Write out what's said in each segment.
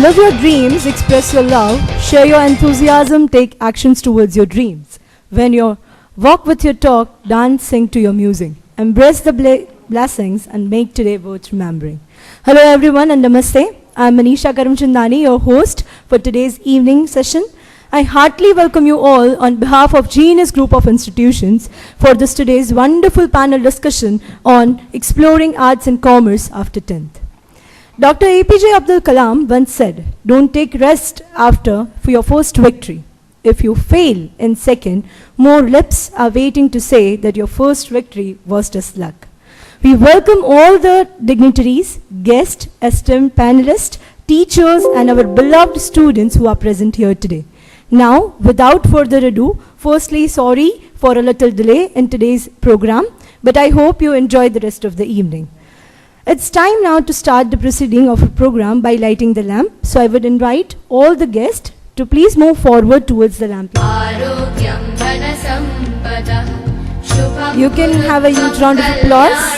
Live your dreams, express your love, share your enthusiasm, take actions towards your dreams. When you walk with your talk, dance, sing to your music. Embrace the blessings and make today worth remembering. Hello everyone and namaste. I'm Manisha Karamchandani, your host for today's evening session. I heartily welcome you all on behalf of Genius Group of Institutions for this today's wonderful panel discussion on exploring arts and commerce after 10th. Dr. APJ Abdul Kalam once said, "Don't take rest after for your first victory. If you fail in second, more lips are waiting to say that your first victory was just luck." We welcome all the dignitaries, guests, esteemed panelists, teachers, and our beloved students who are present here today. Now, without further ado, firstly, sorry for a little delay in today's program, but I hope you enjoyed the rest of the evening. It's time now to start the proceeding of our program by lighting the lamp. So I would invite all the guests to please move forward towards the lamp. You can have a huge round of applause.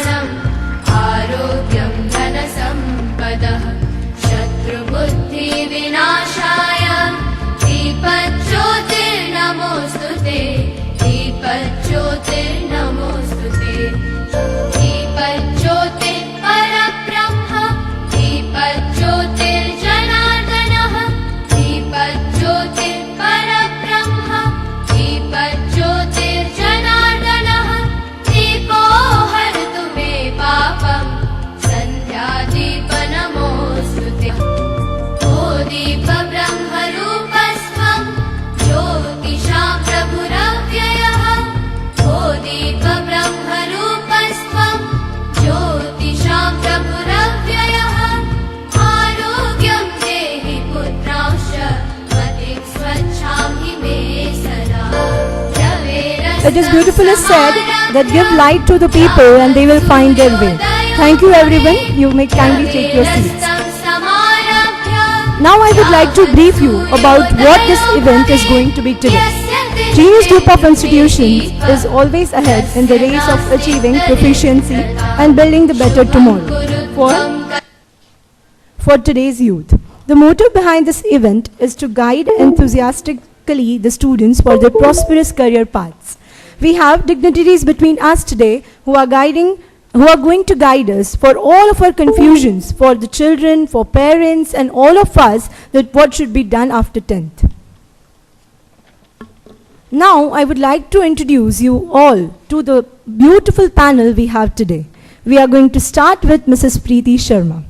It is beautifully said that give light to the people and they will find their way. Thank you everyone. You may kindly take your seats. Now I would like to brief you about what this event is going to be today. Genius Group of Institutions is always ahead in the race of achieving proficiency and building the better tomorrow for today's youth. The motive behind this event is to guide enthusiastically the students for their prosperous career paths. We have dignitaries between us today who are going to guide us for all of our confusions, for the children, for parents, and all of us, that what should be done after 10th. Now, I would like to introduce you all to the beautiful panel we have today. We are going to start with Mrs. Preeti Sharma.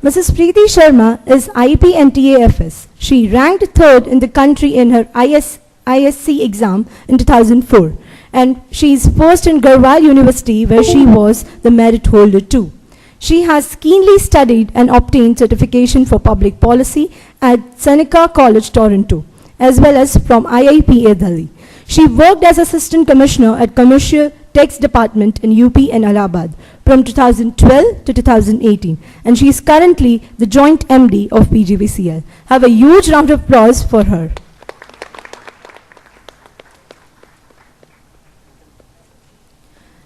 Mrs. Preeti Sharma is IP NTA-FS. She ranked 3rd in the country in her ISC exam in 2004. And she is first in Garhwal University, where she was the merit holder too. She has keenly studied and obtained certification for public policy at Seneca College, Toronto, as well as from IIPA Delhi. She worked as Assistant Commissioner at Commercial Tax Department in UP and Allahabad from 2012 to 2018. And she is currently the Joint MD of PGVCL. Have a huge round of applause for her.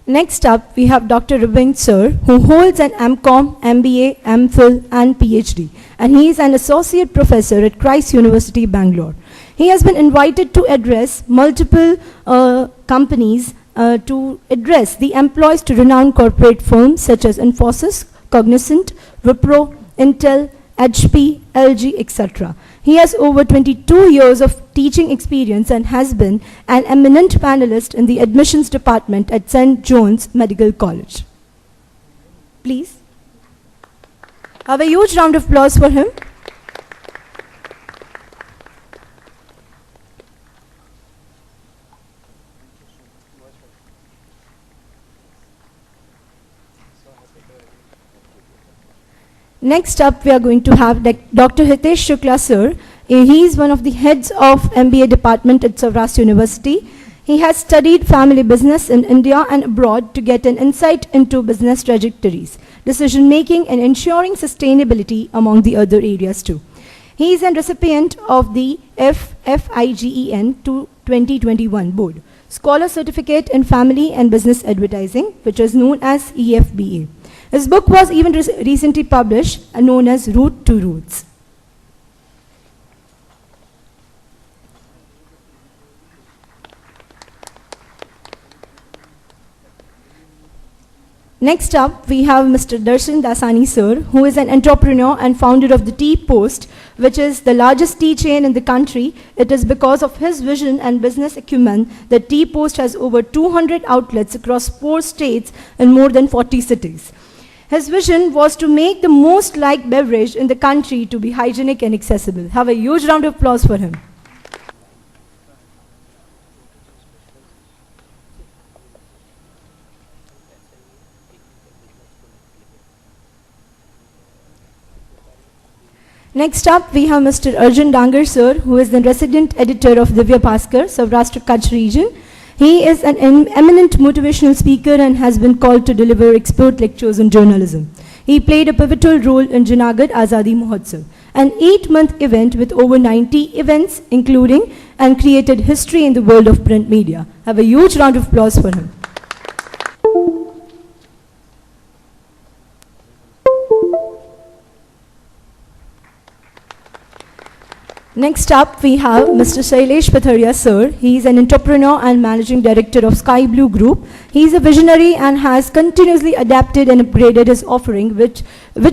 Next up, we have Dr. Ravind Sir, who holds an MCom, MBA, MPhil, and PhD, and he is an associate professor at Christ University, Bangalore. He has been invited to address multiple companies to address the employees to renowned corporate firms such as Infosys, Cognizant, Wipro, Intel, HP, LG, etc. He has over 22 years of teaching experience and has been an eminent panelist in the admissions department at St. John's Medical College. Please have a huge round of applause for him. Next up, we are going to have Dr. Hitesh Shukla Sir. He is one of the heads of MBA department at Saurashtra University. He has studied family business in India and abroad to get an insight into business trajectories, decision making, and ensuring sustainability among the other areas too. He is a recipient of the FIGEN 2021 board, Scholar Certificate in Family and Business Advertising, which is known as EFBA. His book was even recently published, known as Root to Roots. Next up, we have Mr. Darshan Dasani sir, who is an entrepreneur and founder of the Tea Post, which is the largest tea chain in the country. It is because of his vision and business acumen that Tea Post has over 200 outlets across 4 states and more than 40 cities. His vision was to make the most liked beverage in the country to be hygienic and accessible. Have a huge round of applause for him. Next up, we have Mr. Arjun Dangar sir, who is the resident editor of Divya Bhaskar, Saurashtra Kutch region. He is an eminent motivational speaker and has been called to deliver expert lectures on journalism. He played a pivotal role in Junagadh Azadi Mahotsav, an 8-month event with over 90 events including, and created history in the world of print media. Have a huge round of applause for him. Next up, we have Mr. Shailesh Patharia sir. He is an entrepreneur and managing director of Sky Blue Group. He is a visionary and has continuously adapted and upgraded his offering, which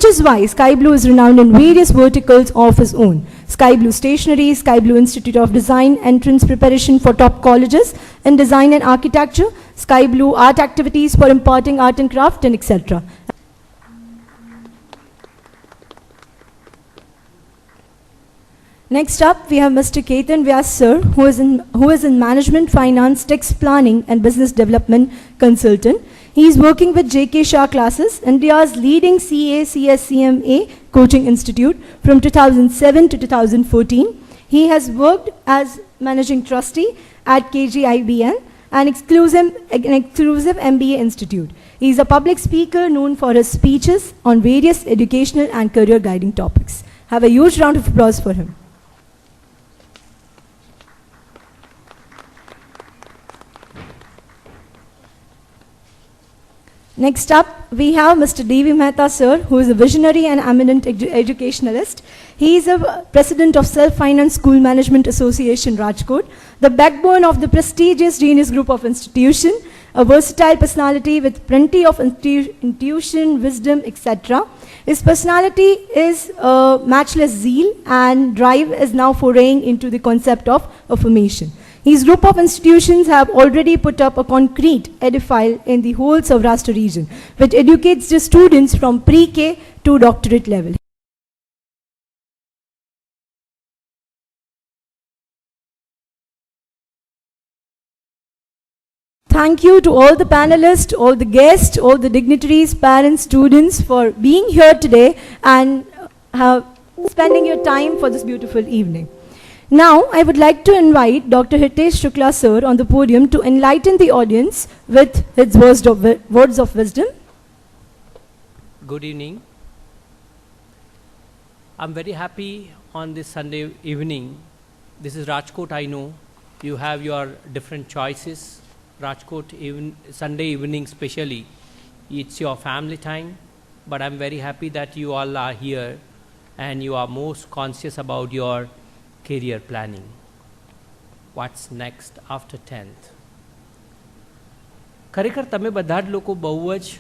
is why Sky Blue is renowned in various verticals of his own. Sky Blue Stationery, Sky Blue Institute of Design, entrance preparation for top colleges in design and architecture, Sky Blue art activities for imparting art and craft, and etc. Next up, we have Mr. Ketan Vyas sir, who is in management, finance, tax planning and business development consultant. He is working with J.K. Shah Classes, India's leading CA/CSCMA coaching institute from 2007 to 2014. He has worked as managing trustee at KGIBN, an exclusive MBA institute. He is a public speaker known for his speeches on various educational and career guiding topics. Have a huge round of applause for him. Next up, we have Mr. D.V. Mehta sir, who is a visionary and eminent educationalist. He is a president of Self-Finance School Management Association, Rajkot, the backbone of the prestigious Genius Group of Institution, a versatile personality with plenty of intuition, wisdom, etc. His personality is matchless zeal, and drive is now foraying into the concept of affirmation. His group of institutions have already put up a concrete edifice in the whole Saurashtra region, which educates the students from pre-K to doctorate level. Thank you to all the panelists, all the guests, all the dignitaries, parents, students for being here today and spending your time for this beautiful evening. Now, I would like to invite Dr. Hitesh Shukla sir on the podium to enlighten the audience with his words of wisdom. Good evening. I'm very happy on this Sunday evening. This is Rajkot, I know. You have your different choices. Rajkot, Sunday evening especially, it's your family time. But I'm very happy that you all are here and you are most conscious about your career planning. What's next after 10th? ખરેખર તમે બધા જ લોકો બહુ જ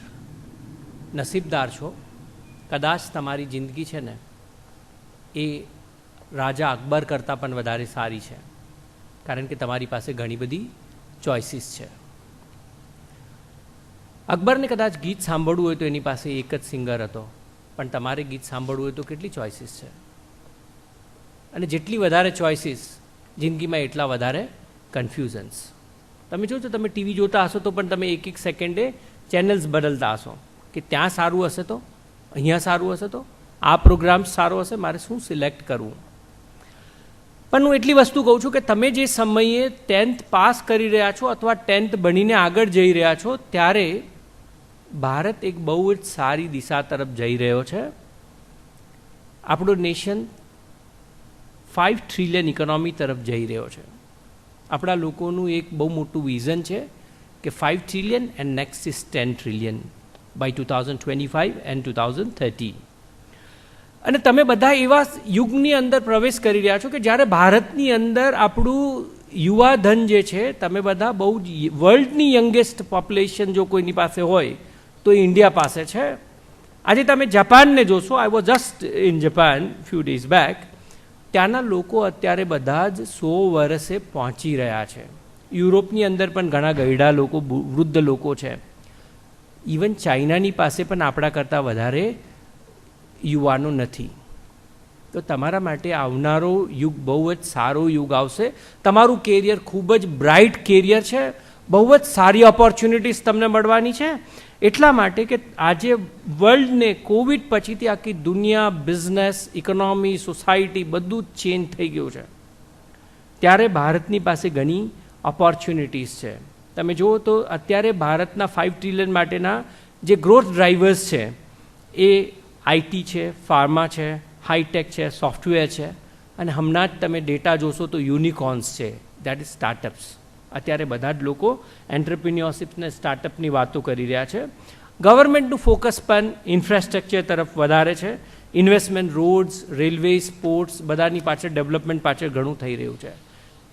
નસીબદાર છો. કદાચ તમારી જિંદગી છે ને એ રાજા અકબર કરતાં પણ વધારે સારી છે, કારણ કે તમારી પાસે ઘણી બધી ચોઇસીસ છે. અકબરને કદાચ ગીત સાંભળવું હોય તો એની પાસે એક જ સિંગર હતો, પણ તમારે ગીત સાંભળવું હોય તો કેટલી ચોઇસીસ છે. અને જેટલી વધારે ચોઇસીસ જિંદગીમાં એટલા વધારે કન્ફ્યુઝન્સ. તમે જો તમે ટીવી જોતા હશો તો પણ તમે એક સેકન્ડે ચેનલ્સ બદલતા હશો કે ત્યાં સારું હશે તો અહીંયા સારું હશે તો આ પ્રોગ્રામ સારો હશે, મારે શું સિલેક્ટ કરવું. પણ હું એટલી વસ્તુ કહું છું કે તમે જે સમયે 10th પાસ કરી રહ્યા છો અથવા 10th બનીને આગળ જઈ રહ્યા છો ત્યારે ભારત એક બહુ જ સારી દિશા તરફ જઈ રહ્યો છે. આપણો નેશન 5 ટ્રિલિયન ઇકોનોમી તરફ જઈ રહ્યો છે. આપણા લોકોનું એક બહુ મોટું વિઝન છે કે 5 trillion and next is 10 trillion by 2025 and 2030. અને તમે બધા એવા યુગની અંદર પ્રવેશ કરી રહ્યા છો કે જ્યારે ભારતની અંદર આપણું યુવાધન જે છે, તમે બધા બહુ વર્લ્ડની યંગેસ્ટ પોપ્યુલેશન જો કોઈની પાસે હોય તો એ ઇન્ડિયા પાસે છે. આજે તમે જાપાનને જોશો, I was just in Japan few days back, ત્યાંના લોકો અત્યારે બધા જ 100 વર્ષે પહોંચી રહ્યા છે. યુરોપની અંદર પણ ઘણા ગયડા લોકો, વૃદ્ધ લોકો છે. ઇવન ચાઇનાની પાસે પણ આપણા કરતાં વધારે યુવાનો નથી. તો તમારા માટે આવનારો યુગ બહુ જ સારો યુગ આવશે. તમારું કેરિયર ખૂબ જ બ્રાઇટ કેરિયર છે, બહુ જ સારી ઓપોર્ચ્યુનિટીઝ તમને મળવાની છે. એટલા માટે કે આજે વર્લ્ડને કોવિડ પછીથી આખી દુનિયા, બિઝનેસ, ઇકોનોમી, સોસાયટી બધું જ ચેન્જ થઈ ગયું છે. ત્યારે ભારતની પાસે ઘણી ઓપોર્ચ્યુનિટીઝ છે. તમે જુઓ તો અત્યારે ભારતના 5 ટ્રિલિયન માટેના જે ગ્રોથ ડ્રાઈવર્સ છે એ આઈટી છે, ફાર્મા છે, હાઈટેક છે, સોફ્ટવેર છે, અને હમણાં જ તમે ડેટા જોશો તો યુનિકોર્ન્સ છે, દેટ ઇઝ સ્ટાર્ટઅપ્સ. અત્યારે બધા જ લોકો એન્ટરપ્રિન્યોરશિપ ને સ્ટાર્ટઅપની વાતો કરી રહ્યા છે. ગવર્મેન્ટનું ફોકસ પણ ઇન્ફ્રાસ્ટ્રક્ચર તરફ વધારે છે. ઇન્વેસ્ટમેન્ટ રોડ્સ, રેલવે, સ્પોર્ટ્સ બધાની પાછળ ડેવલપમેન્ટ પાછળ ઘણું થઈ રહ્યું છે.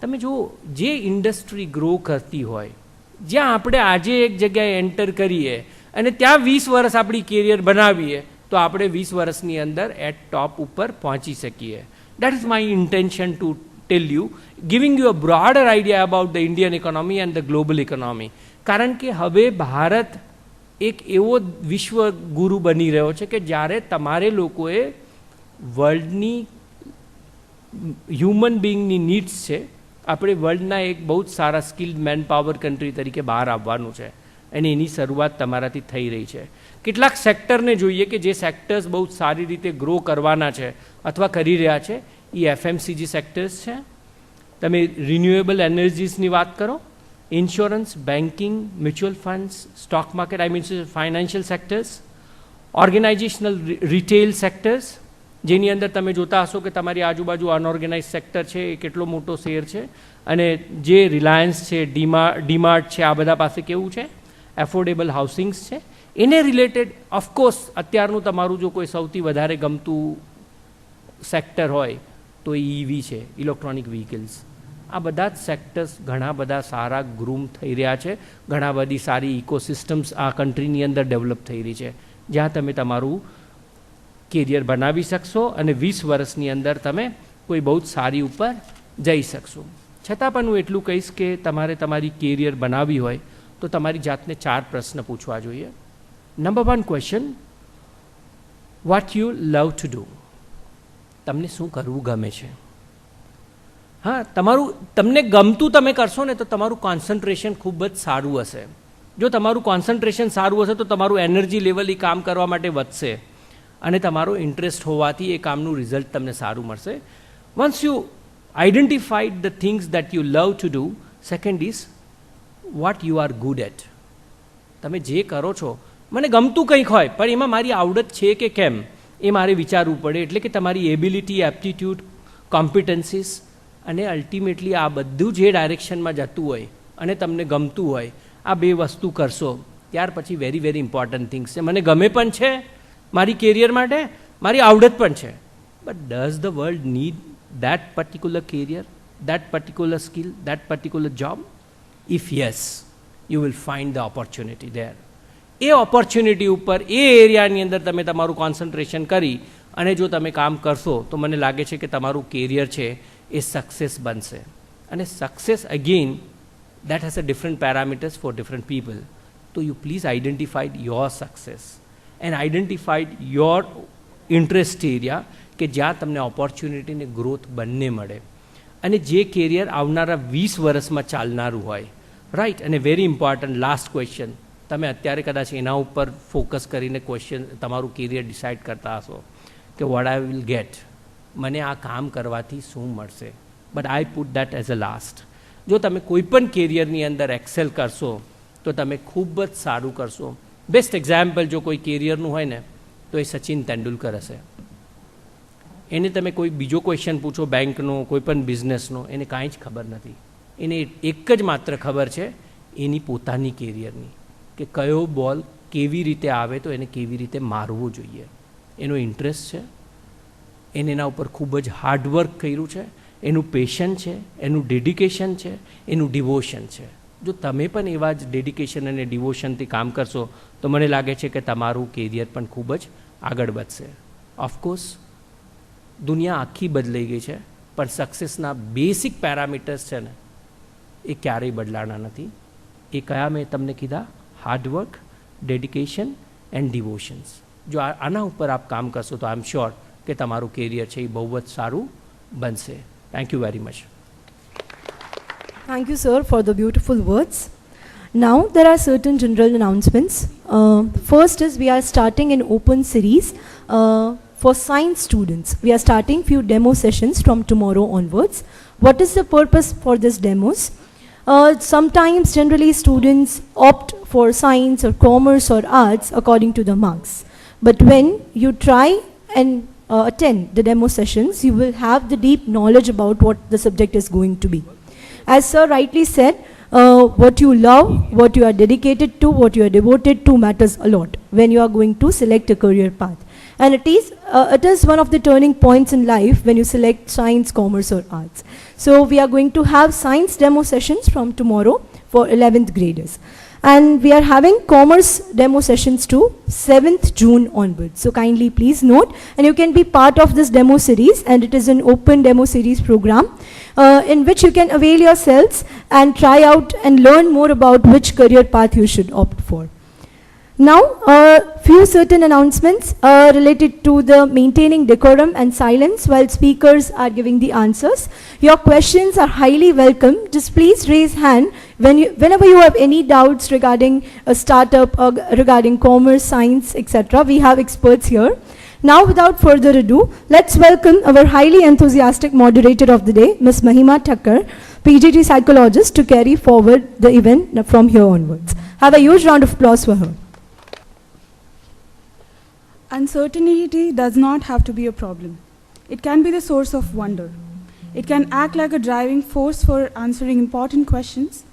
તમે જુઓ, જે ઇન્ડસ્ટ્રી ગ્રો કરતી હોય, જ્યાં આપણે આજે એક જગ્યાએ એન્ટર કરીએ અને ત્યાં 20 વર્ષ આપણી કેરિયર બનાવીએ તો આપણે 20 વર્ષની અંદર એટ ટોપ ઉપર પહોંચી શકીએ. That is my intention to tell you, giving you a broader idea about the Indian economy and the global economy. કારણ કે હવે ભારત એક એવો વિશ્વ ગુરુ બની રહ્યો છે કે જ્યારે તમારે લોકોએ વર્લ્ડની હ્યુમન બિંગની નીડ્સ છે, આપણે વર્લ્ડના એક બહુ જ સારા સ્કિલ્ડ મેન પાવર કન્ટ્રી તરીકે બહાર આવવાનું છે, અને એની શરૂઆત તમારાથી થઈ રહી છે. કેટલાક સેક્ટરને જોઈએ કે જે સેક્ટર્સ બહુ સારી રીતે ગ્રો કરવાના છે અથવા કરી રહ્યા છે, એ એફએમસીજી સેક્ટર્સ છે. તમે રિન્યુએબલ એનર્જીસની વાત કરો, insurance, banking, mutual funds, stock market, I means financial sectors, organisational retail sectors, જેની અંદર તમે જોતા હશો કે તમારી આજુબાજુ અનઓર્ગેનાઇઝ સેક્ટર છે એ કેટલો મોટો શેર છે, અને જે રિલાયન્સ છે, ડીમાર્ટ છે, આ બધા પાસે કેવું છે, એફોર્ડેબલ હાઉસિંગ્સ છે. એને રિલેટેડ ઓફકોર્સ અત્યારનું તમારું જો કોઈ સૌથી વધારે ગમતું સેક્ટર હોય તો એ ઈવી છે, ઇલેક્ટ્રોનિક વ્હીકલ્સ. આ બધા જ સેક્ટર્સ ઘણા બધા સારા ગ્રૂમ થઈ રહ્યા છે. ઘણા બધી સારી ઇકોસિસ્ટમ્સ આ કન્ટ્રીની અંદર ડેવલપ થઈ રહી છે, જ્યાં તમે તમારું કેરિયર બનાવી શકશો અને 20 વર્ષની અંદર તમે કોઈ બહુ જ સારી ઉપર જઈ શકશો. છતાં પણ હું એટલું કહીશ કે તમારે તમારી કેરિયર બનાવવી હોય તો તમારી જાતને 4 પ્રશ્ન પૂછવા જોઈએ. Number 1 question, what you love to do. તમને શું કરવું ગમે છે? હા, તમને ગમતું તમે કરશો ને તો તમારું કોન્સન્ટ્રેશન ખૂબ જ સારું હશે. જો તમારું કોન્સન્ટ્રેશન સારું હશે તો તમારું એનર્જી લેવલ એ કામ કરવા માટે વધશે, અને તમારો ઇન્ટરેસ્ટ હોવાથી એ કામનું રિઝલ્ટ તમને સારું મળશે. Once you identified the things that you love to do, second is what you are good at. તમે જે કરો છો, મને ગમતું કંઈક હોય પણ એમાં મારી આવડત છે કે કેમ એ મારે વિચારવું પડે. એટલે કે તમારી એબિલિટી, એપ્ટિટ્યૂડ, કોમ્પિટન્સીસ, અને અલ્ટિમેટલી આ બધું જે ડાયરેક્શનમાં જતું હોય અને તમને ગમતું હોય, આ 2 વસ્તુ કરશો ત્યાર પછી વેરી વેરી ઇમ્પોર્ટન્ટ થિંગ્સ છે. મને ગમે પણ છે મારી કેરિયર માટે, મારી આવડત પણ છે, but does the world need that particular career, that particular skill, that particular job? If yes, you will find the opportunity there. એ ઓપોર્ચ્યુનિટી ઉપર એ એરિયાની અંદર તમે તમારું કોન્સન્ટ્રેશન કરી અને જો તમે કામ કરશો તો મને લાગે છે કે તમારું કેરિયર છે એ સક્સેસ બનશે. અને success again that has a different parameters for different people. તો you please identified your success and identified your interest area કે જ્યાં તમને ઓપોર્ચ્યુનિટી ને ગ્રોથ બંને મળે, અને જે કેરિયર આવનારા 20 વર્ષમાં ચાલનારું હોય. રાઈટ. અને વેરી ઇમ્પોર્ટન્ટ લાસ્ટ ક્વેશ્ચન, તમે અત્યારે કદાચ એના ઉપર ફોકસ કરીને ક્વેશ્ચન તમારું કેરિયર ડિસાઇડ કરતા હશો કે વોટ આઈ વિલ ગેટ, મને આ કામ કરવાથી શું મળશે, but I put that as a last. જો તમે કોઈ પણ કેરિયરની અંદર એક્સેલ કરશો તો તમે ખૂબ જ સારું કરશો. બેસ્ટ એક્ઝામ્પલ જો કોઈ કેરિયરનું હોય ને તો એ સચિન તેંડુલકર હશે. એને તમે કોઈ બીજો ક્વેશ્ચન પૂછો બેંકનો, કોઈ પણ બિઝનેસનો, એને કાંઈ જ ખબર નથી. એને એક જ માત્ર ખબર છે એની પોતાની કેરિયરની, કે કયો બોલ કેવી રીતે આવે તો એને કેવી રીતે મારવો જોઈએ. એનો ઇન્ટરેસ્ટ છે, એને એના ઉપર ખૂબ જ હાર્ડવર્ક કર્યું છે, એનું પેશન છે, એનું ડેડિકેશન છે, એનું ડિવોશન છે. જો તમે પણ એવા જ ડેડિકેશન અને ડિવોશનથી કામ કરશો તો મને લાગે છે કે તમારું કેરિયર પણ ખૂબ જ આગળ વધશે. ઓફકોર્સ દુનિયા આખી બદલાઈ ગઈ છે, પણ સક્સેસના બેસિક પેરામીટર્સ છે ને એ ક્યારેય બદલાના નથી. એ કયા મેં તમને કીધા? Hard work, dedication and devotions. જો આના ઉપર આપ કામ કરશો તો આઈ એમ શ્યોર કે તમારું કેરિયર છે એ બહુ જ સારું બનશે. Thank you very much. Thank you, sir, for the beautiful words. Now, there are certain general announcements. First is we are starting an open series for science students. We are starting few demo sessions from tomorrow onwards. What is the purpose for these demos? Sometimes, generally, students opt for science or commerce or arts according to the marks. But when you try and attend the demo sessions, you will have the deep knowledge about what the subject is going to be. As sir rightly said, what you love, what you are dedicated to, what you are devoted to matters a lot when you are going to select a career path. And it is one of the turning points in life when you select science, commerce or arts. So we are going to have science demo sessions from tomorrow for 11th graders. And we are having commerce demo sessions to 7th June onwards. So kindly please note, and you can be part of this demo series, and it is an open demo series program in which you can avail yourselves and try out and learn more about which career path you should opt for. Now, few certain announcements related to the maintaining decorum and silence while speakers are giving the answers. Your questions are highly welcome. Just please raise hand whenever you have any doubts regarding a startup or regarding commerce, science, etc. We have experts here. Now, without further ado, let's welcome our highly enthusiastic moderator of the day, Ms. Mahima Thakkar, PGT psychologist, to carry forward the event from here onwards. Have a huge round of applause for her. Uncertainty does not have to be a problem. It can be the source of wonder. It can act like a driving force for answering important questions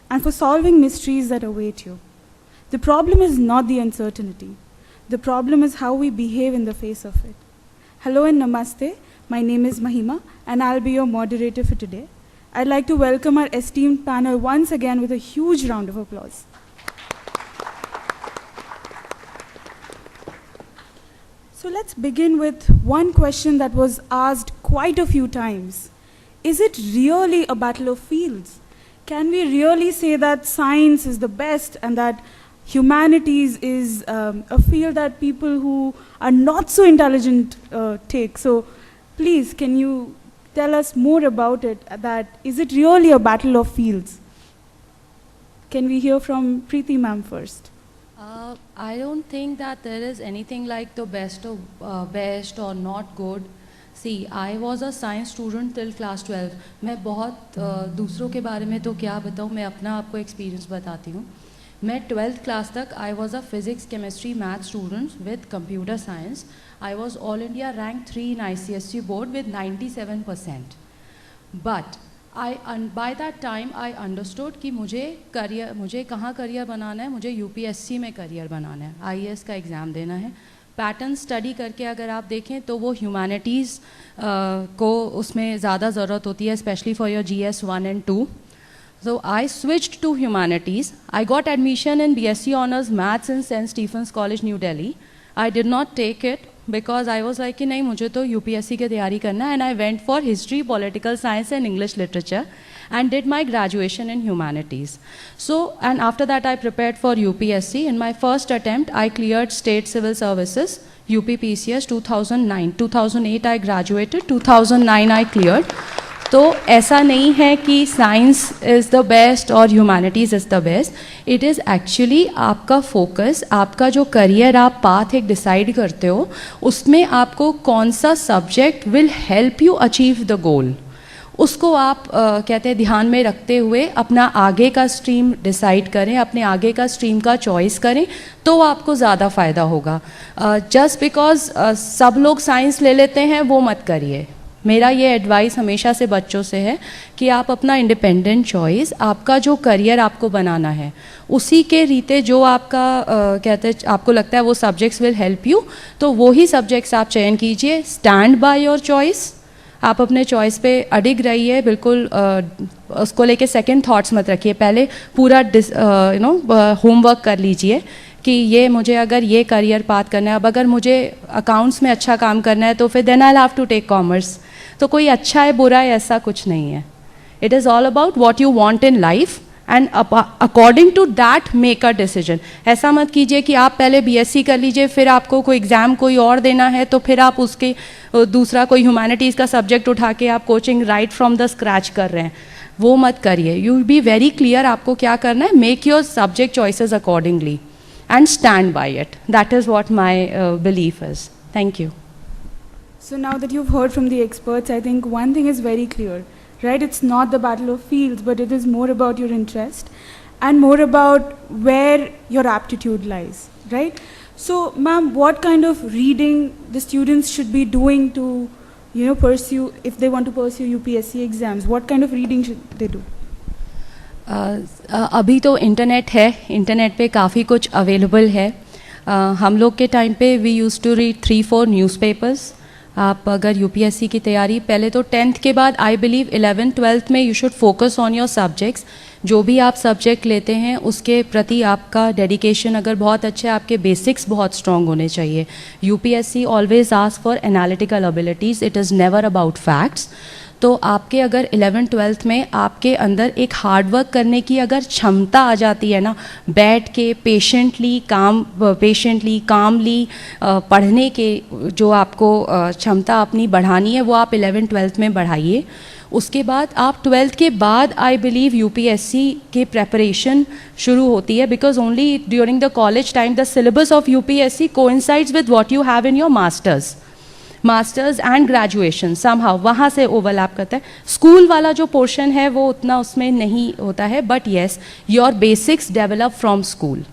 and for solving mysteries that await you. The problem is not the uncertainty. The problem is how we behave in the face of it. Hello and namaste. My name is Mahima and I'll be your moderator for today. I'd like to welcome our esteemed panel once again with a huge round of applause. So let's begin with one question that was asked quite a few times. Is it really a battle of fields? Can we really say that science is the best and that humanities is a field that people who are not so intelligent take? So please, can you tell us more about it? Is it really a battle of fields? Can we hear from Preeti ma'am first? I don't think that there is anything like the best or not good. See, I was a science student till class 12. मैं बहुत दूसरों के बारे में तो क्या बताऊँ, मैं अपना आपको experience बताती हूँ. मैं 12th class तक I was a physics, chemistry, math student with computer science. I was all India rank 3 in ICSE board with 97%. But by that time I understood कि मुझे कहाँ करियर बनाना है, मुझे UPSC में करियर बनाना है, IAS का exam देना है. पैटर्न स्टडी करके अगर आप देखें तो वो ह्यूमैनिटीज़ को उसमें ज़्यादा ज़रूरत होती है, specially for your GS 1 and 2. So I switched to humanities. I got admission in BSc Honours Maths in St. Stephen's College, New Delhi. I did not take it because I was like कि नहीं, मुझे तो UPSC की तैयारी करना है, and I went for history, political science and English literature and did my graduation in humanities. So, and after that I prepared for UPSC. In my first attempt I cleared state civil services, UPPCS 2009. 2008 I graduated, 2009 I cleared. तो ऐसा नहीं है कि science is the best और humanities is the best. It is actually आपका focus, आपका जो career आप पाथ एक डिसाइड करते हो उसमें आपको कौन सा subject will help you achieve the goal, उसको आप कहते हैं ध्यान में रखते हुए अपना आगे का स्ट्रीम डिसाइड करें, अपने आगे का स्ट्रीम का चॉइस करें तो आपको ज़्यादा फ़ायदा होगा. जस्ट बिकॉज सब लोग साइंस ले लेते हैं वो मत करिए. मेरा ये एडवाइस हमेशा से बच्चों से है कि आप अपना इंडिपेंडेंट चॉइस, आपका जो करियर आपको बनाना है उसी के रीते जो आपका कहते हैं आपको लगता है वो सब्जेक्ट्स विल हेल्प यू, तो वही सब्जेक्ट्स आप चयन कीजिए. Stand by your choice. आप अपने चॉइस पे अडिग रहिए, बिल्कुल उसको लेके सेकंड थॉट्स मत रखिए, पहले पूरा होमवर्क कर लीजिए कि ये मुझे अगर ये करियर पाथ करना है, अब अगर मुझे अकाउंट्स में अच्छा काम करना है तो फिर then I have to take commerce. तो कोई अच्छा है बुरा है ऐसा कुछ नहीं है, it is all about what you want in life and according to that make a decision. ऐसा मत कीजिए कि आप पहले बीएससी कर लीजिए, फिर आपको कोई एग्ज़ाम कोई और देना है तो फिर आप उसके दूसरा कोई ह्यूमैनिटीज़ का सब्जेक्ट उठा के आप coaching right from the scratch कर रहे हैं, वो मत करिए। यू बी वेरी क्लियर आपको क्या करना है, make your subject choices accordingly and stand by it. That is what my belief is. Thank you. So now that you've heard from the experts, I think one thing is very clear, right? It's not the battle of fields, but it is more about your interest and more about where your aptitude lies, right? So, ma'am, what kind of reading the students should be doing to, pursue, if they want to pursue UPSC exams, what kind of reading should they do? अभी तो internet है, internet पे काफ़ी कुछ available है। हम लोग के टाइम पे we use to read 3-4 newspapers. आप अगर यूपीएससी की तैयारी पहले तो 10th के बाद आई बिलीव 11th-12th में you should focus on your subjects. जो भी आप सब्जेक्ट लेते हैं उसके प्रति आपका डेडिकेशन अगर बहुत अच्छा है, आपके बेसिक्स बहुत स्ट्रॉन्ग होने चाहिए। UPSC always ask for analytical abilities, it is never about facts. तो आपके अगर 11th-12th में आपके अंदर एक हार्डवर्क करने की अगर क्षमता आ जाती है ना, बैठ के पेशेंटली कामली पढ़ने के जो आपको क्षमता अपनी बढ़ानी है वो आप 11th-12th में बढ़ाइए। उसके बाद आप 12th के बाद आई बिलीव यूपीएससी के प्रेपरेशन शुरू होती है, because only during the college time the syllabus of UPSC coincides with what you have in your masters and graduation, somehow वहाँ से ओवरलैप करता है। स्कूल वाला जो पोर्शन है वो उतना उसमें नहीं होता है, but yes your basics develop from school.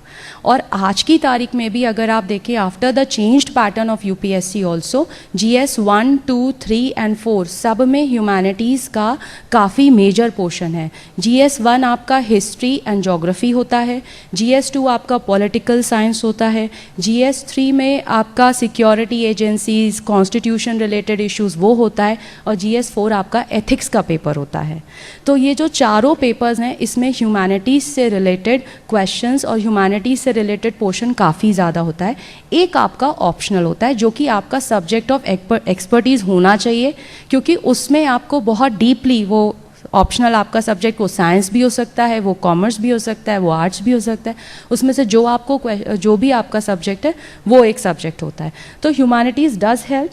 और आज की तारीख में भी अगर आप देखें, after the changed pattern of UPSC also GS 1, 2, 3 and 4 सब में ह्यूमैनिटीज़ का काफ़ी मेजर पोर्शन है। GS 1 आपका हिस्ट्री एंड जोग्राफी होता है, GS 2 आपका पॉलिटिकल साइंस होता है, GS 3 में आपका security agencies constitution related issues वो होता है, और GS 4 आपका एथिक्स का पेपर होता है। तो ये जो चारों पेपर्स हैं इसमें ह्यूमैनिटीज़ से रिलेटेड क्वेश्चंस और ह्यूमैनिटीज़ से रिलेटेड पोर्शन काफ़ी ज़्यादा होता है। एक आपका ऑप्शनल होता है जो कि आपका सब्जेक्ट ऑफ एक्सपर्टीज़ होना चाहिए, क्योंकि उसमें आपको बहुत डीपली वो ऑप्शनल आपका सब्जेक्ट वो साइंस भी हो सकता है, वो कॉमर्स भी हो सकता है, वो आर्ट्स भी हो सकता है, उसमें से जो भी आपका सब्जेक्ट है वो एक सब्जेक्ट होता है। तो ह्यूमैनिटीज़ डज हेल्प।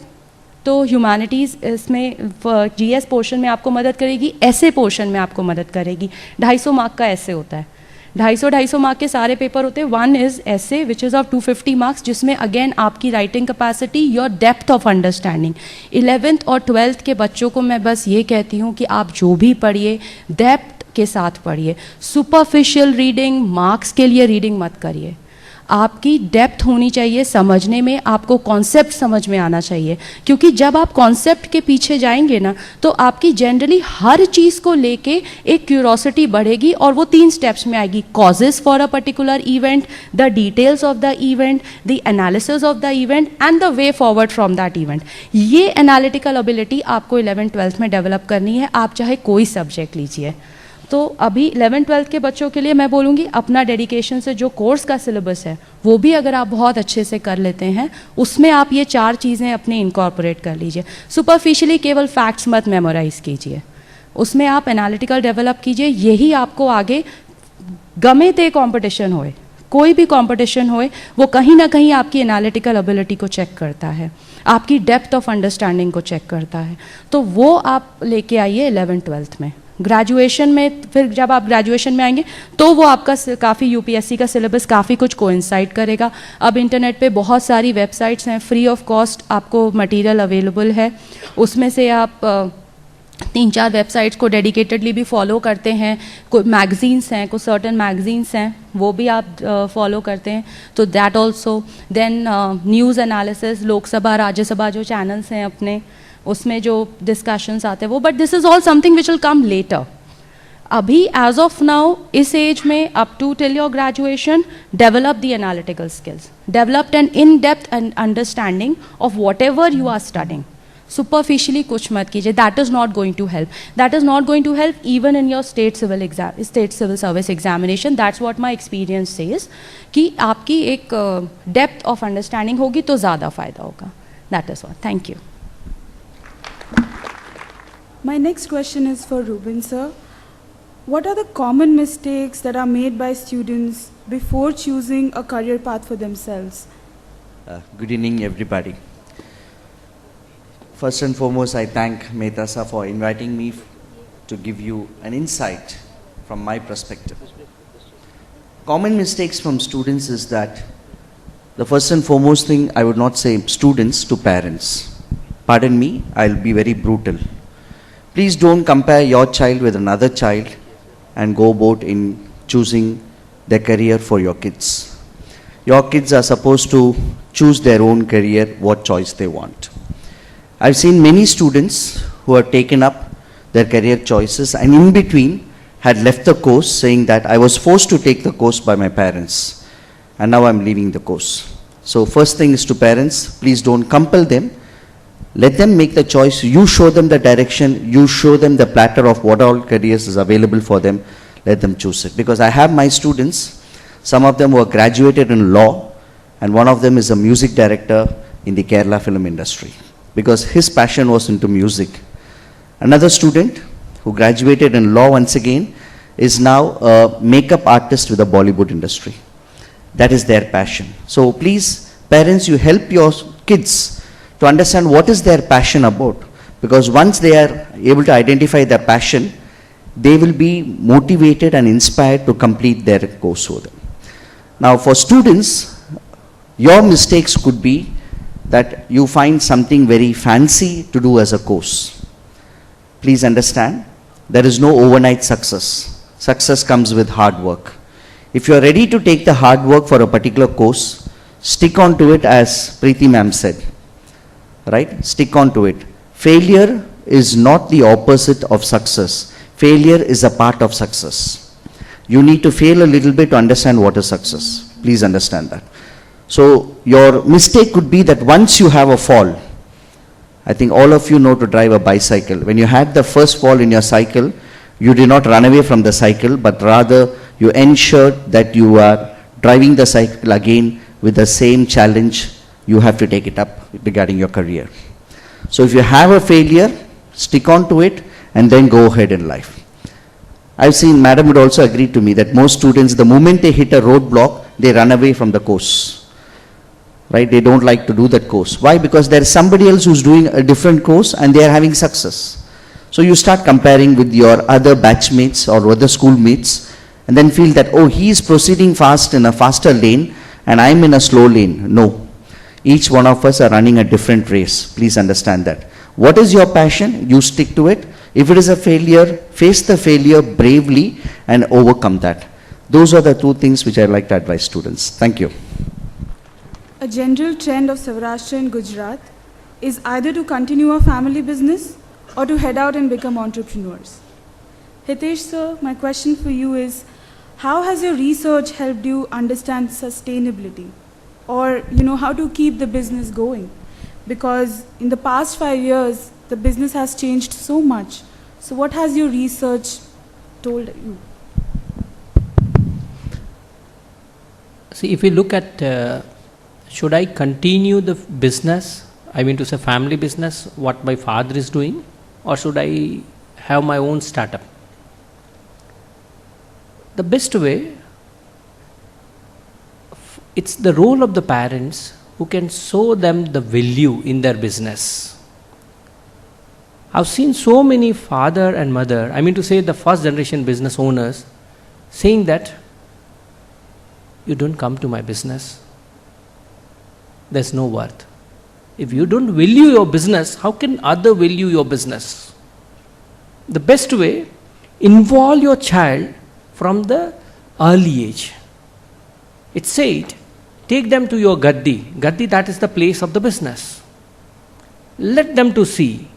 तो ह्यूमैनिटीज़ इसमें GS पोर्शन में आपको मदद करेगी, ऐसे पोर्शन में आपको मदद करेगी। 250 मार्क का ऐसे होता है, 250 मार्क के सारे पेपर होते हैं। वन इज़ ऐसे विच इज़ ऑफ 250 मार्क्स, जिसमें अगेन आपकी writing capacity, your depth of understanding. 11th और 12th के बच्चों को मैं बस ये कहती हूँ कि आप जो भी पढ़िए डेप्थ के साथ पढ़िए। सुपरफिशियल रीडिंग, मार्क्स के लिए रीडिंग मत करिए। आपकी डेप्थ होनी चाहिए समझने में, आपको कॉन्सेप्ट समझ में आना चाहिए, क्योंकि जब आप कॉन्सेप्ट के पीछे जाएंगे ना तो आपकी जनरली हर चीज़ को लेके एक क्यूरोसिटी बढ़ेगी, और वो 3 स्टेप्स में आएगी। Causes for a particular event, the details of the event, the analysis of the event and the way forward from that event. ये एनालिटिकल एबिलिटी आपको 11th-12th में डेवलप करनी है, आप चाहे कोई सब्जेक्ट लीजिए। तो अभी 11th-12th के बच्चों के लिए मैं बोलूँगी अपना डेडिकेशन से जो कोर्स का सिलेबस है वो भी अगर आप बहुत अच्छे से कर लेते हैं, उसमें आप ये 4 चीज़ें अपने इनकॉर्पोरेट कर लीजिए। सुपरफिशियली केवल फैक्ट्स मत मेमोराइज कीजिए, उसमें आप एनालिटिकल डेवलप कीजिए। यही आपको आगे गमे ते कंपटीशन होए, कोई भी कंपटीशन होए, वो कहीं ना कहीं आपकी एनालिटिकल एबिलिटी को चेक करता है, आपकी डेप्थ ऑफ अंडरस्टैंडिंग को चेक करता है। तो वो आप लेके आइए 11th-12th में। ग्रेजुएशन में फिर जब आप ग्रेजुएशन में आएंगे तो वो आपका काफ़ी यूपीएससी का सिलेबस काफ़ी कुछ कोइंसाइड करेगा। अब इंटरनेट पे बहुत सारी वेबसाइट्स हैं, फ्री ऑफ कॉस्ट आपको मटेरियल अवेलेबल है। उसमें से आप 3-4 वेबसाइट्स को डेडिकेटेडली भी फॉलो करते हैं, कोई मैगजीन्स हैं, कुछ सर्टन मैगजीन्स हैं वो भी आप फॉलो करते हैं, तो that also. Then news analysis, Lok Sabha Rajya Sabha जो चैनल्स हैं अपने, उसमें जो डिस्कशंस आते हैं वो, but this is all something which will come later. अभी एज ऑफ नाउ इस एज में up to till your graduation develop the analytical skills, developed an in depth and understanding of whatever you are studying. superficially कुछ मत कीजिए. That is not going to help. That is not going to help even in your state civil service examination. That's what my experience says. कि आपकी एक depth of understanding होगी तो ज़्यादा फ़ायदा होगा. That is all. Thank you. My next question is for Ruben sir. What are the common mistakes that are made by students before choosing a career path for themselves? Good evening, everybody. First and foremost, I thank Mehta sir for inviting me to give you an insight from my perspective. Common mistakes from students is that the first and foremost thing, I would not say students to parents. Pardon me, I'll be very brutal. Please don't compare your child with another child and go about in choosing their career for your kids. Your kids are supposed to choose their own career, what choice they want. I've seen many students who have taken up their career choices and in between had left the course saying that I was forced to take the course by my parents and now I'm leaving the course. So first thing is to parents, please don't compel them. Let them make the choice. You show them the direction. You show them the platter of what all careers is available for them. Let them choose it. Because I have my students, some of them were graduated in law, and one of them is a music director in the Kerala film industry, because his passion was into music. Another student who graduated in law once again is now a makeup artist with the Bollywood industry. That is their passion. So please, parents, you help your kids to understand what is their passion about, because once they are able to identify their passion, they will be motivated and inspired to complete their course with them. Now for students, your mistakes could be that you find something very fancy to do as a course. Please understand, there is no overnight success. Success comes with hard work. If you are ready to take the hard work for a particular course, stick on to it, as Preeti ma'am said. Right? Stick on to it. Failure is not the opposite of success. Failure is a part of success. You need to fail a little bit to understand what is success. Please understand that. So your mistake could be that once you have a fall, I think all of you know to drive a bicycle. When you had the first fall in your cycle, you did not run away from the cycle, but rather you ensured that you are driving the cycle again with the same challenge. You have to take it up regarding your career. So if you have a failure, stick on to it and then go ahead in life. I've seen, madam would also agree to me, that most students, the moment they hit a roadblock, they run away from the course. Right? They don't like to do that course. Why? Because there is somebody else who's doing a different course and they are having success. So you start comparing with your other batchmates or other schoolmates and then feel that, oh, he is proceeding fast in a faster lane and I'm in a slow lane. No. Each one of us are running a different race. Please understand that. What is your passion? You stick to it. If it is a failure, face the failure bravely and overcome that. Those are the two things which I like to advise students. Thank you. A general trend of Saurashtra in Gujarat is either to continue a family business or to head out and become entrepreneurs. Hitesh sir, my question for you is, how has your research helped you understand sustainability? Or, how to keep the business going? Because in the past 5 years, the business has changed so much. So what has your research told you? See, if we look at, should I continue the business, I mean to say family business, what my father is doing, or should I have my own startup? The best way, it's the role of the parents who can show them the value in their business. I've seen so many father and mother, I mean to say the first generation business owners, saying that, you don't come to my business, there's no worth. If you don't value your business, how can other value your business? The best way, involve your child from the early age. It said, take them to your gaddi. Gaddi, that is the place of the business. Let them to see.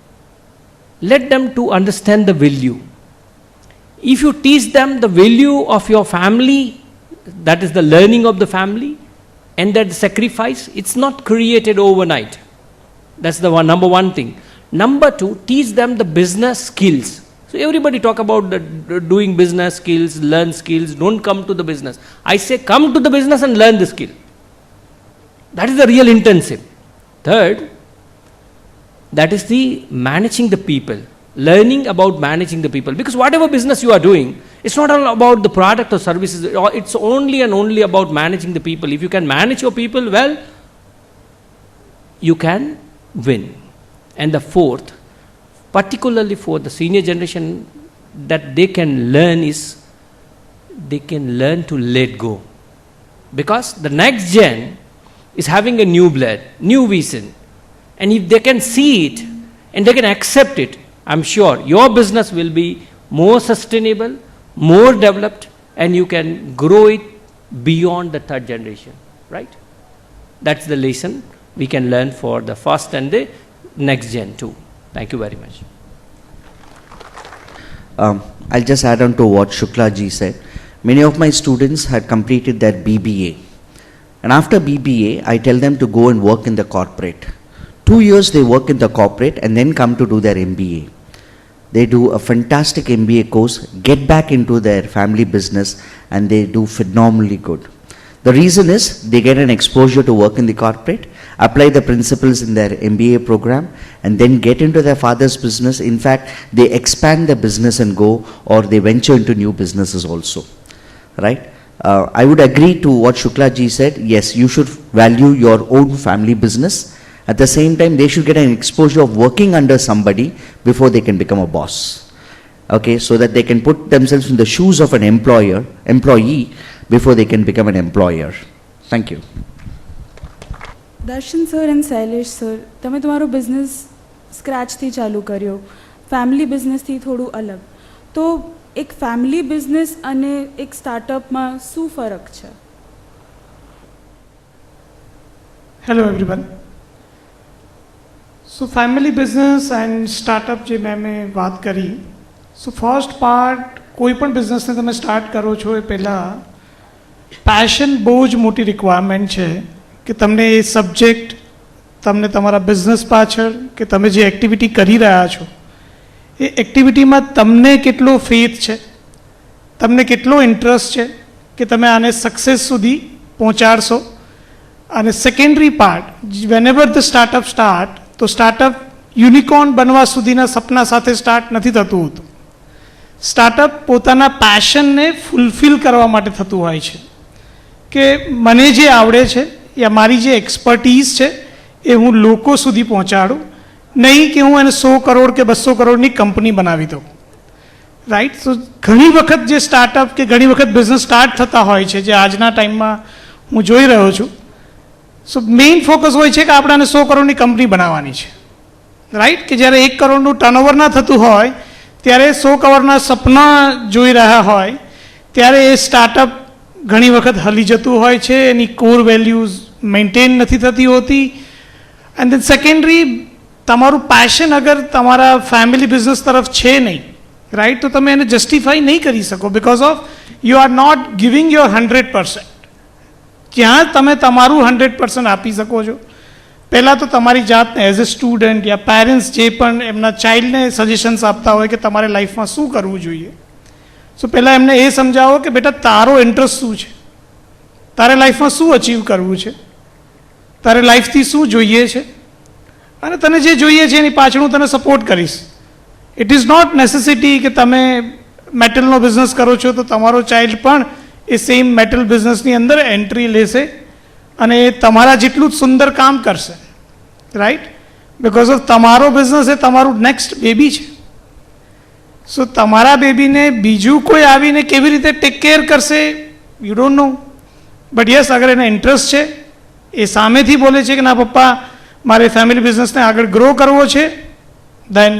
Let them to understand the value. If you teach them the value of your family, that is the learning of the family, and that sacrifice, it's not created overnight. That's the number one thing. Number two, teach them the business skills. So everybody talk about the doing business skills, learn skills, don't come to the business. I say come to the business and learn the skill. That is the real intensive. Third, that is the managing the people, learning about managing the people. Because whatever business you are doing, it's not all about the product or services, it's only and only about managing the people. If you can manage your people well, you can win. And the fourth, particularly for the senior generation, that they can learn is, they can learn to let go. Because the next gen is having a new blood, new vision. And if they can see it and they can accept it, I'm sure your business will be more sustainable, more developed, and you can grow it beyond the third generation, right? That's the lesson we can learn for the first and the next gen too. Thank you very much. I'll just add on to what Shukla ji said. Many of my students had completed their BBA. And after BBA, I tell them to go and work in the corporate. 2 years they work in the corporate and then come to do their MBA. They do a fantastic MBA course, get back into their family business, and they do phenomenally good. The reason is they get an exposure to work in the corporate, apply the principles in their MBA program, and then get into their father's business. In fact, they expand the business and go, or they venture into new businesses also, right? I would agree to what Shukla ji said. Yes, you should value your own family business. At the same time, they should get an exposure of working under somebody before they can become a boss. Okay, so that they can put themselves in the shoes of an employee before they can become an employer. Thank you. દર્શન sir and Shailesh sir, તમે તમારો business સ્ક્રેચથી ચાલુ કર્યો, family બિઝનેસથી થોડું અલગ. તો એક family business અને એક સ્ટાર્ટઅપમાં શું ફરક છે? Hello everyone. So family business and startup જે મેં વાત કરી, સો ફર્સ્ટ પાર્ટ, કોઈ પણ બિઝનેસને તમે સ્ટાર્ટ કરો છો એ પહેલાં પેશન બહુ જ મોટી રિક્વાયરમેન્ટ છે કે તમને એ સબ્જેક્ટ, તમને તમારા બિઝનેસ પાછળ કે તમે જે એક્ટિવિટી કરી રહ્યા છો એ એક્ટિવિટીમાં તમને કેટલો ફેથ છે, તમને કેટલો ઇન્ટરેસ્ટ છે કે તમે આને સક્સેસ સુધી પહોંચાડશો. અને secondary part, વેનેવર the startup start, તો સ્ટાર્ટઅપ યુનિકોર્ન બનવા સુધીના સપના સાથે સ્ટાર્ટ નથી થતું હોતું. સ્ટાર્ટઅપ પોતાના પેશનને ફૂલફિલ કરવા માટે થતું હોય છે કે મને જે આવડે છે યા મારી જે એક્સપર્ટીઝ છે એ હું લોકો સુધી પહોંચાડું, નહીં કે હું એને 100 કરોડ કે 200 કરોડની કંપની બનાવી દઉં, રાઈટ? સો ઘણી વખત જે સ્ટાર્ટઅપ કે ઘણી વખત બિઝનેસ સ્ટાર્ટ થતા હોય છે, જે આજના ટાઈમમાં હું જોઈ રહ્યો છું, સો મેઇન ફોકસ હોય છે કે આપણાને 100 કરોડની કંપની બનાવવાની છે, રાઈટ? કે જ્યારે 1 કરોડનું ટર્નઓવર ના થતું હોય ત્યારે 100 કરોડના સપના જોઈ રહ્યા હોય ત્યારે એ સ્ટાર્ટઅપ ઘણી વખત હલી જતું હોય છે, એની કોર વેલ્યુઝ મેન્ટેન નથી થતી હોતી. એન્ડ દેન સેકન્ડરી, તમારું પેશન અગર તમારા ફેમિલી બિઝનેસ તરફ છે નહીં, રાઈટ, તો તમે એને જસ્ટિફાઈ નહીં કરી શકો because of you are not giving your 100%. જ્યાં તમે તમારું 100% આપી શકો છો, પહેલાં તો તમારી જાતને as a student yeah parents જે પણ એમના ચાઇલ્ડને સજેશન્સ આપતા હોય કે તમારે લાઈફમાં શું કરવું જોઈએ, સો પહેલાં એમને એ સમજાવો કે બેટા તારો ઇન્ટરેસ્ટ શું છે, તારે લાઈફમાં શું અચીવ કરવું છે, તારે લાઈફથી શું જોઈએ છે, અને તને જે જોઈએ છે એની પાછળ હું તને સપોર્ટ કરીશ. ઇટ ઇઝ નોટ નેસેસિટી કે તમે મેટલનો બિઝનેસ કરો છો તો તમારો ચાઇલ્ડ પણ એ સેમ મેટલ બિઝનેસની અંદર એન્ટ્રી લેશે અને એ તમારા જેટલું જ સુંદર કામ કરશે, રાઈટ? બિકોઝ ઓફ તમારો બિઝનેસ એ તમારું નેક્સ્ટ બેબી છે. સો તમારા બેબીને બીજું કોઈ આવીને કેવી રીતે ટેક કેર કરશે, you don't know. But yes, અગર એને ઇન્ટરેસ્ટ છે, એ સામેથી બોલે છે કે ના પપ્પા મારે ફેમિલી બિઝનેસને આગળ ગ્રો કરવો છે, દેન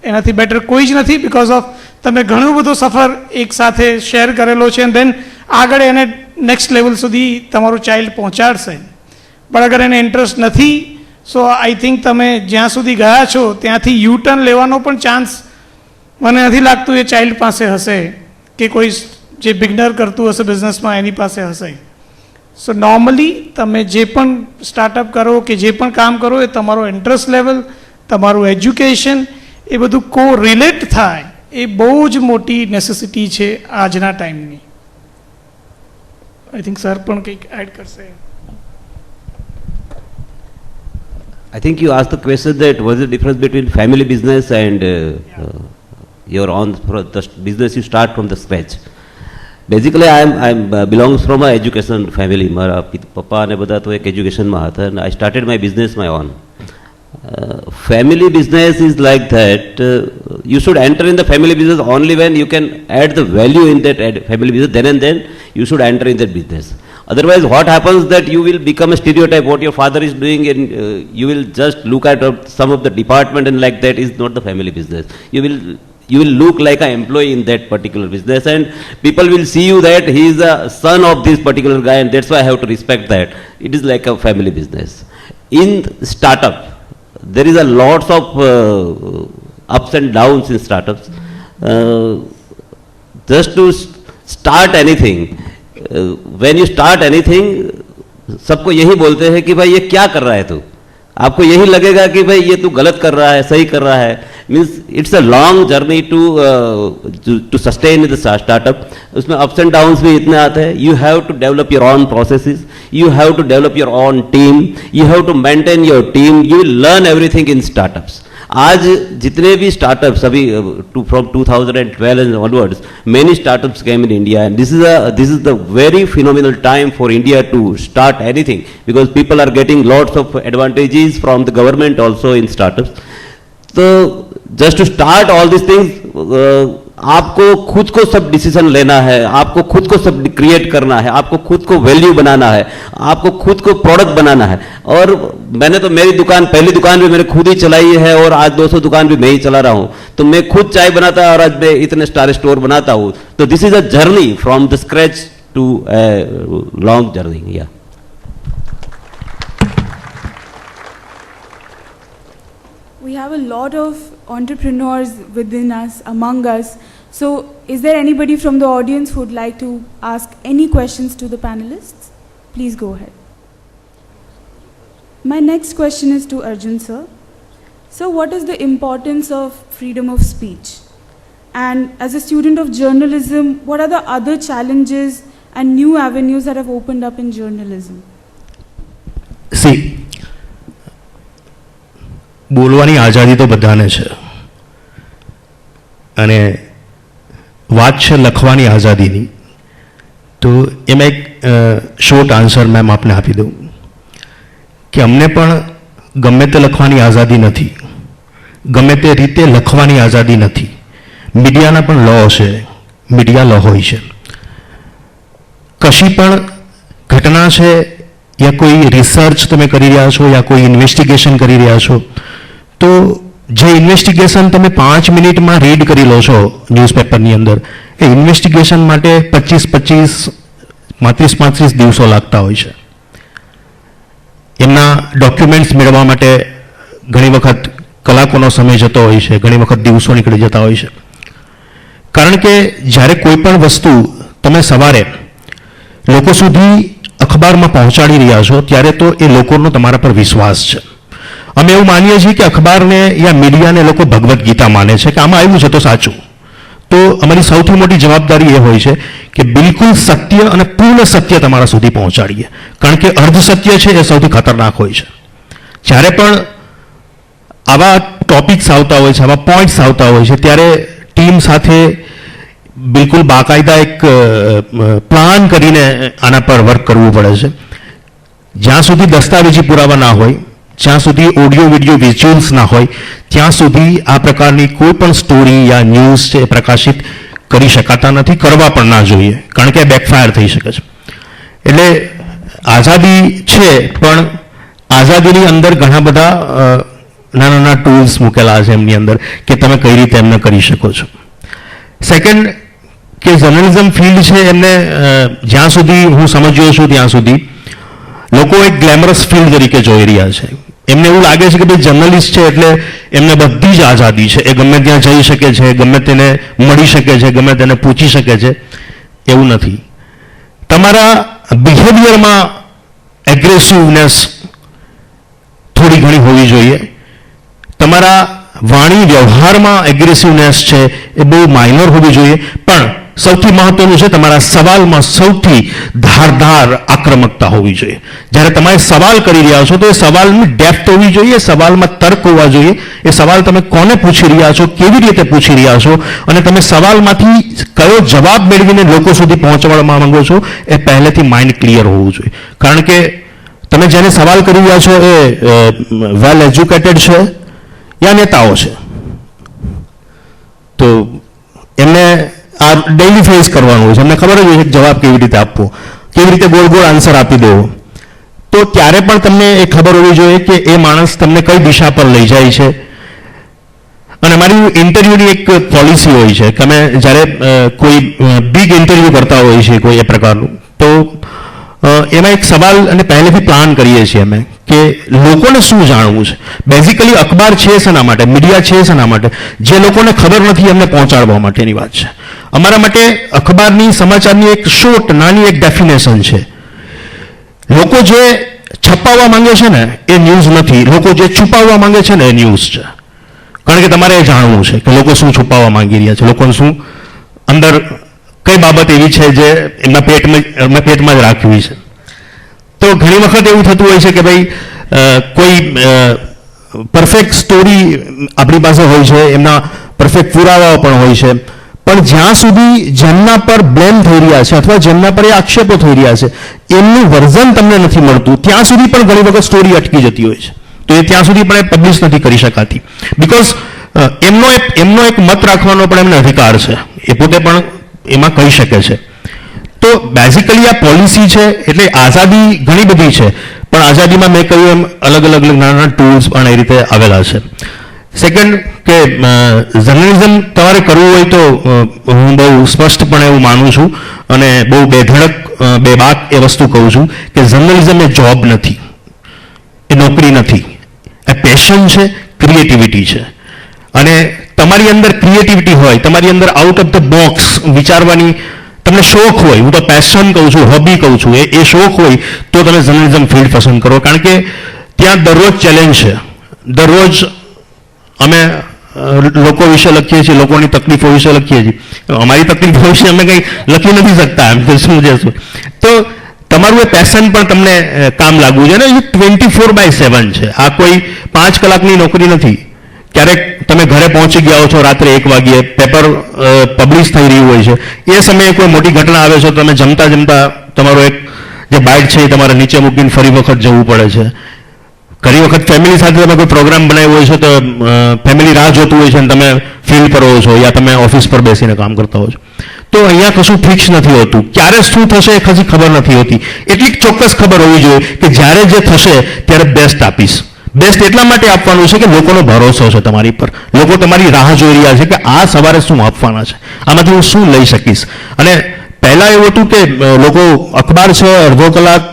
એનાથી બેટર કોઈ જ નથી. બિકોઝ ઓફ તમે ઘણું બધો સફર એકસાથે શેર કરેલો છે, દેન આગળ એને નેક્સ્ટ લેવલ સુધી તમારું ચાઇલ્ડ પહોંચાડશે. પણ અગર એને ઇન્ટરેસ્ટ નથી, સો આઈ થિંક તમે જ્યાં સુધી ગયા છો ત્યાંથી યુ ટર્ન લેવાનો પણ ચાન્સ મને નથી લાગતું એ ચાઇલ્ડ પાસે હશે કે કોઈ જે બિગનર કરતું હશે બિઝનેસમાં એની પાસે હશે. સો નોર્મલી તમે જે પણ સ્ટાર્ટઅપ કરો કે જે પણ કામ કરો એ તમારો ઇન્ટરેસ્ટ લેવલ તમારું એજ્યુકેશન એ બધું કો રિલેટ થાય એ બહુ જ મોટી નેસેસિટી છે આજના ટાઈમની. આઈ થિંક સર પણ કંઈક એડ કરશે. I think you asked the question that what is the difference between family business and your own business you start from the scratch. Basically, I belongs from a education family. મારા પપ્પા અને બધા તો એક એજ્યુકેશનમાં હતા and I started my business my own. Family business is like that. You should enter in the family business only when you can add the value in that family business. Then and then you should enter in that business. Otherwise, what happens that you will become a stereotype. What your father is doing, and you will just look at some of the department and like that is not the family business. You will look like an employee in that particular business, and people will see you that he is a son of this particular guy, and that's why I have to respect that. It is like a family business. In startup, there is a lots of ups and downs in startups. Just to start anything, when you start anything, सबको यही बोलते हैं कि भाई ये क्या कर रहा है तू. आपको यही लगेगा कि भाई ये तू गलत कर रहा है, सही कर रहा है. Means it's a long journey to sustain the startup. उसमें अप्स एंड डाउन्स भी इतने आते हैं. You have to develop your own processes, you have to develop your own team, you have to maintain your team, you will learn everything in startups. आज जितने भी startups अभी from 2012 and onwards, many startups came in India, and this is the very phenomenal time for India to start anything, because people are getting lots of advantages from the government also in startups. So just to start all these things, आपको खुद को सब decision लेना है, आपको खुद को सब क्रिएट करना है, आपको खुद को वैल्यू बनाना है, आपको खुद को प्रोडक्ट बनाना है. और मैंने तो मेरी दुकान, पहली दुकान भी मैंने खुद ही चलाई है, और आज 200 दुकान भी मैं ही चला रहा हूँ. तो मैं खुद चाय बनाता और आज मैं इतने स्टार स्टोर बनाता हूँ. तो this is a journey from the scratch to long journey. या We have a lot of entrepreneurs within us, among us. So, is there anybody from the audience who would like to ask any questions to the panelists? Please go ahead. My next question is to Arjun sir. So, what is the importance of freedom of speech? And as a student of journalism, what are the other challenges and new avenues that have opened up in journalism? See, બોલવાની આઝાદી તો બધાને છે, અને વાત છે લખવાની આઝાદીની. તો એમાં એક શોર્ટ આન્સર મેમ આપને આપી દઉં કે અમને પણ ગમે તે લખવાની આઝાદી નથી, ગમે તે રીતે લખવાની આઝાદી નથી. મીડિયાના પણ લો છે, મીડિયા લો હોય છે. કશી પણ ઘટના છે या कोई रिसर्च તમે કરી રહ્યા છો, या कोई ઇન્વેસ્ટિગેશન કરી રહ્યા છો, તો જે ઇન્વેસ્ટિગેશન તમે 5 મિનિટમાં રીડ કરી લો છો ન્યૂઝપેપરની અંદર, એ ઇન્વેસ્ટિગેશન માટે 25-25 35-35 દિવસો લાગતા હોય છે. એમના ડોક્યુમેન્ટ્સ મેળવવા માટે ઘણી વખત કલાકોનો સમય જતો હોય છે, ઘણી વખત દિવસો નીકળી જતા હોય છે. કારણ કે જ્યારે કોઈ પણ વસ્તુ તમે સવારે લોકો સુધી અખબારમાં પહોંચાડી રહ્યા છો, ત્યારે તો એ લોકોનો તમારા પર વિશ્વાસ છે. અમે એવું માનીએ છીએ કે અખબારને યા મીડિયાને લોકો ભગવદ્ ગીતા માને છે કે આમાં આવ્યું છે તો સાચું. તો અમારી સૌથી મોટી જવાબદારી એ હોય છે કે બિલકુલ સત્ય અને પૂર્ણ સત્ય તમારા સુધી પહોંચાડીએ. કારણ કે અર્ધ સત્ય છે એ સૌથી ખતરનાક હોય છે. જ્યારે પણ આવા ટોપિક્સ આવતા હોય છે, આવા પોઈન્ટ્સ આવતા હોય છે, ત્યારે ટીમ સાથે બિલકુલ બાકાયદા એક પ્લાન કરીને આના પર વર્ક કરવું પડે છે. જ્યાં સુધી દસ્તાવેજી પુરાવા ના હોય, જ્યાં સુધી ઓડિયો વિડિયો વિઝ્યુઅલ્સ ના હોય, ત્યાં સુધી આ પ્રકારની કોઈ પણ સ્ટોરી યા ન્યૂઝ છે એ પ્રકાશિત કરી શકાતા નથી, કરવા પણ ના જોઈએ, કારણ કે બેકફાયર થઈ શકે છે. એટલે આઝાદી છે, પણ આઝાદીની અંદર ઘણા બધા નાના નાના ટૂલ્સ મૂકેલા છે એમની અંદર કે તમે કઈ રીતે એમને કરી શકો છો. સેકન્ડ, કે જર્નલિઝમ ફિલ્ડ છે એમને જ્યાં સુધી હું સમજ્યો છું ત્યાં સુધી લોકો એક ગ્લેમરસ ફિલ્ડ તરીકે જોઈ રહ્યા છે. એમને એવું લાગે છે કે ભાઈ જર્નલિસ્ટ છે એટલે એમને બધી જ આઝાદી છે, એ ગમે ત્યાં જઈ શકે છે, ગમે તેને મળી શકે છે, ગમે તેને પૂછી શકે છે. એવું નથી. તમારા બિહેવિયરમાં એગ્રેસિવનેસ થોડી ઘણી હોવી જોઈએ. તમારા વાણી વ્યવહારમાં એગ્રેસિવનેસ છે એ બહુ માઇનર હોવી જોઈએ, પણ સૌથી મહત્વનું છે તમારા સવાલમાં સૌથી ધારદાર આક્રમકતા હોવી જોઈએ. જ્યારે તમે સવાલ કરી રહ્યા છો તો એ સવાલની ડેપ્થ હોવી જોઈએ, સવાલમાં તર્ક હોવા જોઈએ, એ સવાલ તમે કોને પૂછી રહ્યા છો, કેવી રીતે પૂછી રહ્યા છો, અને તમે સવાલમાંથી કયો જવાબ મેળવીને લોકો સુધી પહોંચવા માંગો છો એ પહેલેથી માઇન્ડ ક્લિયર હોવું જોઈએ. કારણ કે તમે જેને સવાલ કરી રહ્યા છો એ વેલ એજ્યુકેટેડ છે યા નેતાઓ છે, તો એમને આ ડેઇલી ફેસ કરવાનું હોય છે, એમને ખબર જ હોય છે જવાબ કેવી રીતે આપવો, કેવી રીતે ગોળ ગોળ આન્સર આપી દેવો. તો ત્યારે પણ તમને એ ખબર હોવી જોઈએ કે એ માણસ તમને કઈ દિશા પર લઈ જાય છે. અને અમારી ઇન્ટરવ્યૂની એક પોલિસી હોય છે કે અમે જ્યારે કોઈ બિગ ઇન્ટરવ્યૂ કરતા હોઈએ છીએ કોઈ એ પ્રકારનું, તો એમાં એક સવાલ અને પહેલેથી પ્લાન કરીએ છીએ અમે કે લોકોને શું જાણવું છે. બેઝિકલી અખબાર છે શેના માટે, મીડિયા છે શેના માટે, જે લોકોને ખબર નથી એમને પહોંચાડવા માટેની વાત છે. અમારા માટે અખબારની સમાચારની એક શોર્ટ નાની એક ડેફિનેશન છે. લોકો જે છપાવવા માંગે છે ને એ ન્યૂઝ નથી, લોકો જે છુપાવવા માંગે છે ને એ ન્યૂઝ છે. કારણ કે તમારે એ જાણવું છે કે લોકો શું છુપાવવા માંગી રહ્યા છે, લોકોને શું અંદર કઈ બાબત એવી છે જે એમના પેટમાં જ રાખવી છે. તો ઘણી વખત એવું થતું હોય છે કે ભાઈ કોઈ પરફેક્ટ સ્ટોરી આપણી પાસે હોય છે, એમના પરફેક્ટ પુરાવાઓ પણ હોય છે, પણ જ્યાં સુધી જેમના પર બ્લેમ થઈ રહ્યા છે અથવા જેમના પર એ આક્ષેપો થઈ રહ્યા છે એમનું વર્ઝન તમને નથી મળતું, ત્યાં સુધી પણ ઘણી વખત સ્ટોરી અટકી જતી હોય છે. તો એ ત્યાં સુધી પણ એ પબ્લિશ નથી કરી શકાતી, બિકોઝ એમનો એક મત રાખવાનો પણ એમને અધિકાર છે, એ પોતે પણ એમાં કહી શકે છે. તો બેઝિકલી આ પોલિસી છે એટલે આઝાદી ઘણી બધી છે, પણ આઝાદીમાં મેં કહ્યું એમ અલગ અલગ નાના ટૂલ્સ પણ એ રીતે આવેલા છે. સેકન્ડ કે જર્નલિઝમ તમારે કરવું હોય તો હું બહુ સ્પષ્ટપણે એવું માનું છું અને બહુ બેધડક બેબાક એ વસ્તુ કહું છું કે જર્નલિઝમ એ જોબ નથી, એ નોકરી નથી, એ પેશન છે, ક્રિએટિવિટી છે. અને તમારી અંદર ક્રિએટિવિટી હોય, તમારી અંદર આઉટ ઓફ ધ બોક્સ વિચારવાની તમને શોખ હોય, હું તો પેશન કહું છું, હોબી કહું છું, એ શોખ હોય તો તમે જર્નલિઝમ ફિલ્ડ પસંદ કરો. કારણ કે ત્યાં દરરોજ ચેલેન્જ છે, દરરોજ અમે લોકો વિશે લખીએ છીએ, લોકોની તકલીફો વિશે લખીએ છીએ. અમારી તકલીફો વિશે અમે કંઈ લખી નથી શકતા, એમ તો શું છે. તો તમારું એ પેશન પણ તમને કામ લાગવું છે ને, એ 24/7 છે. આ કોઈ 5 કલાકની નોકરી નથી. ક્યારેક તમે ઘરે પહોંચી ગયા છો રાત્રે 1 વાગ્યે, પેપર પબ્લિશ થઈ રહ્યું હોય છે, એ સમયે કોઈ મોટી ઘટના આવે છે, તમે જમતા જમતા તમારો એક જે બાઇટ છે એ તમારે નીચે મૂકીને ફરી વખત જવું પડે છે. ઘણી વખત ફેમિલી સાથે તમે કોઈ પ્રોગ્રામ બનાવ્યો હોય છે તો ફેમિલી રાહ જોતું હોય છે અને તમે ફિલ્ડ પર હો છો યા તમે ઓફિસ પર બેસીને કામ કરતા હો છો. તો અહીંયા કશું ફિક્સ નથી હોતું, ક્યારે શું થશે એ કશી ખબર નથી હોતી. એટલી ચોક્કસ ખબર હોવી જોઈએ કે જ્યારે જે થશે ત્યારે બેસ્ટ આપીશ. બેસ્ટ એટલા માટે આપવાનું છે કે લોકોનો ભરોસો છે તમારી પર, લોકો તમારી રાહ જોઈ રહ્યા છે કે આ સવારે શું આપવાના છે, આમાંથી હું શું લઈ શકીશ. અને પહેલાં એવું હતું કે લોકો અખબાર છે અડધો કલાક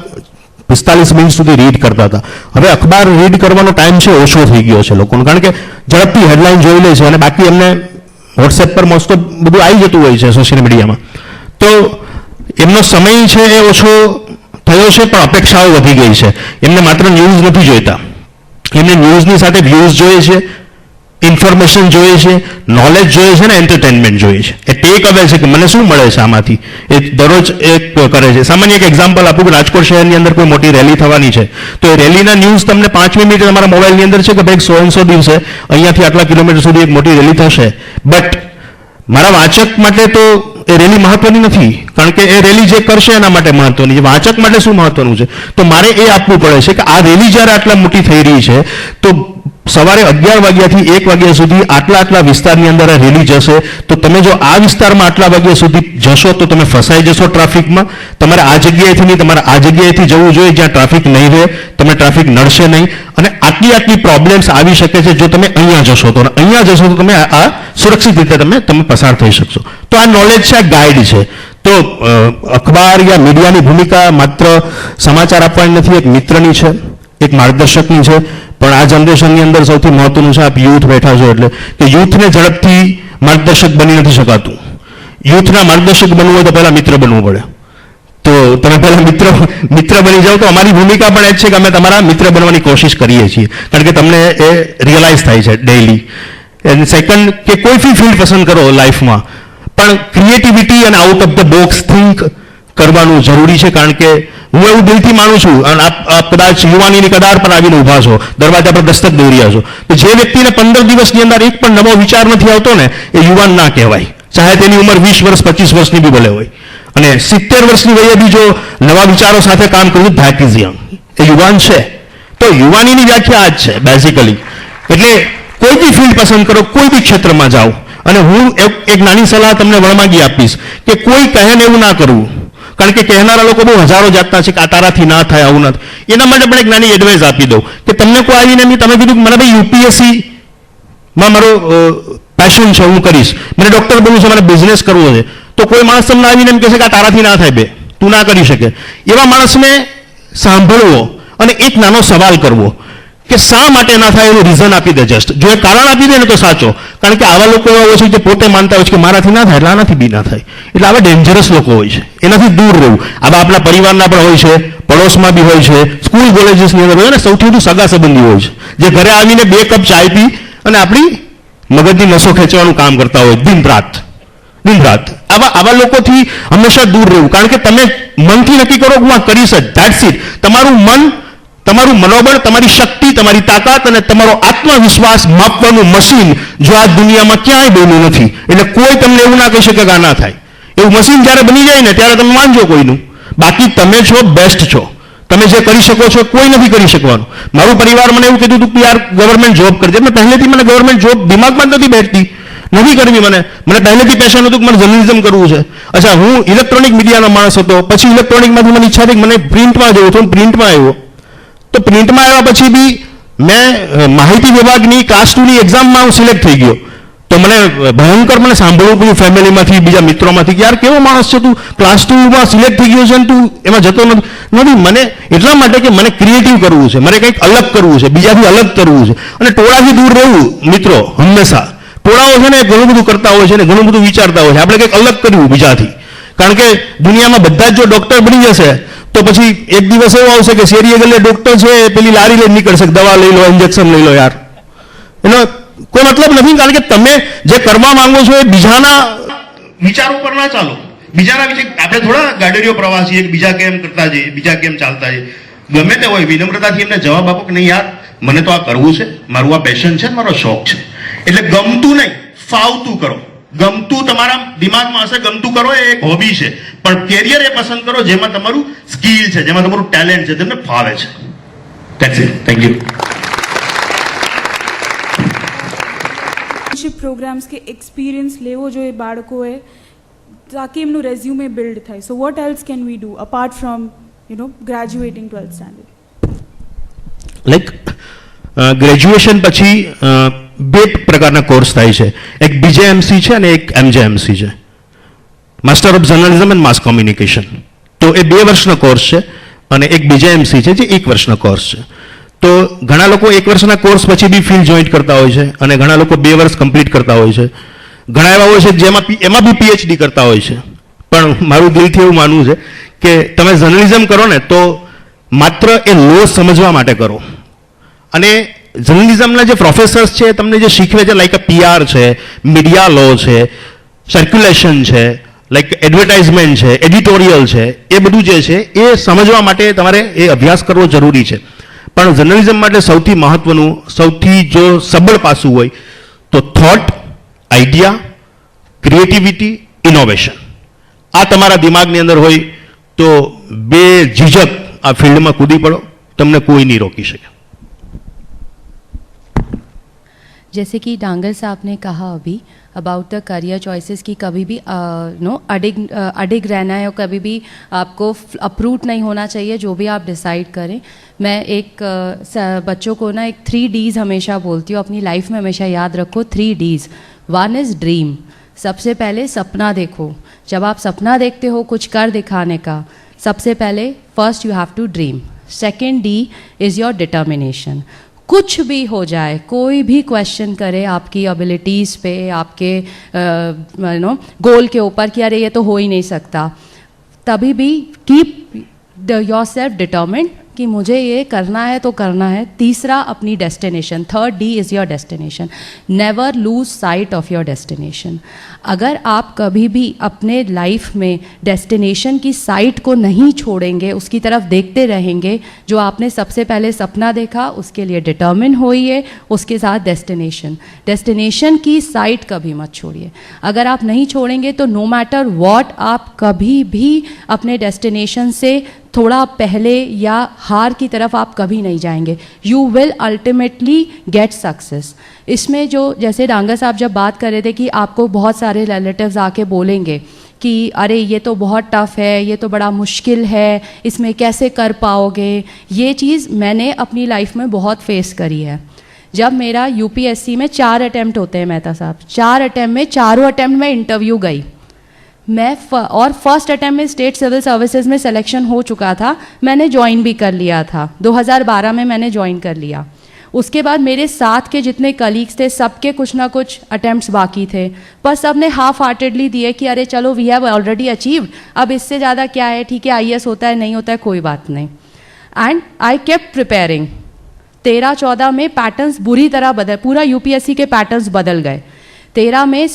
45 મિનિટ સુધી રીડ કરતા હતા. હવે અખબાર રીડ કરવાનો ટાઈમ છે ઓછો થઈ ગયો છે લોકોનો, કારણ કે ઝડપથી હેડલાઇન જોઈ લે છે અને બાકી એમને વોટ્સએપ પર મોસ્ટ ઓફ બધું આવી જતું હોય છે સોશિયલ મીડિયામાં. તો એમનો સમય છે એ ઓછો થયો છે, પણ અપેક્ષાઓ વધી ગઈ છે. એમને માત્ર ન્યૂઝ નથી જોઈતા, એમને ન્યૂઝની સાથે વ્યૂઝ જોઈએ છે, ઇન્ફોર્મેશન જોઈએ છે, નોલેજ જોઈએ છે ને એન્ટરટેનમેન્ટ જોઈએ છે. એ ટેક અવે છે કે મને શું મળે છે આમાંથી, એ દરરોજ એક કરે છે. સામાન્ય એક એક્ઝામ્પલ આપું કે રાજકોટ શહેરની અંદર કોઈ મોટી રેલી થવાની છે, તો એ રેલીના ન્યૂઝ તમને 5મી મિનિટ તમારા મોબાઈલની અંદર છે કે ભાઈ 100 દિવસે અહીંયાથી આટલા કિલોમીટર સુધી એક મોટી રેલી થશે. બટ મારા વાચક માટે તો એ રેલી મહત્વની નથી, કારણ કે એ રેલી જે કરશે એના માટે મહત્વની છે. વાચક માટે શું મહત્વનું છે, તો મારે એ આપવું પડે છે કે આ રેલી જ્યારે આટલા મોટી થઈ રહી છે તો સવારે 11 વાગ્યાથી 1 વાગ્યા સુધી આટલા વિસ્તારની અંદર આ રેલી જશે, તો તમે જો આ વિસ્તારમાં આટલા વાગ્યા સુધી જશો તો તમે ફસાઈ જશો ટ્રાફિકમાં. તમારે આ જગ્યાએથી નહીં, તમારે આ જગ્યાએથી જવું જોઈએ જ્યાં ટ્રાફિક નહીં રહે, તમને ટ્રાફિક નડશે નહીં. અને આટલી પ્રોબ્લેમ્સ આવી શકે છે જો તમે અહીંયા જશો તો, અહીંયા જશો તો તમે આ સુરક્ષિત રીતે તમે પસાર થઈ શકશો. તો આ નોલેજ છે, આ ગાઈડ છે. તો અખબાર યા મીડિયાની ભૂમિકા માત્ર સમાચાર આપવાની નથી, એક મિત્રની છે, એક માર્ગદર્શકની છે. પણ આ જનરેશનની અંદર સૌથી મહત્વનું છે, આપ યુથ બેઠા છો એટલે કે યુથને ઝડપથી માર્ગદર્શક બની નથી શકાતું. યુથના માર્ગદર્શક બનવું હોય તો પહેલા મિત્ર બનવું પડે. તો તમે પહેલા મિત્ર બની જાઓ. તો અમારી ભૂમિકા પણ એ જ છે કે અમે તમારા મિત્ર બનવાની કોશિશ કરીએ છીએ, કારણ કે તમને એ રિયલાઇઝ થાય છે ડેઇલી. એન્ડ સેકન્ડ, કે કોઈ બી ફિલ્ડ પસંદ કરો લાઈફમાં, પણ ક્રિએટિવિટી અને out of the box think કરવાનું જરૂરી છે. કારણ કે હું એવું દિલથી માનું છું, અને આપ કદાચ યુવાનીની કદાર પર આવીને ઊભા છો, દરવાજા પર દસ્તક દઈ રહ્યા છો, તો જે વ્યક્તિને 15 દિવસની અંદર એક પણ નવો વિચાર નથી આવતો ને, એ યુવાન ના કહેવાય, ચાહે તેની ઉંમર 20 વર્ષ 25 વર્ષની બી ભલે હોય. અને 70 વર્ષની વયે બી જો નવા વિચારો સાથે કામ કરવું, ધેટ ઇઝ યંગ, એ યુવાન છે. તો યુવાનીની વ્યાખ્યા આ જ છે બેઝિકલી. એટલે કોઈ બી ફિલ્ડ પસંદ કરો, કોઈ બી ક્ષેત્રમાં જાઓ. અને હું એક નાની સલાહ તમને વળમાગી આપીશ કે કોઈ કહે ને એવું ના કરવું, કારણ કે કહેનારા લોકો બહુ હજારો જાતના છે કે આ તારાથી ના થાય, આવું ના થાય. એના માટે પણ એક નાની એડવાઇસ આપી દઉં કે તમને કોઈ આવીને તમે કીધું કે મને ભાઈ યુપીએસસીમાં મારો પેશન છે, હું કરીશ, મને ડૉક્ટર બનવું છે, મને બિઝનેસ કરવો છે, તો કોઈ માણસ તમને આવીને એમ કહેશે કે આ તારાથી ના થાય, તું ના કરી શકે. એવા માણસને સાંભળવો અને એક નાનો સવાલ કરવો કે શા માટે ના થાય એનું રીઝન આપી દે. જસ્ટ જો એ કારણ આપી દે ને તો સાચો. કારણ કે આવા લોકો એવા હોય છે જે પોતે માનતા હોય છે કે મારાથી ના થાય એટલે આનાથી બી ના થાય. એટલે આવા ડેન્જરસ લોકો હોય છે, એનાથી દૂર રહેવું. આવા આપણા પરિવારના પણ હોય છે, પડોશમાં બી હોય છે, સ્કૂલ કોલેજીસની અંદર હોય, અને સૌથી વધુ સગા સંબંધી હોય છે, જે ઘરે આવીને 2 કપ ચાય પી અને આપણી મગજની નસો ખેંચવાનું કામ કરતા હોય દિન રાત. આવા લોકોથી હંમેશા દૂર રહેવું. કારણ કે તમે મનથી નક્કી કરો કે હું આ કરીશ જ, ધેટ્સ ઇટ. તમારું મન, તમારું મનોબળ, તમારી શક્તિ, તમારી તાકાત અને તમારો આત્મવિશ્વાસ માપવાનું મશીન જો આ દુનિયામાં ક્યાંય બન્યું નથી. એટલે કોઈ તમને એવું ના કહી શકે કે આ ના થાય. એવું મશીન જ્યારે બની જાય ને ત્યારે તમે માનજો કોઈનું. બાકી તમે છો બેસ્ટ છો. તમે જે કરી શકો છો કોઈ નથી કરી શકવાનું. મારું પરિવાર મને એવું કીધું હતું કે યાર ગવર્મેન્ટ જોબ કરજે. મેં પહેલેથી મને ગવર્મેન્ટ જોબ દિમાગમાં જ નથી બેઠતી, નથી કરવી. મને પહેલેથી પેશન હતું કે મને જર્નલિઝમ કરવું છે. અચ્છા, હું ઇલેક્ટ્રોનિક મીડિયાનો માણસ હતો, પછી ઇલેક્ટ્રોનિકમાંથી મને ઈચ્છા થઈ કે મને પ્રિન્ટમાં જવું હતું, પ્રિન્ટમાં આવ્યો. તો પ્રિન્ટમાં આવ્યા પછી બી મેં માહિતી વિભાગની ક્લાસ 2ની એક્ઝામમાં હું સિલેક્ટ થઈ ગયો. તો મને ભયંકર મને સાંભળવું પડ્યું ફેમિલીમાંથી, બીજા મિત્રોમાંથી કે યાર કેવો માણસ છે તું, ક્લાસ 2માં સિલેક્ટ થઈ ગયો છે ને તું એમાં જતો નથી. મને એટલા માટે કે મને ક્રિએટિવ કરવું છે, મને કંઈક અલગ કરવું છે, બીજાથી અલગ કરવું છે. અને ટોળાથી દૂર રહેવું મિત્રો હંમેશા. ટોળાઓ છે ને ઘણું બધું કરતા હોય છે ને ઘણું બધું વિચારતા હોય છે. આપણે કંઈક અલગ કરવું બીજાથી. કારણ કે દુનિયામાં બધા જ જો ડૉક્ટર બની જશે તો પછી એક દિવસ એવો આવશે કે શેરીએ ગલે ડૉક્ટર છે પેલી લારી લઈને નીકળશે, દવા લઈ લો, ઇન્જેક્શન લઈ લો. યાર એનો કોઈ મતલબ નથી. કારણ કે તમે જે કરવા માંગો છો એ બીજાના વિચારો પર ના ચાલો. બીજાના વિશે આપણે થોડા ગાડરીઓ પ્રવાસી બીજા કેમ કરતા જઈએ, બીજા કેમ ચાલતા જઈએ. ગમે તે હોય વિનમ્રતાથી એમને જવાબ આપો કે નહીં યાર મને તો આ કરવું છે, મારું આ પેશન છે, મારો શોખ છે. એટલે ગમતું નહીં, ફાવતું કરો. ગમતું તમારા દિમાગમાં હશે, ગમતું કરો, એ એક હોબી છે. પણ કેરિયર એ પસંદ કરો જેમાં તમારું સ્કિલ છે, જેમાં તમારું ટેલેન્ટ છે, તમને ફાવે છે. That's it. Thank you. Programmes કે એક્સપિરિયન્સ લેવો જોઈએ બાળકોએ તાકી એમનું રેઝ્યુમે બિલ્ડ થાય. So what else can we do apart from graduating 12th standard? Like graduation પછી 2 પ્રકારના કોર્સ થાય છે. એક BJMC છે અને એક MJMC છે, master of journalism and mass communication. તો એ 2 વર્ષનો કોર્સ છે અને એક BJMC છે જે 1 વર્ષનો કોર્સ છે. તો ઘણા લોકો 1 વર્ષના કોર્સ પછી બી ફિલ્ડ જોઈન્ટ કરતા હોય છે અને ઘણા લોકો 2 વર્ષ કમ્પ્લીટ કરતા હોય છે. ઘણા એવા હોય છે જેમાં એમાં બી PhD કરતા હોય છે. પણ મારું દિલથી એવું માનવું છે કે તમે જર્નલિઝમ કરો ને તો માત્ર એ લો સમજવા માટે કરો. અને જર્નલિઝમના જે પ્રોફેસર્સ છે તમને જે શીખવે છે, લાઈક PR છે, મીડિયા લો છે, સર્ક્યુલેશન છે, લાઈક એડવર્ટાઇઝમેન્ટ છે, એડિટોરિયલ છે, એ બધું જે છે એ સમજવા માટે તમારે એ અભ્યાસ કરવો જરૂરી છે. પણ જર્નલિઝમ માટે સૌથી મહત્વનું, સૌથી જો સબળ પાસું હોય તો થોટ, આઈડિયા, ક્રિએટિવિટી, ઇનોવેશન. આ તમારા દિમાગની અંદર હોય તો બેઝિઝક આ ફિલ્ડમાં કૂદી પડો, તમને કોઈ નહીં રોકી શકે. जैसे कि डांगर साहब ने कहा अभी अबाउट द करियर चॉइसेस की कभी भी अडिग रहना है और कभी भी आपको अप्रूव नहीं होना चाहिए जो भी आप डिसाइड करें. मैं एक बच्चों को ना एक 3 Ds हमेशा बोलती हूँ अपनी लाइफ में, हमेशा याद रखो 3 Ds. 1 is dream. सबसे पहले सपना देखो. जब आप सपना देखते हो कुछ कर दिखाने का, सबसे पहले first you have to dream. Second D is your determination. कुछ भी हो जाए, कोई भी क्वेश्चन करे आपकी एबिलिटीज़ पे, आपके गोल के ऊपर कि अरे ये तो हो ही नहीं सकता, तभी भी कीप योर सेल्फ डिटर्मिन्ड कि मुझे ये करना है तो करना है. तीसरा, अपनी destination. Third D is your destination. Never lose sight of your destination. अगर आप कभी भी अपने लाइफ में डेस्टिनेशन की साइट को नहीं छोड़ेंगे, उसकी तरफ देखते रहेंगे, जो आपने सबसे पहले सपना देखा उसके लिए डिटर्मिन होइए, उसके साथ डेस्टिनेशन की साइट कभी मत छोड़िए. अगर आप नहीं छोड़ेंगे तो नो मैटर वॉट आप कभी भी अपने डेस्टिनेशन से थोड़ा पहले या हार की तरफ आप कभी नहीं जाएंगे. You will ultimately get success. इसमें जो जैसे डांगा साहब जब बात कर रहे थे कि आपको बहुत सारे रिलेटिव्स आके बोलेंगे कि अरे ये तो बहुत टफ़ है, ये तो बड़ा मुश्किल है, इसमें कैसे कर पाओगे. ये चीज़ मैंने अपनी लाइफ में बहुत फेस करी है. जब मेरा UPSC में 4 अटैम्प्ट होते हैं मेहता साहब, 4 अटैम्प्ट में चारों अटैम्प्ट में इंटरव्यू गई मैं और फर्स्ट अटैम्प्ट में स्टेट सिविल सर्विसेज में सिलेक्शन हो चुका था. मैंने ज्वाइन भी कर लिया था. 2012 में मैंने ज्वाइन कर लिया. उसके बाद मेरे साथ के जितने कलीग्स थे सबके कुछ ना कुछ अटैम्प्ट्स बाकी थे, पर सब ने हाफ हार्टेडली दिए कि अरे चलो वी हैव ऑलरेडी अचीव्ड, अब इससे ज़्यादा क्या है, ठीक है IAS होता है नहीं होता है कोई बात नहीं. And I kept preparing. 13-14 में पैटर्न्स बुरी तरह बदल, पूरा UPSC के पैटर्न्स बदल गए. 13 में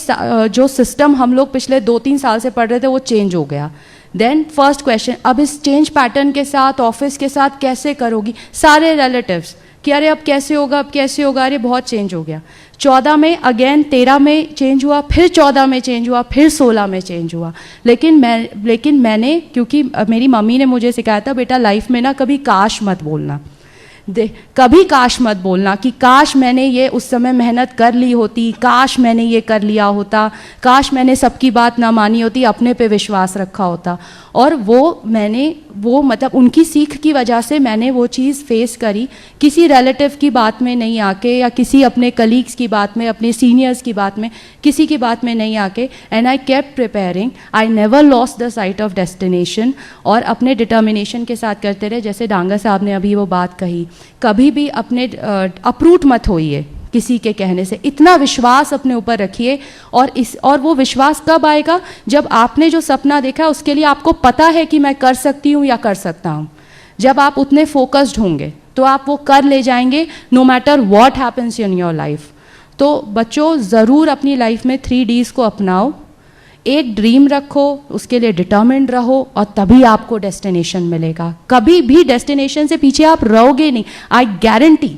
जो सिस्टम हम लोग पिछले 2-3 साल से पढ़ रहे थे वो चेंज हो गया. देन फर्स्ट क्वेश्चन, अब इस चेंज पैटर्न के साथ ऑफिस के साथ कैसे करोगी. सारे रिलेटिव्स कि अरे अब कैसे होगा, अब कैसे होगा, अरे बहुत चेंज हो गया. 14 में अगेन, 13 में चेंज हुआ, फिर 14 में चेंज हुआ, फिर 16 में चेंज हुआ. लेकिन मैंने, क्योंकि मेरी मम्मी ने मुझे सिखाया था बेटा लाइफ में ना कभी काश मत बोलना. कभी काश मत बोलना कि काश मैंने ये उस समय मेहनत कर ली होती, काश मैंने ये कर लिया होता, काश मैंने सबकी बात ना मानी होती, अपने पे विश्वास रखा होता. और वो मतलब उनकी सीख की वजह से मैंने वो चीज़ फेस करी. किसी रिलेटिव की बात में नहीं आके या किसी अपने कलीग्स की बात में, अपने सीनियर्स की बात में, किसी की बात में नहीं आके. And I kept preparing. I never lost the site of destination. और अपने डिटर्मिनेशन के साथ करते रहे. जैसे डांगा साहब ने अभी वो बात कही, कभी भी अपने अप्रूट मत होइए किसी के कहने से. इतना विश्वास अपने ऊपर रखिए. और वो विश्वास कब आएगा, जब आपने जो सपना देखा है उसके लिए आपको पता है कि मैं कर सकती हूँ या कर सकता हूँ. जब आप उतने फोकस्ड होंगे तो आप वो कर ले जाएंगे, no matter what happens in your life. तो बच्चों ज़रूर अपनी लाइफ में 3 Ds को अपनाओ. एक ड्रीम रखो, उसके लिए डिटर्मिन्ड रहो, और तभी आपको डेस्टिनेशन मिलेगा. कभी भी डेस्टिनेशन से पीछे आप रहोगे नहीं. आई गारंटी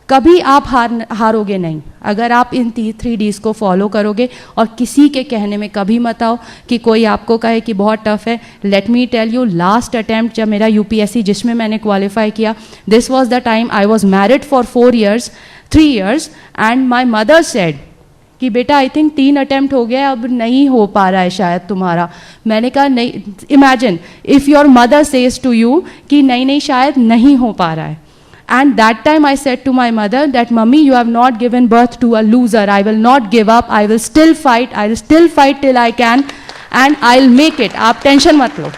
कभी आप हारोगे नहीं अगर आप इन 3 Ds को फॉलो करोगे. और किसी के कहने में कभी मत आओ कि कोई आपको कहे कि बहुत टफ है. Let me tell you, last attempt जब मेरा UPSC जिसमें मैंने क्वालिफाई किया, this was the time I was married for 3 years and my mother said कि बेटा आई थिंक 3 अटैम्प्ट हो गया, अब नहीं हो पा रहा है शायद तुम्हारा. मैंने कहा नहीं, imagine if your mother says to you कि नहीं शायद नहीं हो पा रहा है. And that time I said to my mother that mummy, you have not given birth to a loser. I will not give up. I will still fight. I will still fight till I can, and I'll make it. आप tension मत लो.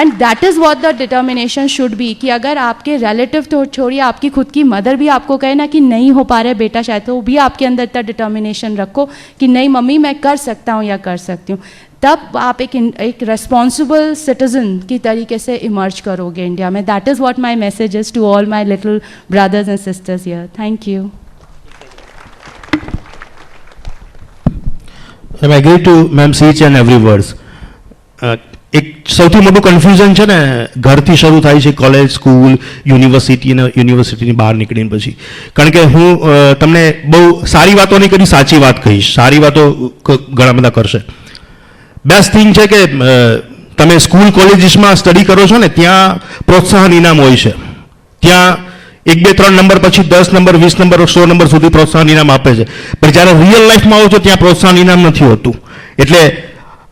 And that is what the determination should be. कि अगर आपके relative तो छोड़िए, आपकी खुद की मदर भी आपको कहे ना कि नहीं हो पा रहा है बेटा शायद, तो भी आपके अंदर इतना डिटर्मिनेशन रखो कि नहीं मम्मी मैं कर सकता हूँ या कर सकती हूँ. तब आप एक रेस्पॉन्सिबल सिटीजन की तरीके से इमर्ज करोगे इंडिया में. That is what my message is to all my little brothers and sisters here. Thank you. I agree to ma'am's each and every words. એક સૌથી મોટું કન્ફ્યુઝન છે ને ઘરથી શરૂ થાય છે, કોલેજ, સ્કૂલ, યુનિવર્સિટી અને યુનિવર્સિટીની બહાર નીકળીને પછી. કારણ કે હું તમને બહુ સારી વાતો નહીં કરી, સાચી વાત કહીશ. સારી વાતો ઘણા બધા કરશે. બેસ્ટ થિંગ છે કે તમે સ્કૂલ કોલેજીસમાં સ્ટડી કરો છો ને ત્યાં પ્રોત્સાહન ઇનામ હોય છે. ત્યાં 1, 2, 3 નંબર પછી 10 નંબર, 20 નંબર, 100 નંબર સુધી પ્રોત્સાહન ઇનામ આપે છે. પણ જ્યારે રિયલ લાઈફમાં આવો છો ત્યાં પ્રોત્સાહન ઇનામ નથી હોતું. એટલે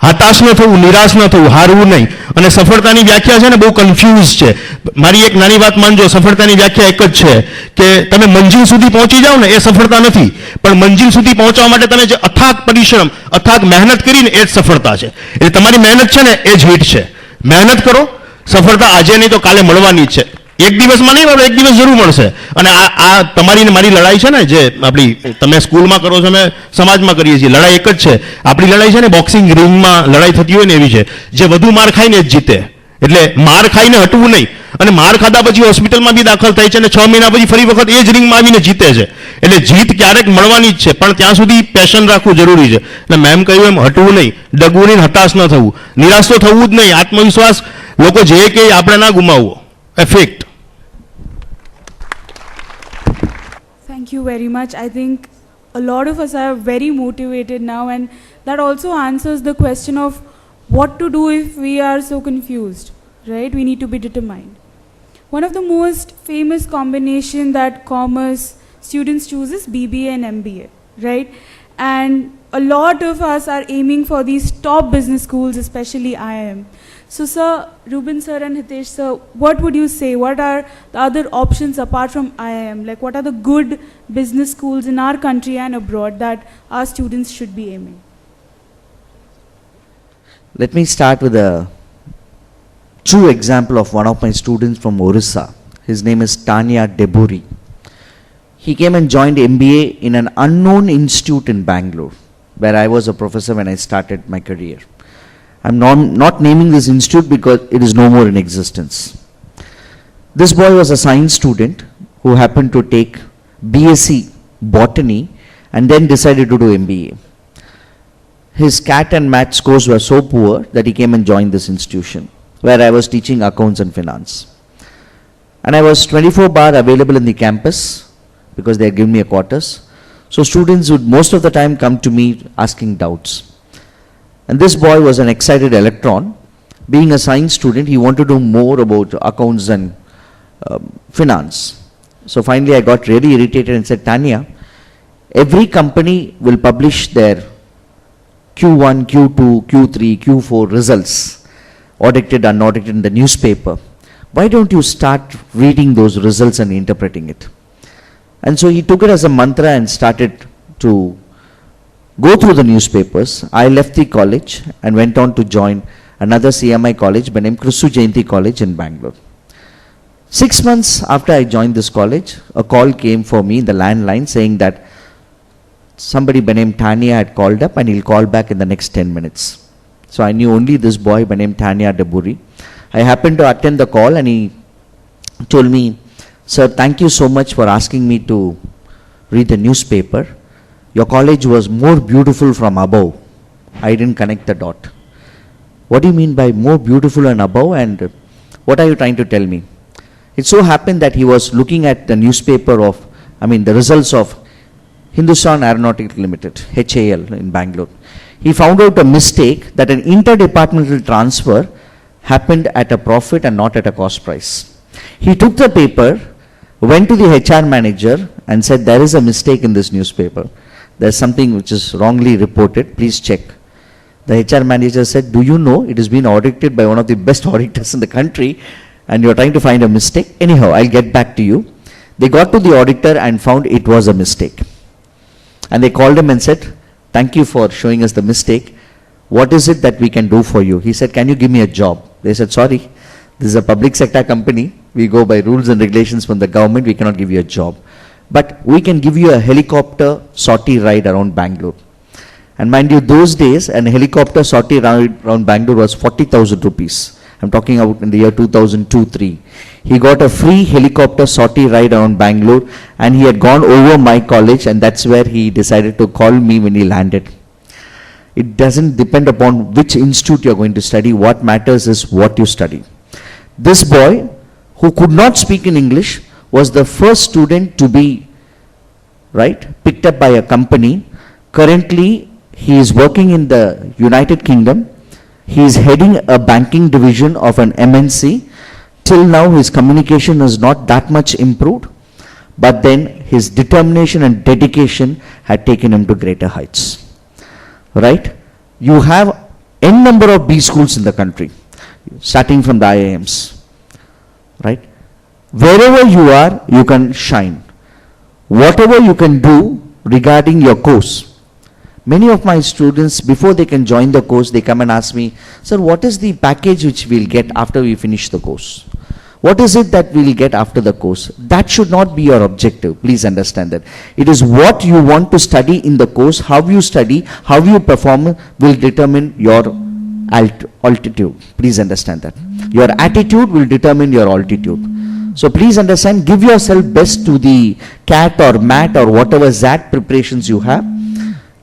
હતાશ ન થવું, નિરાશ ન થવું, હારવું નહીં. અને સફળતાની વ્યાખ્યા છે ને બહુ કન્ફ્યુઝ છે. મારી એક નાની વાત માનજો, સફળતાની વ્યાખ્યા એક જ છે કે તમે મંજિલ સુધી પહોંચી જાઓ ને એ સફળતા નથી, પણ મંજિલ સુધી પહોંચવા માટે તમે જે અથાગ પરિશ્રમ, અથાગ મહેનત કરીને એ જ સફળતા છે. એટલે તમારી મહેનત છે ને એ જ હિટ છે. મહેનત કરો, સફળતા આજે નહીં તો કાલે મળવાની જ છે. એક દિવસમાં નહીં આપણે એક દિવસ જરૂર મળશે. અને આ તમારી ને મારી લડાઈ છે ને, જે આપણી તમે સ્કૂલમાં કરો છો, અમે સમાજમાં કરીએ છીએ, લડાઈ એક જ છે. આપણી લડાઈ છે ને બોક્સિંગ રિંગમાં લડાઈ થતી હોય ને એવી છે. જે વધુ માર ખાઈને જ જીતે. એટલે માર ખાઈને હટવું નહીં. અને માર ખાધા પછી હોસ્પિટલમાં બી દાખલ થાય છે અને 6 મહિના પછી ફરી વખત એ જ રિંગમાં આવીને જીતે છે. એટલે જીત ક્યારેક મળવાની જ છે, પણ ત્યાં સુધી પેશન રાખવું જરૂરી છે. એટલે મેમ કહ્યું એમ હટવું નહીં, ડગવું નહીં, હતાશ ન થવું, નિરાશ તો થવું જ નહીં. આત્મવિશ્વાસ લોકો જે કે આપણે ના ગુમાવવો. Effect. Thank you very much. I think a lot of us are very motivated now, and that also answers the question of what to do if we are so confused, right? We need to be determined. One of the most famous combination that commerce students choose is BBA and MBA, right? And a lot of us are aiming for these top business schools, especially IIM. So sir, Ruben sir and Hitesh sir, what would you say? What are the other options apart from IIM? Like what are the good business schools in our country and abroad that our students should be aiming? Let me start with a true example of one of my students from Orissa. His name is Tanya Deburi. He came and joined MBA in an unknown institute in Bangalore, where I was a professor when I started my career. I'm not naming this institute because it is no more in existence. This boy was a science student who happened to take BSc Botany and then decided to do MBA. His CAT and math scores were so poor that he came and joined this institution, where I was teaching accounts and finance. And I was 24 bar available in the campus because they had given me a quarters. So students would most of the time come to me asking doubts. And this boy was an excited electron. Being a science student, he wanted to know more about accounts and finance. So finally I got really irritated and said, Tanya, every company will publish their Q1, Q2, Q3, Q4 results, audited, unaudited, in the newspaper. Why don't you start reading those results and interpreting it? And so he took it as a mantra and started to go through the newspapers. I left the college and went on to join another CMI college by name Kristu Jayanti College in Bangalore. 6 months after I joined this college, a call came for me in the landline saying that somebody by name Tanya had called up and he'll call back in the next 10 minutes. So I knew only this boy by name Tanya Deburi. I happened to attend the call and he told me, sir, thank you so much for asking me to read the newspaper. Your college was more beautiful from above. I didn't connect the dot. What do you mean by more beautiful and above, and what are you trying to tell me? It so happened that he was looking at the newspaper of, the results of Hindustan Aeronautics Limited, HAL in Bangalore. He found out a mistake that an interdepartmental transfer happened at a profit and not at a cost price. He took the paper, went to the HR manager and said, there is a mistake in this newspaper. There's something which is wrongly reported, please check. The HR manager said, do you know it has been audited by one of the best auditors in the country and you're trying to find a mistake? Anyhow, I'll get back to you. They got to the auditor and found it was a mistake. And they called him and said, thank you for showing us the mistake. What is it that we can do for you? He said, can you give me a job? They said, sorry, this is a public sector company. We go by rules and regulations from the government. We cannot give you a job. But we can give you a helicopter sortie ride around Bangalore. And mind you, those days, an helicopter sortie ride around Bangalore was 40,000 rupees. I'm talking about in the year 2002-03. He got a free helicopter sortie ride around Bangalore and he had gone over my college, and that's where he decided to call me when he landed. It doesn't depend upon which institute you're going to study. What matters is what you study. This boy, who could not speak in English, was the first student to be picked up by a company. Currently, he is working in the United Kingdom. He is heading a banking division of an MNC. Till now, his communication is not that much improved, but then his determination and dedication had taken him to greater heights. Right? You have n number of B schools in the country, starting from the IIMs. Right? Wherever you are, you can shine. Whatever you can do regarding your course. Many of my students, before they can join the course, they come and ask me, sir, what is the package which we'll get after we finish the course? What is it that we'll get after the course? That should not be your objective. Please understand that. It is what you want to study in the course, how you study, how you perform will determine your altitude. Please understand that. Your attitude will determine your altitude. So please understand, give yourself best to the CAT or MAT or whatever ZAT preparations you have.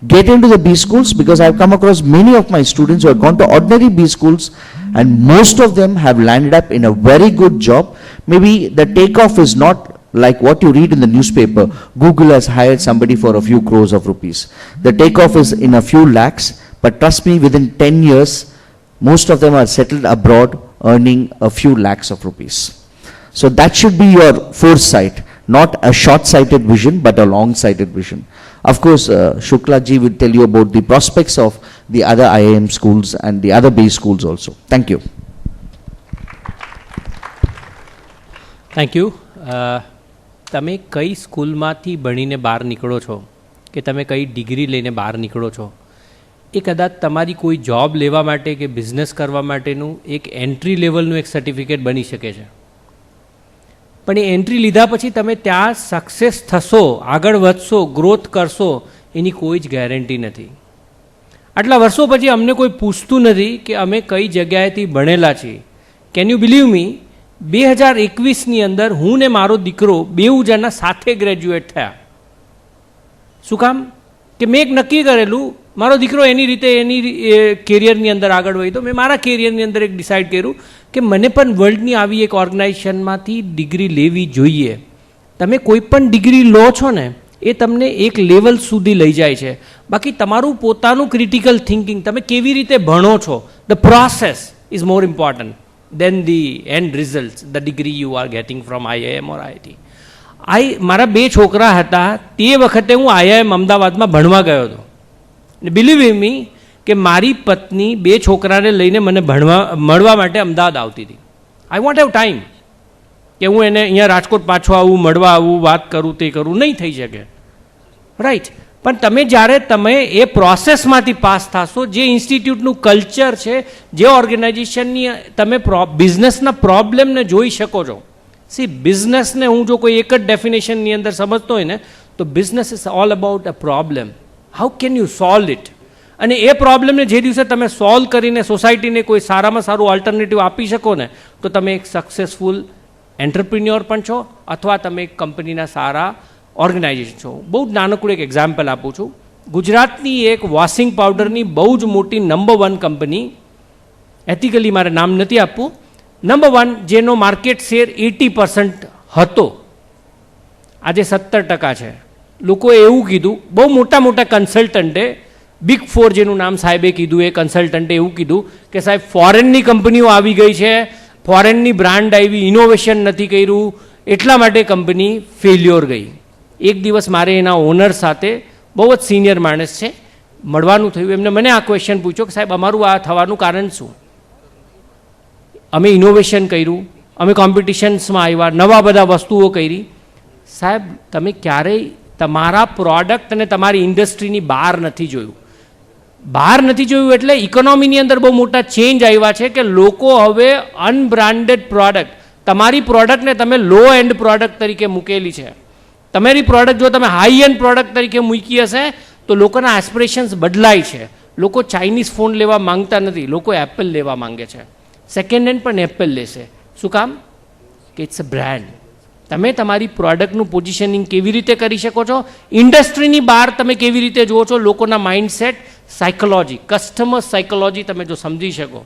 Get into the B schools, because I've come across many of my students who have gone to ordinary B schools and most of them have landed up in a very good job. Maybe the takeoff is not like what you read in the newspaper. Google has hired somebody for a few crores of rupees. The takeoff is in a few lakhs, but trust me, within 10 years, most of them are settled abroad earning a few lakhs of rupees. So that should be your foresight, not a short-sighted vision, but a long-sighted vision. Of course, Shukla ji will tell you about the prospects of the other IIM schools and the other B schools also. Thank you. Thank you. તમે કઈ સ્કૂલમાંથી ભણીને બહાર નીકળો છો કે તમે કઈ ડિગ્રી લઈને બહાર નીકળો છો, એ કદાચ તમારી કોઈ જોબ લેવા માટે કે બિઝનેસ કરવા માટેનું એક એન્ટ્રી લેવલનું એક સર્ટિફિકેટ બની શકે છે. પણ એ એન્ટ્રી લીધા પછી તમે ત્યાં સક્સેસ થશો, આગળ વધશો, ગ્રોથ કરશો, એની કોઈ જ ગેરંટી નથી. આટલા વર્ષો પછી અમને કોઈ પૂછતું નથી કે અમે કઈ જગ્યાએથી ભણેલા છીએ. કેન યુ બિલીવ મી, 2021ની અંદર હું ને મારો દીકરો બેઉ જણા સાથે ગ્રેજ્યુએટ થયા. શું કામ? કે મેં એક નક્કી કરેલું, મારો દીકરો એની રીતે એની કેરિયરની અંદર આગળ વધ્યો, મેં મારા કેરિયરની અંદર એક ડિસાઇડ કર્યું કે મને પણ વર્લ્ડની આવી એક ઓર્ગેનાઇઝેશનમાંથી ડિગ્રી લેવી જોઈએ. તમે કોઈ પણ ડિગ્રી લો છો ને, એ તમને એક લેવલ સુધી લઈ જાય છે. બાકી તમારું પોતાનું ક્રિટિકલ થિંકિંગ, તમે કેવી રીતે ભણો છો, the process is more important then the end result, the degree you are getting from IIM or IIT. મારા બે છોકરા હતા, તે વખતે હું IIM અમદાવાદમાં ભણવા ગયો હતો. ને બિલીવ મી કે મારી પત્ની બે છોકરાને લઈને મને મળવા માટે અમદાવાદ આવતી હતી. આઈ વોન્ટ હેવ ટાઈમ કે હું એને અહીંયા રાજકોટ પાછો આવું, મળવા આવું, વાત કરું, તે કરું, નહીં થઈ શકે. રાઈટ. પણ તમે જ્યારે તમે એ પ્રોસેસમાંથી પાસ થશો, જે ઇન્સ્ટિટ્યૂટનું કલ્ચર છે, જે ઓર્ગેનાઇઝેશનની તમે બિઝનેસના પ્રોબ્લેમને જોઈ શકો છો. સી, બિઝનેસને હું જો કોઈ એક જ ડેફિનેશનની અંદર સમજતો હોય ને, તો business is all about a problem. How can you solve it? અને એ પ્રોબ્લેમને જે દિવસે તમે સોલ્વ કરીને સોસાયટીને કોઈ સારામાં સારું ઓલ્ટરનેટિવ આપી શકો ને, તો તમે એક સક્સેસફુલ એન્ટરપ્રિન્યોર પણ છો, અથવા તમે એક કંપનીના સારા ઓર્ગેનાઇઝેશન છો. બહુ જ નાનકડું એક એક્ઝામ્પલ આપું છું. ગુજરાતની એક વોશિંગ પાવડરની બહુ જ મોટી નંબર 1 કંપની, એથિકલી મારે નામ નથી આપવું, નંબર 1, જેનો માર્કેટ શેર 80% હતો, આજે 17% છે. લોકોએ એવું કીધું, બહુ મોટા મોટા કન્સલ્ટન્ટે, બિગ 4 જેનું નામ સાહેબે કીધું, એ કન્સલ્ટન્ટે એવું કીધું કે સાહેબ ફોરેનની કંપનીઓ આવી ગઈ છે, ફોરેનની બ્રાન્ડ આવી, ઇનોવેશન નથી કર્યું, એટલા માટે કંપની ફેલ્યોર ગઈ. એક દિવસ મારે એના ઓનર સાથે, બહુ જ સિનિયર માણસ છે, મળવાનું થયું. એમને મને આ ક્વેશ્ચન પૂછ્યો કે સાહેબ અમારું આ થવાનું કારણ શું? અમે ઇનોવેશન કર્યું, અમે કોમ્પિટિશન્સમાં આવ્યા, નવા બધા વસ્તુઓ કરી. સાહેબ તમે ક્યારેય તમારા પ્રોડક્ટ અને તમારી ઇન્ડસ્ટ્રીની બહાર નથી જોયું. બહાર નથી જોયું એટલે ઇકોનોમીની અંદર બહુ મોટા ચેન્જ આવ્યા છે કે લોકો હવે અનબ્રાન્ડેડ પ્રોડક્ટ, તમારી પ્રોડક્ટને તમે લો એન્ડ પ્રોડક્ટ તરીકે મૂકેલી છે. તમારી પ્રોડક્ટ જો તમે હાઈ એન્ડ પ્રોડક્ટ તરીકે મૂકી હશે તો લોકોના એસ્પિરેશન્સ બદલાય છે. લોકો ચાઇનીઝ ફોન લેવા માંગતા નથી, લોકો એપલ લેવા માંગે છે. સેકન્ડ હેન્ડ પણ એપલ લેશે. શું કામ? કે ઇટ્સ અ બ્રાન્ડ. તમે તમારી પ્રોડક્ટનું પોઝિશનિંગ કેવી રીતે કરી શકો છો, ઇન્ડસ્ટ્રીની બહાર તમે કેવી રીતે જુઓ છો, લોકોના માઇન્ડસેટ, સાયકોલોજી, કસ્ટમર સાયકોલોજી તમે જો સમજી શકો.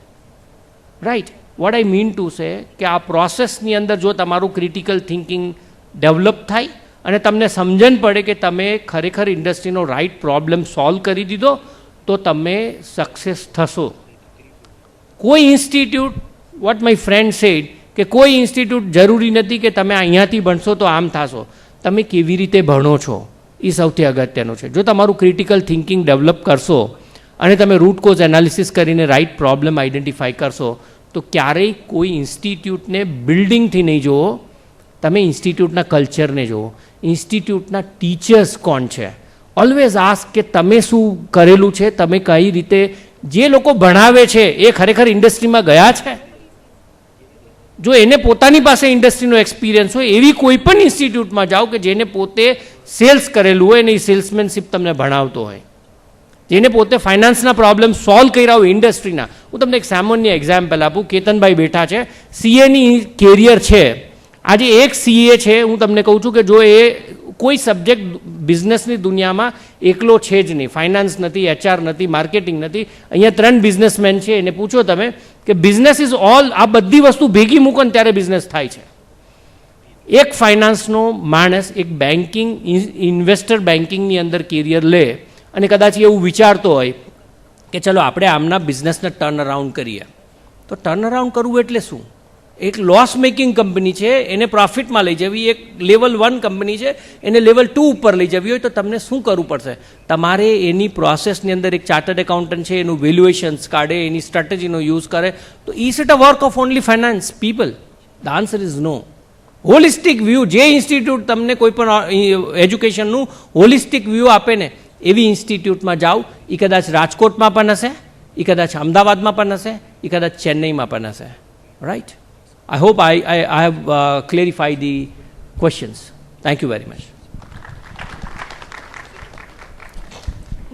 Right. What I mean to say કે આ પ્રોસેસની અંદર જો તમારું ક્રિટિકલ થિંકિંગ ડેવલપ થાય અને તમને સમજણ પડે કે તમે ખરેખર ઇન્ડસ્ટ્રીનો રાઈટ પ્રોબ્લેમ સોલ્વ કરી દીધો, તો તમે સક્સેસ થશો. કોઈ institute, what my friend said, કે કોઈ ઇન્સ્ટિટ્યૂટ જરૂરી નથી કે તમે અહીંયાથી ભણશો તો આમ થશો. તમે કેવી રીતે ભણો છો એ સૌથી અગત્યનું છે. જો તમારું ક્રિટિકલ થિંકિંગ ડેવલપ કરશો અને તમે રૂટ કોઝ એનાલિસિસ કરીને રાઈટ પ્રોબ્લેમ આઈડેન્ટિફાઈ કરશો, તો ક્યારેય કોઈ ઇન્સ્ટિટ્યૂટને બિલ્ડિંગથી નહીં જુઓ, તમે ઇન્સ્ટિટ્યૂટના કલ્ચરને જુઓ, ઇન્સ્ટિટ્યૂટના ટીચર્સ કોણ છે. ઓલવેઝ આસ્ક કે તમે શું કરેલું છે, તમે કઈ રીતે, જે લોકો ભણાવે છે એ ખરેખર ઇન્ડસ્ટ્રીમાં ગયા છે. જો એને પોતાની પાસે ઇન્ડસ્ટ્રીનો એક્સપિરિયન્સ હોય એવી કોઈ પણ ઇન્સ્ટિટ્યૂટમાં જાઓ કે જેને પોતે સેલ્સ કરેલું હોય અને એ સેલ્સમેનશીપ તમને ભણાવતો હોય, જેને પોતે ફાઇનાન્સના પ્રોબ્લેમ સોલ્વ કર્યા હોય ઇન્ડસ્ટ્રીના. હું તમને એક સામાન્ય એક્ઝામ્પલ આપું. કેતનભાઈ બેઠા છે, સીએની કેરિયર છે. આજે એક સીએ છે, હું તમને કહું છું કે જો એ કોઈ સબ્જેક્ટ બિઝનેસની દુનિયામાં એકલો છે જ નહીં, ફાઇનાન્સ નથી, એચઆર નથી, માર્કેટિંગ નથી, અહીંયા 3 બિઝનેસમેન છે, એને પૂછો તમે કે બિઝનેસ ઇઝ ઓલ, આ બધી વસ્તુ ભેગી મૂકો ને ત્યારે બિઝનેસ થાય છે. એક ફાઇનાન્સનો માણસ એક બેન્કિંગ ઇન્વેસ્ટર બેન્કિંગની અંદર કેરિયર લે અને કદાચ એવું વિચારતો હોય કે ચલો આપણે આમના બિઝનેસને ટર્ન અરાઉન્ડ કરીએ, તો ટર્ન અરાઉન્ડ કરવું એટલે શું? એક લોસ મેકિંગ કંપની છે એને પ્રોફિટમાં લઈ જવી, એક લેવલ 1 કંપની છે એને લેવલ 2 ઉપર લઈ જવી હોય તો તમને શું કરવું પડશે? તમારે એની પ્રોસેસની અંદર એક ચાર્ટર્ડ એકાઉન્ટન્ટ છે, એનું વેલ્યુએશન્સ કાઢે, એની સ્ટ્રેટેજીનો યુઝ કરે. તો is it a work of only finance people? The answer is no. Holistic view, જે ઇન્સ્ટિટ્યૂટ તમને કોઈ પણ એજ્યુકેશનનું હોલિસ્ટિક વ્યૂ આપે ને એવી ઇન્સ્ટિટ્યૂટમાં જાઓ. એ કદાચ રાજકોટમાં પણ હશે, એ કદાચ અમદાવાદમાં પણ હશે, એ કદાચ ચેન્નઈમાં પણ હશે. Right? I hope I have clarified the questions. Thank you very much.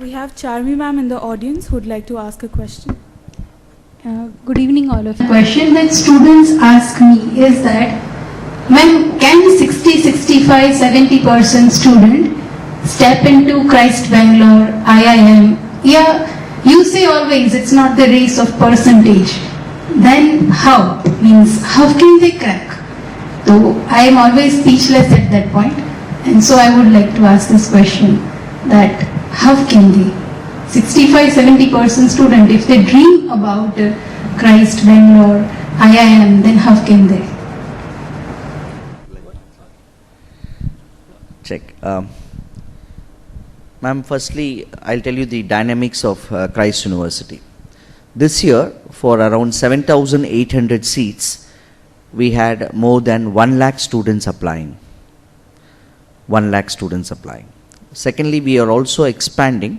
We have Charmi ma'am in the audience who would like to ask a question. Good evening, all of you. The question that students ask me is that, ma'am, can 60, 65, 70% student step into Christ Bangalore, IIM? Yeah, you say always it's not the race of percentage. Then how? Means how can they crack? So I am always speechless at that point, and so I would like to ask this question, that how can they, 65-70% student, if they dream about Christ Bangalore, IIM, then how can they? Check. Ma'am, firstly, I'll tell you the dynamics of Christ University. This year, for around 7,800 seats, we had more than 1 lakh students applying. 1 lakh students applying. Secondly, we are also expanding.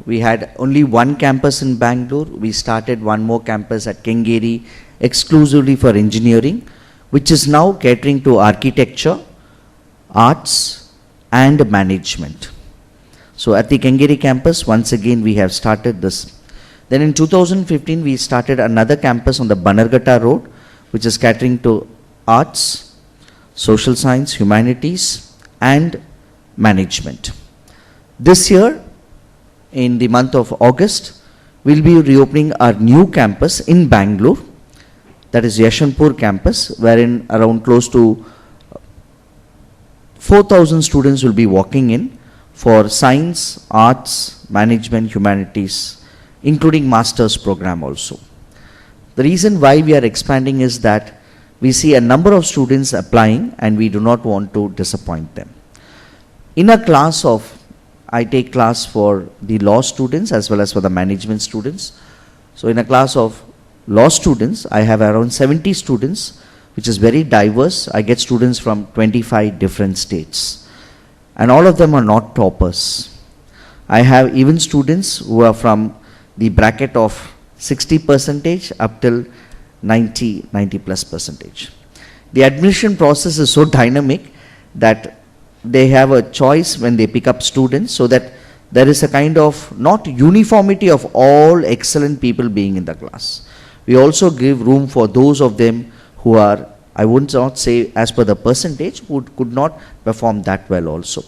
We had only one campus in Bangalore. We started one more campus at Kengeri exclusively for engineering, which is now catering to architecture, arts, and management. So at the Kengeri campus, once again, we have started this. Then in 2015, we started another campus on the Bannerghatta Road, which is catering to arts, social science, humanities, and management. This year, in the month of August, we'll be reopening our new campus in Bangalore, that is Yeshwanthpur campus, wherein around close to 4,000 students will be walking in for science, arts, management, humanities, including master's program also. The reason why we are expanding is that we see a number of students applying and we do not want to disappoint them. In a class of, I take class for the law students as well as for the management students. So in a class of law students, I have around 70 students, which is very diverse. I get students from 25 different states, and all of them are not toppers. I have even students who are from the bracket of 60% up till 90+%. The admission process is so dynamic that they have a choice when they pick up students, so that there is a kind of not uniformity of all excellent people being in the class. We also give room for those of them who are, I would not say as per the percentage, who could not perform that well also.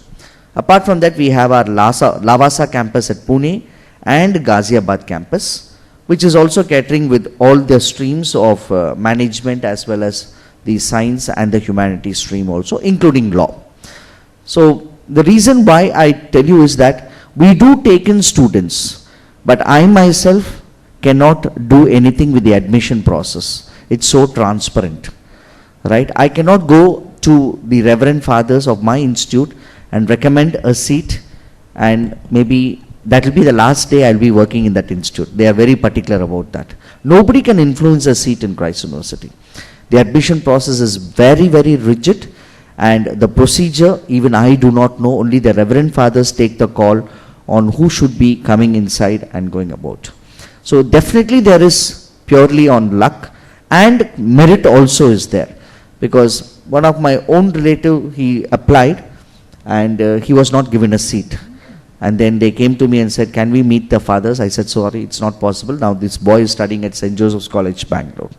Apart from that, we have our Lavasa campus at Pune and Ghaziabad campus, which is also catering with all the streams of management as well as the science and the humanities stream also, including law. So the reason why I tell you is that we do take in students, but I myself cannot do anything with the admission process. It's so transparent, right? I cannot go to the reverend fathers of my institute and recommend a seat, and maybe that will be the last day I'll be working in that institute. They are very particular about that. Nobody can influence a seat in Christ University. The admission process is very, very rigid, and the procedure, even I do not know. Only the reverend fathers take the call on who should be coming inside and going about. So definitely there is purely on luck, And merit also is there, because one of my own relative, he applied and he was not given a seat. And then they came to me and said, can we meet the fathers? I said, sorry, it's not possible. Now this boy is studying at St. Joseph's College, Bangalore.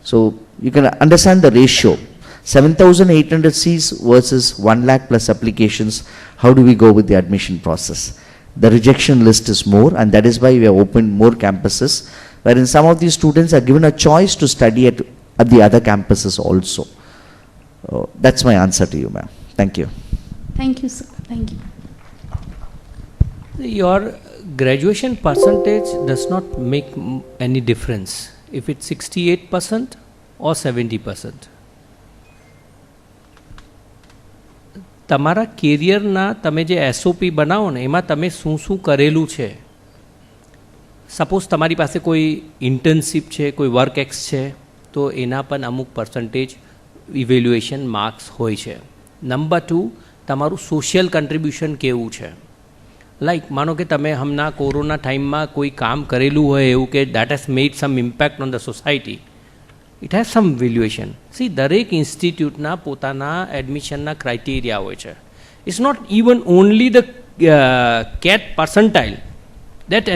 So you can understand the ratio. 7,800 seats versus 1 lakh plus applications. How do we go with the admission process? The rejection list is more, and that is why we have opened more campuses, wherein some of these students are given a choice to study at the other campuses also. That's my answer to you, ma'am. Thank you. Thank you, sir. Thank you. Your graduation percentage does not make any difference if it's 68% or 70%. તમારા કેરિયરના તમે જે SOP બનાવો ને એમાં તમે શું શું કરેલું છે. સપોઝ તમારી પાસે કોઈ ઇન્ટર્નશીપ છે, કોઈ વર્ક એક્સ છે, તો એના પણ અમુક પર્સન્ટેજ ઇવેલ્યુએશન માર્ક્સ હોય છે. નંબર 2, તમારું સોશિયલ કન્ટ્રીબ્યુશન કેવું છે. લાઈક માનો કે તમે હમણાં કોરોના ટાઈમમાં કોઈ કામ કરેલું હોય એવું કે that has made some impact on the society, it has some valuation. See, દરેક ઇન્સ્ટિટ્યૂટના પોતાના એડમિશનના ક્રાઇટેરિયા હોય છે. It's not even only the CAT percentile that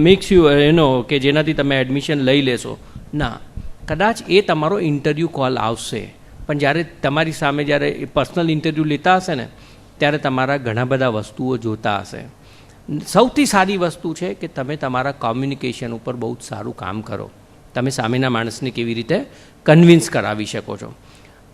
makes you કે જેનાથી તમે એડમિશન લઈ લેશો. ના, કદાચ એ તમારો ઇન્ટરવ્યૂ કોલ આવશે, પણ જ્યારે તમારી સામે જ્યારે એ પર્સનલ ઇન્ટરવ્યૂ લેતા હશે ને ત્યારે તમારા ઘણા બધા વસ્તુઓ જોતા હશે. સૌથી સારી વસ્તુ છે કે તમે તમારા કોમ્યુનિકેશન ઉપર બહુ જ સારું કામ કરો. તમે સામેના માણસને કેવી રીતે કન્વિન્સ કરાવી શકો છો.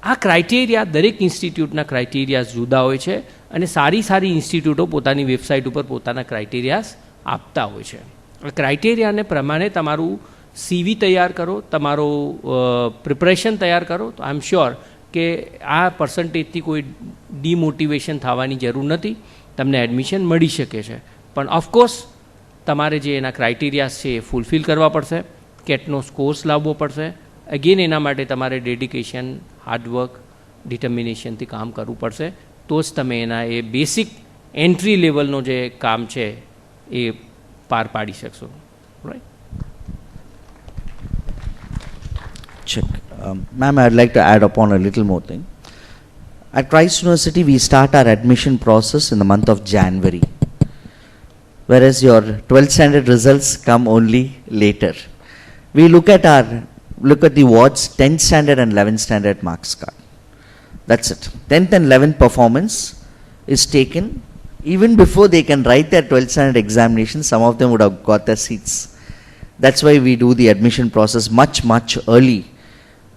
આ ક્રાઇટેરિયા દરેક ઇન્સ્ટિટ્યૂટના ક્રાઇટેરિયાસ જુદા હોય છે, અને સારી સારી ઇન્સ્ટિટ્યૂટો પોતાની વેબસાઇટ ઉપર પોતાના ક્રાઇટેરિયાસ આપતા હોય છે. આ ક્રાઇટેરિયાને પ્રમાણે તમારું સીવી તૈયાર કરો, તમારો પ્રિપરેશન તૈયાર કરો, તો આઈ એમ શ્યોર કે આ પર્સન્ટેજથી કોઈ ડિમોટિવેશન થવાની જરૂર નથી. તમને એડમિશન મળી શકે છે, પણ ઓફકોર્સ તમારે જે એના ક્રાઇટેરિયાસ છે એ ફૂલફિલ કરવા પડશે. કેટનો સ્કોર્સ લાવવો પડશે. અગેન એના માટે તમારે ડેડિકેશન, હાર્ડવર્ક, ડિટર્મિનેશનથી કામ કરવું પડશે, તો જ તમે એના એ બેસિક એન્ટ્રી લેવલનો જે કામ છે એ પાર પાડી શકશો. Right? Check. Ma'am, I'd like to add upon a little more thing. At Christ University, we start our admission process in the month of January, whereas your 12th standard results come only later. We look at the wards 10th standard and 11th standard marks card. That's it. 10th and 11th performance is taken even before they can write their 12th standard examination. Some of them would have got their seats. That's why we do the admission process much early,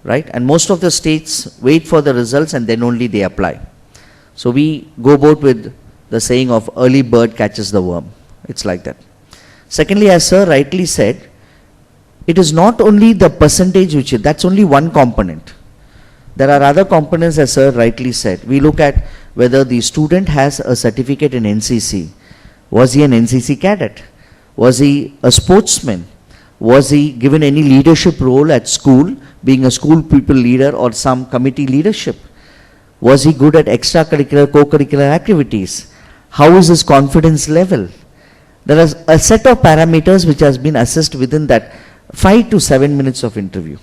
right? And most of the states wait for the results and then only they apply. So we go about with the saying of early bird catches the worm. It's like that. Secondly, as sir rightly said, it is not only the percentage that's only one component. There are other components, as sir rightly said. We look at whether the student has a certificate in NCC. Was he an NCC cadet? Was he a sportsman? Was he given any leadership role at school, being a school people leader or some committee leadership? Was he good at extracurricular, co-curricular activities? How is his confidence level? There is a set of parameters which has been assessed within that 5 to 7 minutes of interview.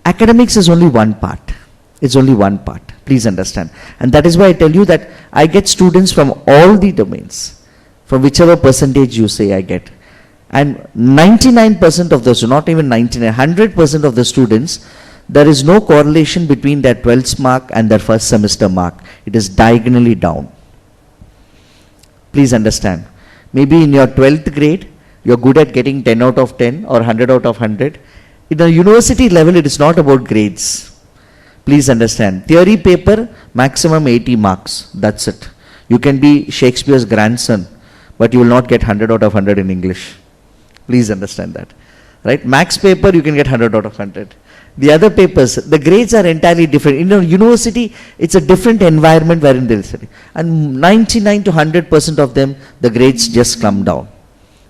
Academics is only one part. It's only one part. Please understand. And that is why I tell you that I get students from all the domains, from whichever percentage you say I get. And 99% of those, not even 99, 100% of the students, there is no correlation between their 12th mark and their first semester mark. It is diagonally down. Please understand. Maybe in your 12th grade, you're good at getting 10 out of 10 or 100 out of 100. In a university level, it is not about grades. Please understand. Theory paper, maximum 80 marks. That's it. You can be Shakespeare's grandson, but you will not get 100 out of 100 in English. Please understand that. Right? Max paper, you can get 100 out of 100. The other papers, the grades are entirely different. In a university, it's a different environment wherein they study. And 99 to 100% of them, the grades just come down.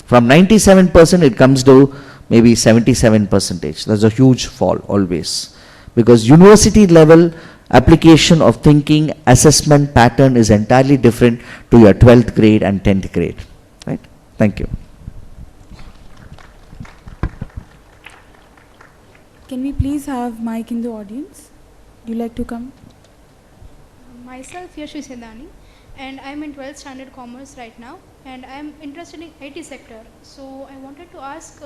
From 97%, it comes to maybe 77%. There's a huge fall always. Because university level application of thinking, assessment pattern is entirely different to your 12th grade and 10th grade. Right? Thank you. Can we please have mic in the audience? Do you like to come? Myself, Yashi Sedani, and I'm in 12th standard commerce right now, and I'm interested in IT sector. So I wanted to ask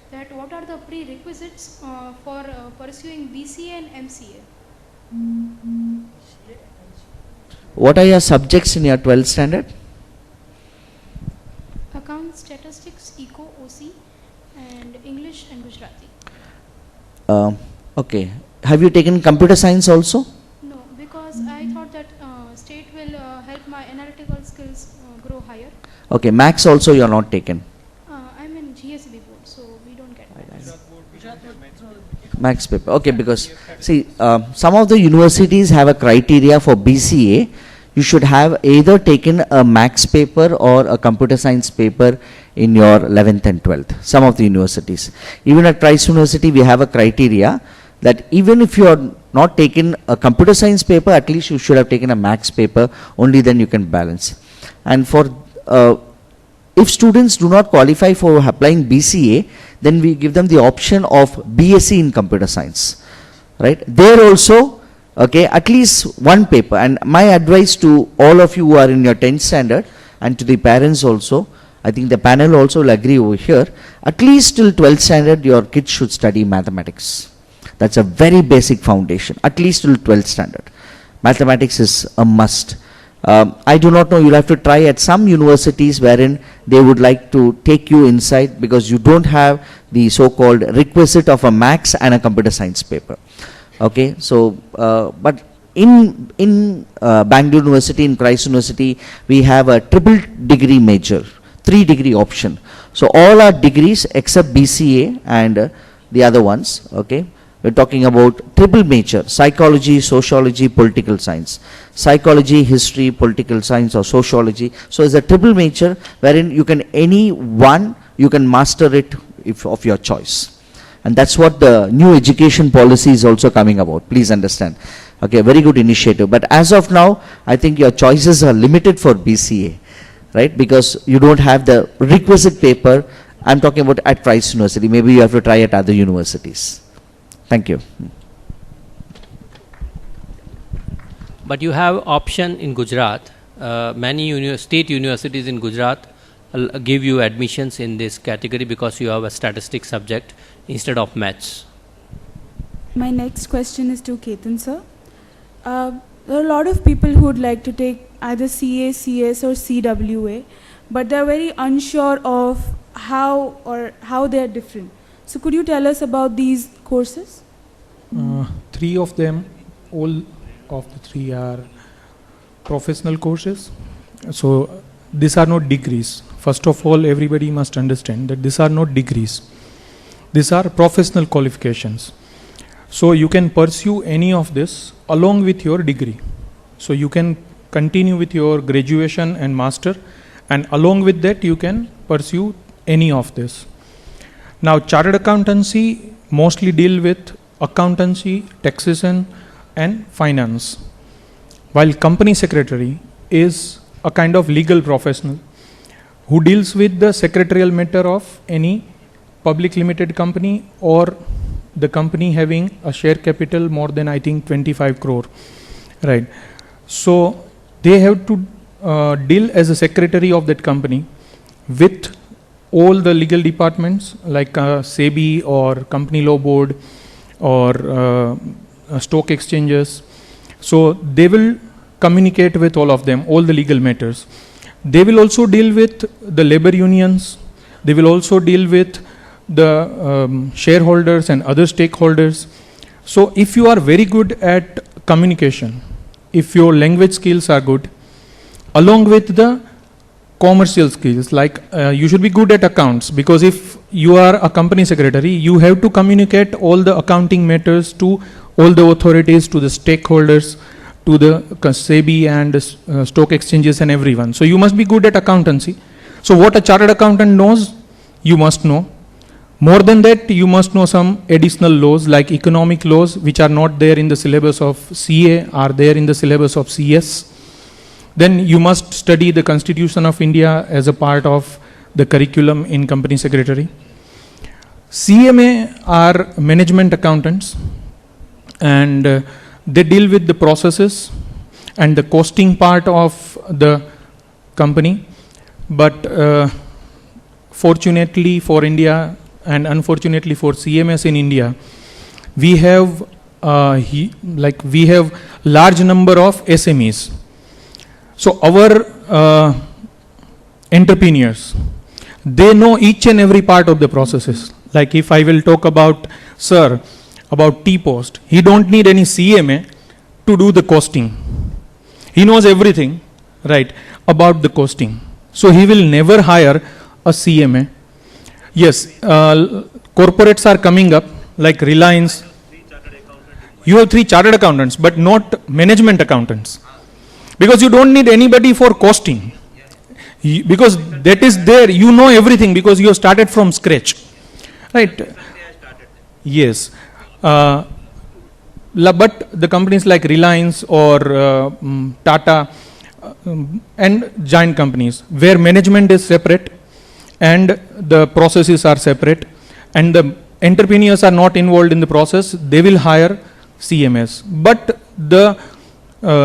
that what are the prerequisites for pursuing BCA and MCA? What are your subjects in your 12th standard? Account, statistics, eco, OC, and English and Gujarati. Okay. Have you taken computer science also? No, because I thought that state will help my analytical skills grow higher. Okay. Maths also you are not taken. I'm in GSB board, so we don't get maths. Max paper. Okay, because see, some of the universities have a criteria for BCA. You should have either taken a max paper or a computer science paper in your 11th and 12th. Some of the universities. Even at Christ University, we have a criteria that even if you are not taken a computer science paper, at least you should have taken a max paper. Only then you can balance. And for if students do not qualify for applying BCA, then we give them the option of BSc in computer science, right? There also, okay, at least one paper. And my advice to all of you who are in your 10th standard and to the parents also, I think the panel also will agree over here, at least till 12th standard your kids should study mathematics. That's a very basic foundation, at least till 12th standard. Mathematics is a must. I do not know, you'll have to try at some universities wherein they would like to take you inside because you don't have the so-called requisite of a maths and a computer science paper. Okay, so, but in Bangalore University, in Christ University, we have a triple degree major, 3-degree option. So all our degrees except BCA and the other ones, okay. We're talking about triple major, psychology, sociology, political science. Psychology, history, political science or sociology. So it's a triple major wherein you can, any one, you can master it if of your choice. And that's what the new education policy is also coming about. Please understand. Okay, very good initiative. But as of now, I think your choices are limited for BCA, right? Because you don't have the requisite paper. I'm talking about at Christ University. Maybe you have to try at other universities. Thank you. But you have option in Gujarat. Many state universities in Gujarat give you admissions in this category because you have a statistics subject instead of maths. My next question is to Ketan sir. There are a lot of people who would like to take either CA, CS or CWA, but they're very unsure of how they are different. So could you tell us about these courses? Three of them, all of the three are professional courses. So these are not degrees. First of all, everybody must understand that these are not degrees. These are professional qualifications. So you can pursue any of this along with your degree. So you can continue with your graduation and master, and along with that you can pursue any of this. Now, chartered accountancy mostly deal with accountancy, taxation and finance, while company secretary is a kind of legal professional who deals with the secretarial matter of any public limited company or the company having a share capital more than, I think, 25 crore, right? So they have to deal as a secretary of that company with all the legal departments like SEBI or company law board or stock exchanges. So they will communicate with all of them, all the legal matters. They will also deal with the labor unions. They will also deal with the shareholders and other stakeholders. So if you are very good at communication, if your language skills are good, along with the commercial skills, like you should be good at accounts, because if you are a company secretary, you have to communicate all the accounting matters to all the authorities, to the stakeholders, to the SEBI and stock exchanges and everyone. So you must be good at accountancy. So what a chartered accountant knows, you must know. More than that, you must know some additional laws like economic laws, which are not there in the syllabus of CA, are there in the syllabus of CS. Then you must study the Constitution of India as a part of the curriculum in company secretary. CMA are management accountants, and they deal with the processes and the costing part of the company. But fortunately for India and unfortunately for CMS in India, we have we have large number of SMEs. So our entrepreneurs, they know each and every part of the processes. Like if I will talk about sir, about T-Post, he don't need any CMA to do the costing. He knows everything, right, about the costing. So he will never hire a CMA. Yes, corporates are coming up like Reliance. You have 3 chartered accountants, but not management accountants. Because you don't need anybody for costing. Because that is there, you know everything because you have started from scratch. Right? Yes. But the companies like Reliance or Tata and giant companies where management is separate and the processes are separate and the entrepreneurs are not involved in the process, they will hire CMS. But the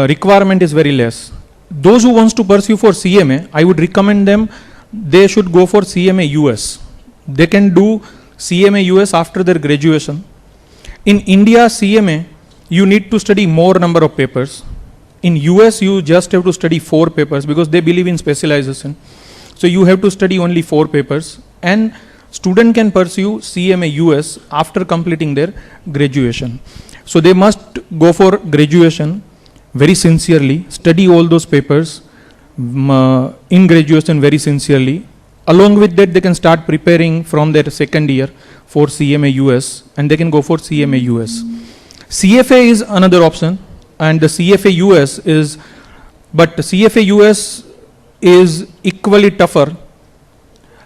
requirement is very less. Those who wants to pursue for CMA, I would recommend them, they should go for CMA US. They can do CMA US after their graduation. In India, CMA, you need to study more number of papers. In US, you just have to study 4 papers because they believe in specialization. So you have to study only 4 papers, and student can pursue CMA US after completing their graduation. So they must go for graduation very sincerely, study all those papers in graduation very sincerely. Along with that, they can start preparing from their second year for CMA US, and they can go for CMA US. CFA is another option, and the CFA US is, but the CFA US is equally tougher.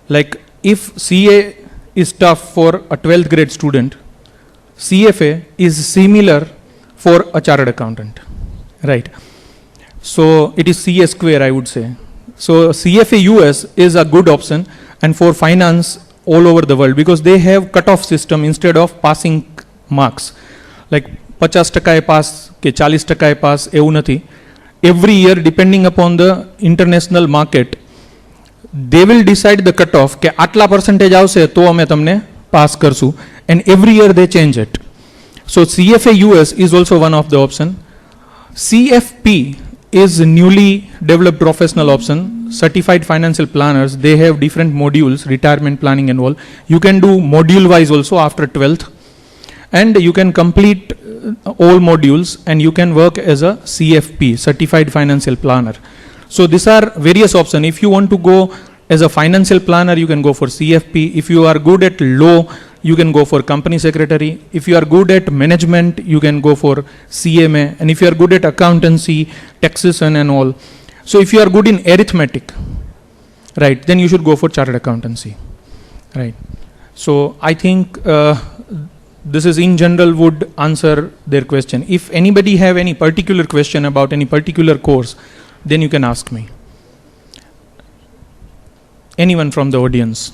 Like if CA is tough for a 12th grade student, CFA is similar for a chartered accountant, right? So it is CA square, I would say. So CFA US is a good option, and for finance all over the world, because they have cutoff system instead of passing marks. Like 50% pass ke 40% pass એવું નથી. Every year, depending upon the international market, they will decide the cutoff કે આટલા percentage આવશે તો અમે તમને pass કરશું, and every year they change it. So CFA US is also one of the option. CFP is newly developed professional option. Certified financial planners, they have different modules, retirement planning and all. You can do module wise also after 12th, and you can complete all modules and you can work as a CFP, certified financial planner. So these are various options. If you want to go as a financial planner, you can go for CFP. If you are good at law, you can go for company secretary. If you are good at management, you can go for CMA. And if you are good at accountancy, taxation and all. So if you are good in arithmetic, right, then you should go for chartered accountancy, right? So I think this is in general would answer their question. If anybody have any particular question about any particular course, then you can ask me. Anyone from the audience?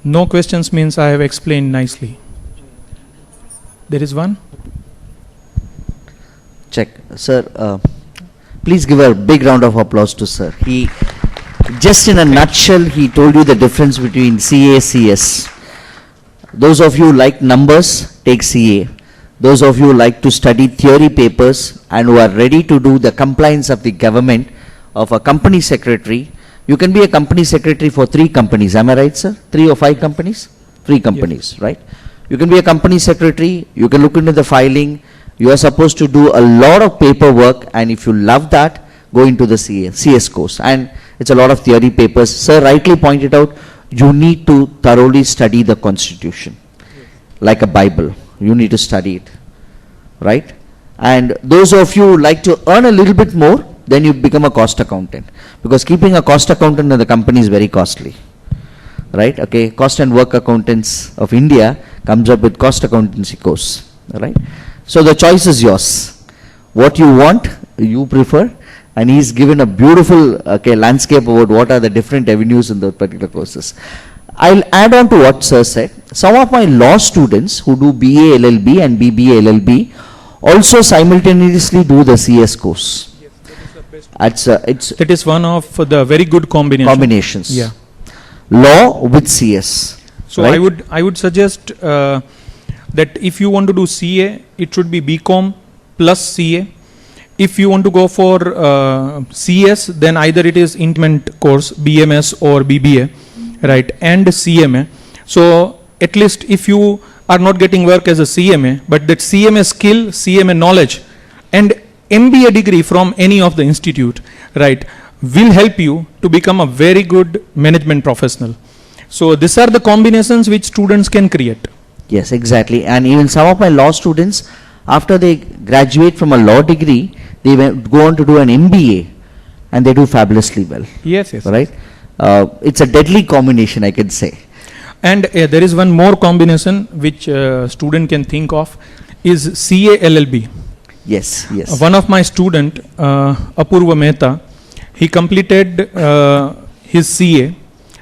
No questions means I have explained nicely. There is one? Check. Sir, please give a big round of applause to sir. He, just in a nutshell, he told you the difference between CA, CS. Those of you like numbers, take CA. Those of you like to study theory papers and who are ready to do the compliance of the government of a company secretary, you can be a company secretary for 3 companies. Am I right, sir? 3 or 5 companies? 3 companies, yes. Right? You can be a company secretary, you can look into the filing, you are supposed to do a lot of paperwork, and if you love that, go into the CS course. And it's a lot of theory papers. Sir rightly pointed out, you need to thoroughly study the Constitution. Like a Bible. You need to study it. Right? And those of you who like to earn a little bit more, then you become a cost accountant. Because keeping a cost accountant in the company is very costly. Right? Okay. Cost and Work Accountants of India comes up with cost accountancy course. Right? So the choice is yours. What you want, you prefer, and he's given a beautiful landscape about what are the different avenues in the particular courses. I'll add on to what Sir said. Some of my law students who do BA LLB and BBA LLB also simultaneously do the CS course. It's That is one of the very good combinations. Yeah. Law with CS. So right? I would suggest that if you want to do CA, it should be BCom plus CA. If you want to go for CS, then either it is Intment course, BMS or BBA, right, and CMA. So at least if you are not getting work as a CMA, but that CMA skill, CMA knowledge, and MBA degree from any of the institute, right, will help you to become a very good management professional. So these are the combinations which students can create. Yes, exactly. And even some of my law students, after they graduate from a law degree, they go on to do an MBA, and they do fabulously well. Yes, yes. Right? It's a deadly combination, I can say. And there is one more combination which student can think of is CA LLB. Yes, yes. One of my student, Apurva Mehta, he completed his CA,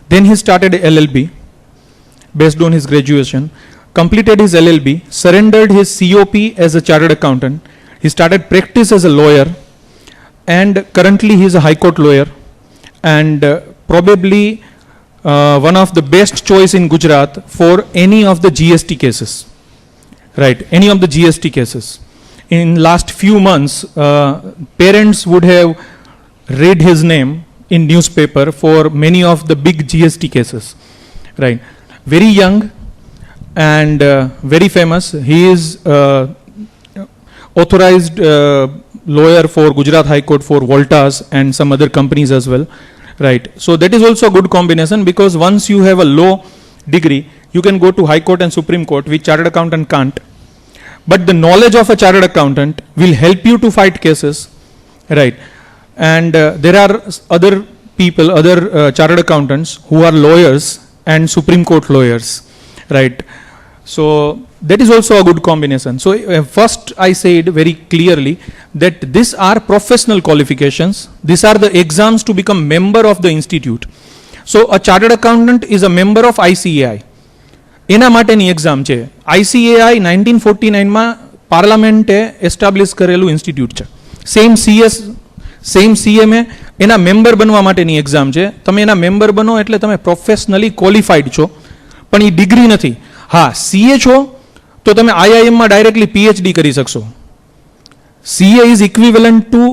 then he started LLB based on his graduation, completed his LLB, surrendered his COP as a chartered accountant, he started practice as a lawyer, and currently he is a High Court lawyer, and probably one of the best choice in Gujarat for any of the GST cases, right, any of the GST cases. In last few months, parents would have read his name in newspaper for many of the big GST cases, right. Very young and very famous. He is authorized lawyer for Gujarat High Court for Voltas and some other companies as well, right. So that is also a good combination, because once you have a law degree, you can go to High Court and Supreme Court, which chartered accountant can't. But the knowledge of a chartered accountant will help you to fight cases, right. And there are other people, other chartered accountants who are lawyers and Supreme Court lawyers, right. So that is also a good combination. So first I said very clearly that these are professional qualifications. These are the exams to become member of the institute. So a chartered accountant is a member of ICAI. એના માટેની exam છે. ICAI 1949 માં પાર્લામેન્ટે establish કરેલું institute છે. Same CMA એના member બનવા માટેની exam છે. તમે એના મેમ્બર બનો એટલે તમે પ્રોફેશનલી ક્વોલિફાઈડ છો, પણ એ ડિગ્રી નથી. હા, CA છો તો તમે IIM માં ડાયરેક્ટલી PhD કરી શકશો. CA is equivalent to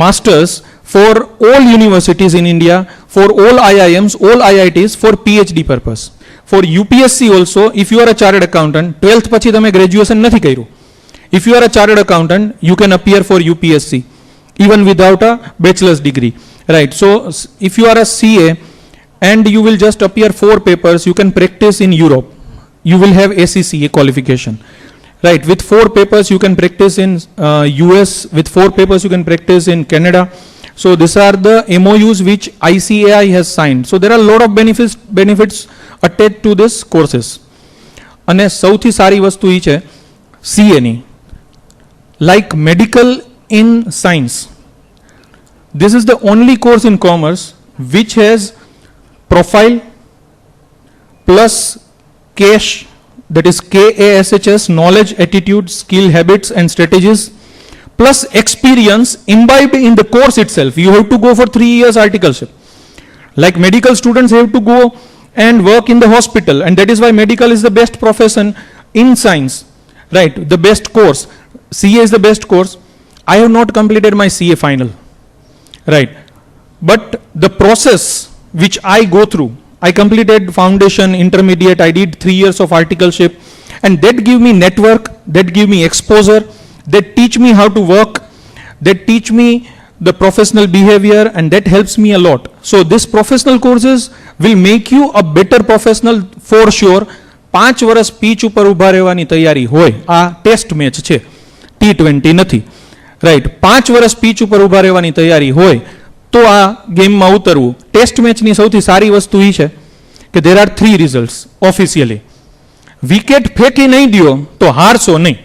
masters for all universities in India, for all IIMs, all IITs, for PhD purpose. For UPSC also, if you are a chartered accountant, 12th પછી તમે graduation નથી કર્યું. If you are a chartered accountant, you can appear for UPSC, even without a bachelor's degree, right? So, if you are a CA and you will just appear 4 papers, you can practice in Europe. You will have ACCA qualification, right? With 4 papers, you can practice in US. With 4 papers, you can practice in Canada. So, these are the MOUs which ICAI has signed. So, there are a lot of benefits attached to this courses. અને સૌથી સારી વસ્તુ એ છે CA ની, like medical in science. This is the only course in commerce which has profile plus CASH, that is KASHS, knowledge, attitude, skill, habits and strategies, plus experience imbibed in the course itself. You have to go for 3 years articleship. Like medical students have to go and work in the hospital, and that is why medical is the best profession in science, right? The best course. CA is the best course. I have not completed my CA final, right? But the process which I go through, I completed foundation, intermediate, I did 3 years of articleship, and that give me network, that give me exposure, that teach me how to work, that teach me the professional behavior, and that helps me a lot. So this professional courses will make you a better professional for sure. 5 વર્ષ pitch ઉપર ઊભા રહેવાની તૈયારી હોય, આ test match છે, T20 નથી, right. 5 વર્ષ પીચ ઉપર ઊભા રહેવાની તૈયારી હોય તો આ ગેમમાં ઉતરવું. ટેસ્ટ મેચની સૌથી સારી વસ્તુ એ છે કે there are 3 results officially. Wicket ફેંકી નહીં દો તો હારશો નહીં,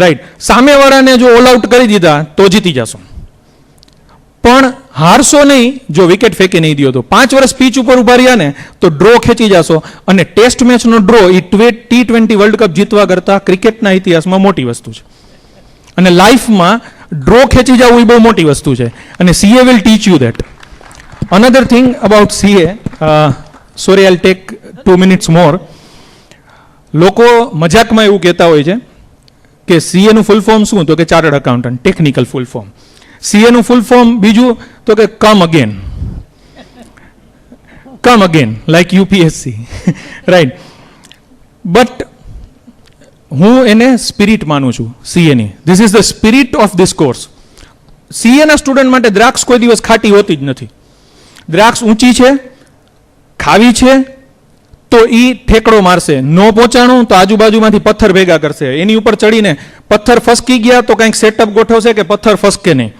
રાઈટ. સામેવાળાને જો ઓલ આઉટ કરી દીધા તો જીતી જશો. પણ હારશો નહીં જો વિકેટ ફેંકી નહીં દો તો. 5 વર્ષ પીચ ઉપર ઉભા રહ્યા ને તો ડ્રો ખેંચી જશો, અને ટેસ્ટ મેચનો ડ્રો એ T20 વર્લ્ડ કપ જીતવા કરતાં ક્રિકેટના ઇતિહાસમાં મોટી વસ્તુ છે. અને લાઈફમાં ડ્રો ખેંચી જવું એ બહુ મોટી વસ્તુ છે, અને CA will teach you that. Another thing about CA, sorry I'll take 2 minutes more. લોકો મજાકમાં એવું કહેતા હોય છે કે CA નું ફૂલ ફોર્મ શું, તો કે chartered accountant, technical full form. CA નું ફૂલ ફોર્મ બીજું તો કે come again like UPSC right. But હું એને સ્પિરિટ માનું છું CA ની. This is the spirit of this course. CA ના સ્ટુડન્ટ માટે દ્રાક્ષ કોઈ દિવસ ખાટી હોતી જ નથી. દ્રાક્ષ ઊંચી છે, ખાવી છે તો એ ઠેકડો મારશે, નો પહોંચાણું તો આજુબાજુમાંથી પથ્થર ભેગા કરશે, એની ઉપર ચડીને પથ્થર ફસકી ગયા તો કંઈક સેટઅપ ગોઠવશે કે પથ્થર ફસકે નહીં.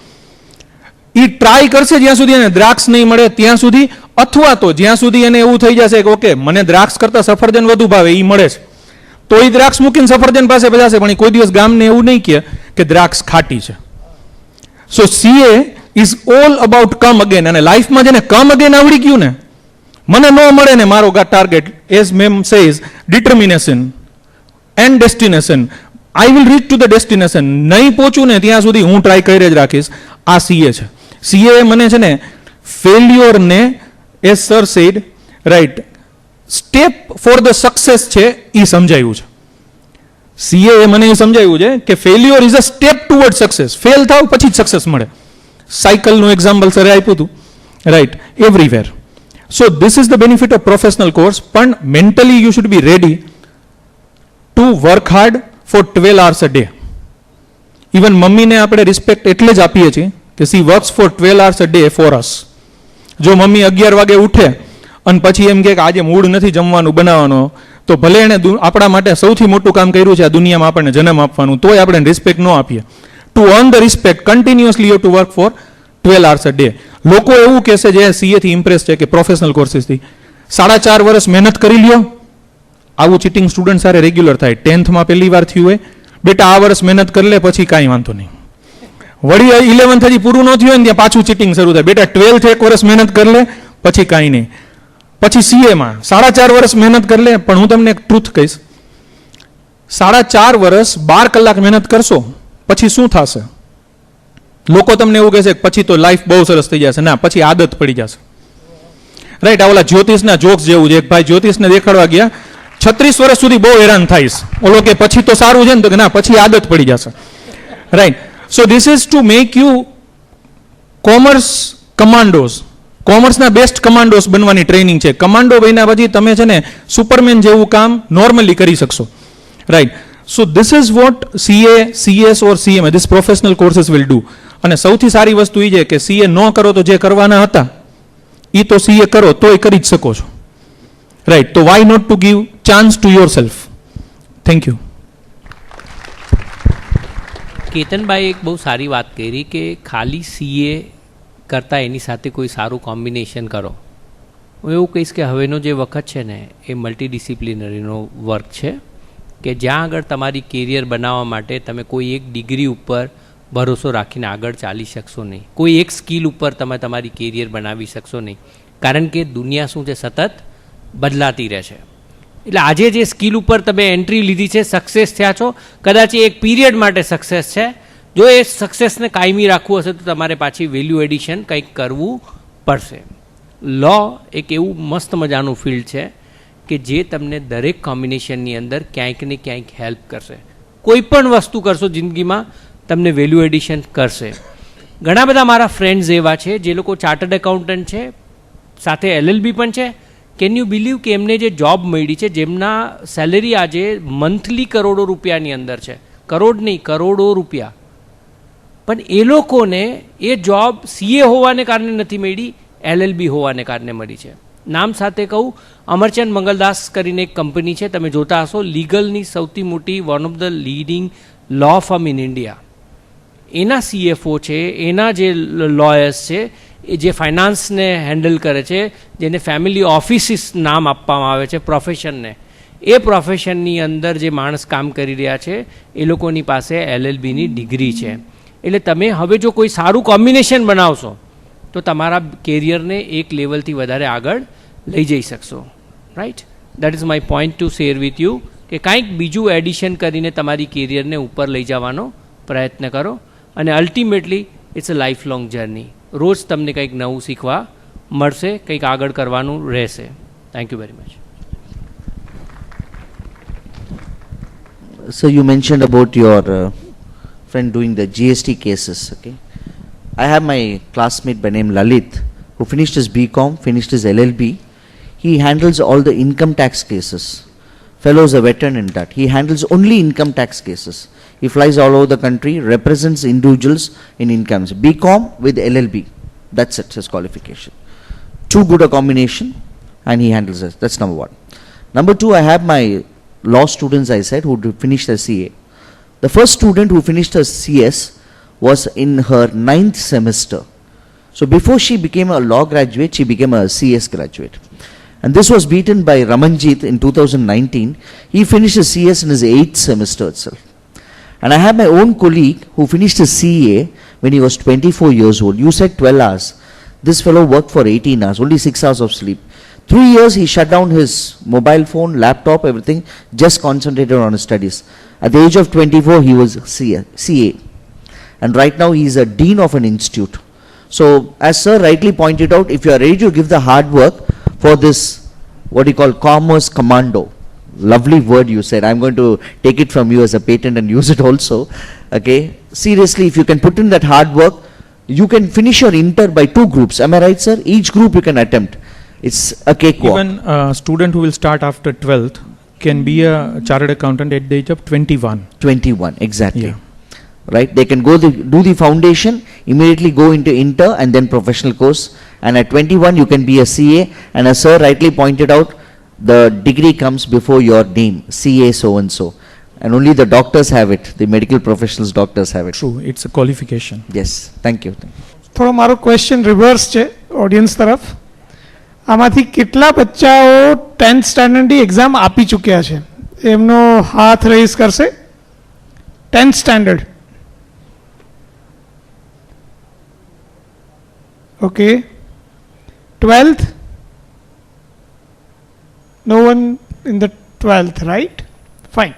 એ ટ્રાય કરશે જ્યાં સુધી એને દ્રાક્ષ નહીં મળે ત્યાં સુધી, અથવા તો જ્યાં સુધી એને એવું થઈ જશે કે ઓકે મને દ્રાક્ષ કરતાં સફરજન વધુ ભાવે, એ મળે છે તો એ દ્રાક્ષ મૂકીને સફરજન પાસે બજાશે, પણ એ કોઈ દિવસ ગામને એવું નહીં કહે કે દ્રાક્ષ ખાટી છે. So CA is all about come again. અને લાઈફમાં જેને કમ અગેન આવડી ગયું ને, મને ન મળે ને મારો target, as ma'am says, determination and destination, I will rich to the destination. નહીં પહોંચું ને ત્યાં સુધી હું ટ્રાય કરી જ રાખીશ. આ CA છે. CA મને છે ને ફેલ્યોરને, as sir said right, step for the success છે એ સમજાયું છે. CA એ મને એ સમજાયું છે કે failure is a step toward success. Fail થાવ પછી જ સક્સેસ મળે. સાયકલનું એક્ઝામ્પલ સરે આપ્યું હતું right, everywhere. So this is the benefit of professional course, પણ mentally you should be ready to work hard for 12 hours a day. Even મમ્મીને આપણે રિસ્પેક્ટ એટલે જ આપીએ છીએ કે she works for 12 hours a day for us. જો mummy 11 વાગે ઉઠે અને પછી એમ કે આજે મૂડ નથી જમવાનું બનાવવાનો, તો ભલે એણે આપણા માટે સૌથી મોટું કામ કર્યું છે આ દુનિયામાં આપણને જન્મ આપવાનું, તોય આપણે રિસ્પેક્ટ ન આપીએ. To earn the respect continuously you to work four 12 hours a day. લોકો એવું કહેશે જે CA થી ઇમ્પ્રેસ છે કે પ્રોફેશનલ કોર્સિસથી, 4.5 વર્ષ મહેનત કરી લ્યો. આવું ચીટિંગ સ્ટુડન્ટ સાથે રેગ્યુલર થાય. 10th માં પહેલી વાર થયું હોય, બેટા આ વર્ષ મહેનત કરી લે પછી કાંઈ વાંધો નહીં. વળી 11th હજી પૂરું ન થયું હોય ને ત્યાં પાછું ચીટિંગ શરૂ થાય, બેટા 12th એક વર્ષ મહેનત કરી લે પછી કાંઈ નહીં. પછી CA માં 4.5 વર્ષ મહેનત કરી લે. પણ હું તમને એક ટ્રુથ કહીશ, 4.5 વર્ષ 12 કલાક મહેનત કરશો પછી શું થશે? લોકો તમને એવું કહેશે પછી તો લાઈફ બહુ સરસ થઈ જશે. ના, પછી આદત પડી જશે. રાઈટ. આ ઓલા જ્યોતિષના જોક્સ જેવું છે. એક ભાઈ જ્યોતિષને દેખાડવા ગયા, 36 વર્ષ સુધી બહુ હેરાન થઈશ. ઓલો કે પછી તો સારું છે ને, તો કે ના પછી આદત પડી જશે. Right. So this is to make you commerce commandos. કોમર્સના બેસ્ટ કમાન્ડોઝ બનવાની ટ્રેનિંગ છે. કમાન્ડો બન્યા પછી તમે છે ને સુપરમેન જેવું કામ નોર્મલી કરી શકશો. Right. So this is what CA, CS or CMA, this professional courses will do. અને સૌથી સારી વસ્તુ એ છે કે CA ન કરો તો જે કરવાના હતા એ તો CA કરો તોય કરી જ શકો છો. રાઈટ. તો why not to give chance to your self. Thank you. કેતનભાઈ એક બહુ સારી વાત કરી કે ખાલી CA કરતાં એની સાથે કોઈ સારું કોમ્બિનેશન કરો. હું એવું કહીશ કે હવેનો જે વખત છે ને એ મલ્ટીડિસિપ્લિનરીનો વર્ક છે, કે જ્યાં આગળ તમારી કેરિયર બનાવવા માટે તમે કોઈ એક ડિગ્રી ઉપર ભરોસો રાખીને આગળ ચાલી શકશો નહીં. કોઈ એક સ્કિલ ઉપર તમે તમારી કેરિયર બનાવી શકશો નહીં, કારણ કે દુનિયા શું છે, સતત બદલાતી રહે છે. એટલે આજે જે સ્કિલ ઉપર તમે એન્ટ્રી લીધી છે, સક્સેસ થયા છો, કદાચ એ એક પીરિયડ માટે સક્સેસ છે. જો એ સક્સેસને કાયમી રાખવું હશે તો તમારે પાછી વેલ્યુ એડિશન કંઈક કરવું પડશે. લો એક એવું મસ્ત મજાનું ફિલ્ડ છે કે જે તમને દરેક કોમ્બિનેશનની અંદર ક્યાંક ને ક્યાંક હેલ્પ કરશે. કોઈ પણ વસ્તુ કરશો જિંદગીમાં તમને વેલ્યુ એડિશન કરશે. ઘણા બધા મારા ફ્રેન્ડ્સ એવા છે જે લોકો ચાર્ટર્ડ એકાઉન્ટન્ટ છે, સાથે LLB પણ છે. કેન યુ બિલીવ કે એમને જે જોબ મળી છે, જેમના સેલેરી આજે મંથલી કરોડો રૂપિયાની અંદર છે. કરોડ નહીં, કરોડો રૂપિયા. પણ એ લોકોને એ જોબ CA હોવાને કારણે નથી મળી, LLB હોવાને કારણે મળી છે. નામ સાથે કહું, અમરચંદ મંગલદાસ કરીને એક કંપની છે, તમે જોતા હશો, લીગલની સૌથી મોટી, one of the leading law firm in India. એના CFO છે, એના જે લોયર્સ છે, એ જે ફાઇનાન્સને હેન્ડલ કરે છે, જેને ફેમિલી ઓફિસીસ નામ આપવામાં આવે છે પ્રોફેશનને, એ પ્રોફેશનની અંદર જે માણસ કામ કરી રહ્યા છે એ લોકોની પાસે LLBની ડિગ્રી છે. એટલે તમે હવે જો કોઈ સારું કોમ્બિનેશન બનાવશો તો તમારા કેરિયરને એક લેવલથી વધારે આગળ લઈ જઈ શકશો. Right, that is my point two share with you કે કાંઈક બીજું એડિશન કરીને તમારી કેરિયરને ઉપર લઈ જવાનો પ્રયત્ન કરો. અને ultimately it's a life long journey. રોજ તમને કંઈક નવું શીખવા મળશે, કંઈક આગળ કરવાનું રહેશે. Thank you very much. So you mentioned about your friend doing the GST cases, okay? I have my classmate by name Lalit, who finished his BCom, finished his LLB. He handles all the income tax cases. Fellow is a veteran in that. He handles only income tax cases. He flies all over the country, represents individuals in incomes. BCom with LLB. That's it, his qualification. Too good a combination, and he handles it. That's number one. Number two, I have my law students, I said, who finished their CA. The first student who finished her CS was in her 9th semester. So before she became a law graduate, she became a CS graduate. And this was beaten by Ramanjit in 2019. He finished his CS in his 8th semester itself. And I have my own colleague who finished his CA when he was 24 years old. You said 12 hours. This fellow worked for 18 hours, only 6 hours of sleep. 3 years he shut down his mobile phone, laptop, everything, just concentrated on his studies. At the age of 24, he was CA. And right now he is a dean of an institute. So, as sir rightly pointed out, if you are ready to give the hard work for this, what you call commerce commando, lovely word you said, I'm going to take it from you as a patent and use it also, okay? Seriously, if you can put in that hard work, you can finish your inter by 2 groups. Am I right, sir? Each group you can attempt. It's a cakewalk. Even a student who will start after 12th can be a chartered accountant at the age of 21. 21, exactly. Yeah. Right? They can go do the foundation, immediately go into inter and then professional course. And at 21, you can be a CA. And as sir rightly pointed out, the degree comes before your name, CA so-and-so. And only the doctors have it, the medical professionals doctors have it. True, it's a qualification. Yes, thank you. થોડો મારો question reverse છે audience તરફ. આમાંથી કેટલા બચ્ચાઓ 10th સ્ટાન્ડર્ડની exam આપી ચૂક્યા છે? એમનો હાથ રેઇઝ કરશે. 10th standard. Okay. 12th? No one in the 12th, right? Fine.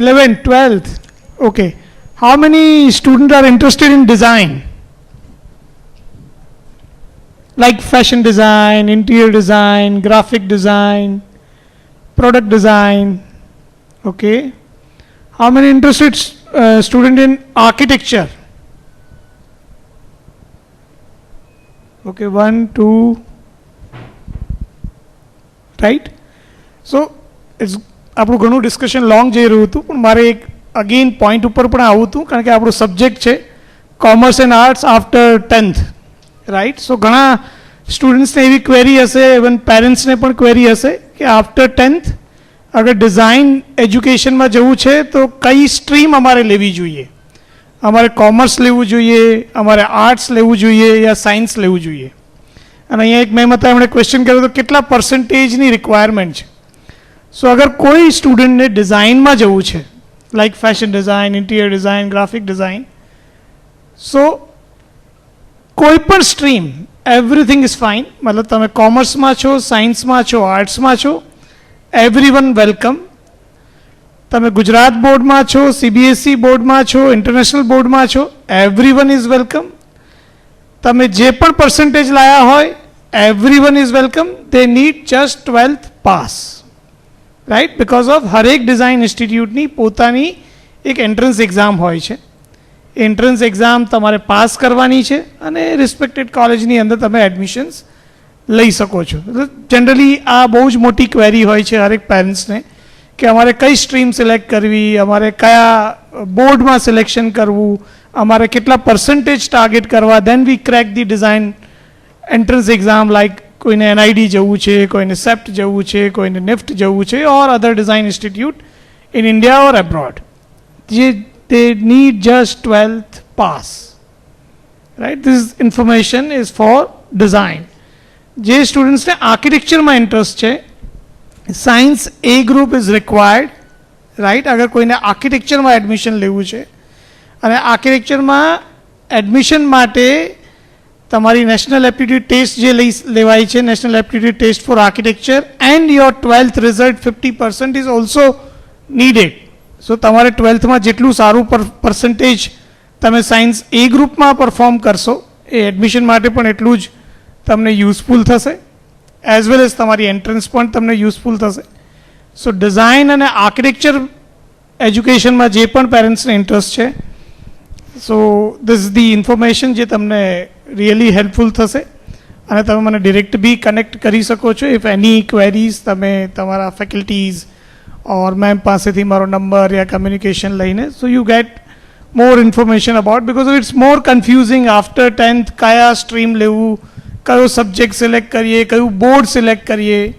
11th, 12th. Okay. How many students are interested in design? Like fashion design, interior design, graphic design, product design. Okay. How many interested students in architecture? Okay, 1, 2. Right? So, it's આપણું ઘણું discussion long જઈ રહ્યું હતું, પણ મારે એક again point ઉપર પણ આવવું હતું, કારણ કે આપણો સબ્જેક્ટ છે commerce and arts after 10th. Right? So ઘણા સ્ટુડન્ટ્સને એવી ક્વેરી હશે, ઇવન પેરેન્ટ્સને પણ ક્વેરી હશે કે આફ્ટર 10th અગર ડિઝાઇન એજ્યુકેશનમાં જવું છે તો કઈ સ્ટ્રીમ અમારે લેવી જોઈએ? અમારે કોમર્સ લેવું જોઈએ, અમારે આર્ટ્સ લેવું જોઈએ, યા સાયન્સ લેવું જોઈએ? અને અહીંયા એક મેમ હતા, એમણે ક્વેશ્ચન કર્યો તો કેટલા પર્સન્ટેજની રિક્વાયરમેન્ટ છે? સો અગર કોઈ સ્ટુડન્ટને ડિઝાઇનમાં જવું છે, like fashion design, interior design, graphic design, so કોઈ પણ સ્ટ્રીમ, એવરીથિંગ ઇઝ ફાઇન. મતલબ તમે કોમર્સમાં છો, સાયન્સમાં છો, આર્ટ્સમાં છો, એવરીવન વેલકમ. તમે ગુજરાત બોર્ડમાં છો, CBSE બોર્ડમાં છો, ઇન્ટરનેશનલ બોર્ડમાં છો, એવરીવન ઇઝ વેલકમ. તમે જે પણ પર્સન્ટેજ લાયા હોય, everyone is welcome. They need just 12th pass. Right? Because of હરેક ડિઝાઇન ઇન્સ્ટિટ્યૂટની પોતાની એક એન્ટ્રન્સ એક્ઝામ હોય છે. એન્ટ્રન્સ એક્ઝામ તમારે પાસ કરવાની છે અને રિસ્પેક્ટેડ કોલેજની અંદર તમે એડમિશન્સ લઈ શકો છો. જનરલી આ બહુ જ મોટી ક્વેરી હોય છે હરેક પેરેન્ટ્સને કે અમારે કઈ સ્ટ્રીમ સિલેક્ટ કરવી, અમારે કયા બોર્ડમાં સિલેક્શન કરવું, અમારે કેટલા પર્સન્ટેજ ટાર્ગેટ કરવા, then we crack the design entrance exam. Like કોઈને NID જવું છે, કોઈને સેપ્ટ જવું છે, કોઈને NIFT જવું છે, or other design institute in India or abroad. They need just 12th pass. Right? This information is for design. જે સ્ટુડન્ટ્સને આર્કિટેક્ચરમાં ઇન્ટરેસ્ટ છે, science A group is required. Right? અગર કોઈને આર્કિટેક્ચરમાં એડમિશન લેવું છે અને આર્કિટેક્ચરમાં એડમિશન માટે તમારી નેશનલ એપ્ટિટ્યૂડ ટેસ્ટ જે લેવાય છે, national aptitude test for architecture, and your 12th result 50% is also needed. So તમારે 12th માં જેટલું સારું પર્સન્ટેજ તમે સાયન્સ એ ગ્રુપમાં પરફોર્મ કરશો એ એડમિશન માટે પણ એટલું જ તમને યુઝફુલ થશે, એઝ વેલ એઝ તમારી એન્ટ્રન્સ પણ તમને યુઝફુલ થશે. સો ડિઝાઇન અને આર્કિટેક્ચર એજ્યુકેશનમાં જે પણ પેરેન્ટ્સને ઇન્ટરેસ્ટ છે, સો ધીસ ઇઝ ધી ઇન્ફોર્મેશન જે તમને રિયલી હેલ્પફુલ થશે. અને તમે મને ડિરેક્ટ બી કનેક્ટ કરી શકો છો. ઇફ એની ક્વેરીઝ તમે તમારા ફેકલ્ટીઝ ઓર મેમ પાસેથી મારો નંબર યા કમ્યુનિકેશન લઈને, so you get more information about, because it's more confusing after 10th kaya stream levu, kayo subject select kariye, kayo board select kariye,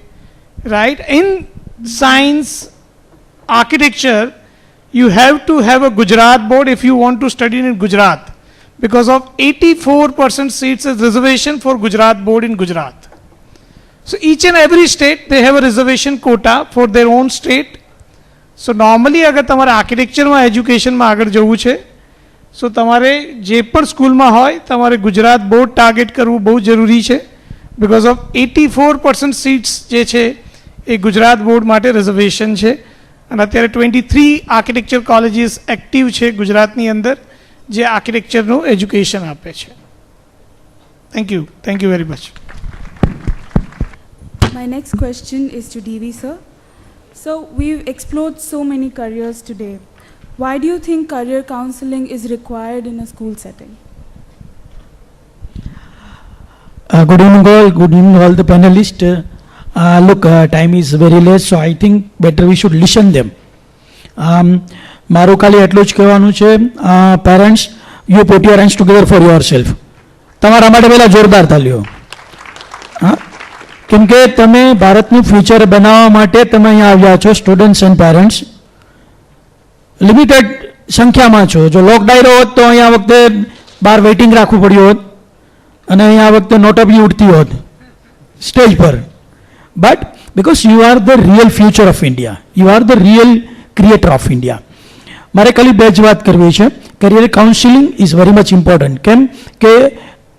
right? In science architecture you have to have a Gujarat board if you want to study in Gujarat, because of 84% seats as reservation for Gujarat board in Gujarat. So each and every state they have a reservation quota for their own state. So normally અગર તમારે આર્કિટેક્ચરમાં એજ્યુકેશનમાં આગળ જવું છે, સો તમારે જે પણ સ્કૂલમાં હોય તમારે ગુજરાત બોર્ડ ટાર્ગેટ કરવું બહુ જરૂરી છે, બિકોઝ ઓફ 84% સીટ્સ જે છે એ ગુજરાત બોર્ડ માટે રિઝર્વેશન છે. અને અત્યારે 23 આર્કિટેક્ચર કોલેજીસ એક્ટિવ છે ગુજરાતની અંદર જે આર્કિટેક્ચરનું એજ્યુકેશન આપે છે. Thank you very much. My next question is to DV sir. So we've explored so many careers today. Why do you think career counseling is required in a school setting? Good evening all the panelists. Look, time is very less, so I think better we should listen them. મારું ખાલી એટલું જ કહેવાનું છે, parents, you put your hands together for your self. તમારા માટે પહેલાં જોરદાર તાલીઓ. હા, કેમ કે તમે ભારતનું ફ્યુચર બનાવવા માટે તમે અહીંયા આવ્યા છો, સ્ટુડન્ટ્સ એન્ડ પેરેન્ટ્સ. લિમિટેડ સંખ્યામાં છો. જો લોકડાયરો હોત તો અહીંયા વખતે બહાર વેઇટિંગ રાખવું પડ્યું હોત અને અહીંયા વખતે નોટા બી ઉઠતી હોત સ્ટેજ પર. But because you are the real future of India, you are the real creator of India. મારે ખાલી બે જ વાત કરવી છે. Career counselling is very much important. કેમ કે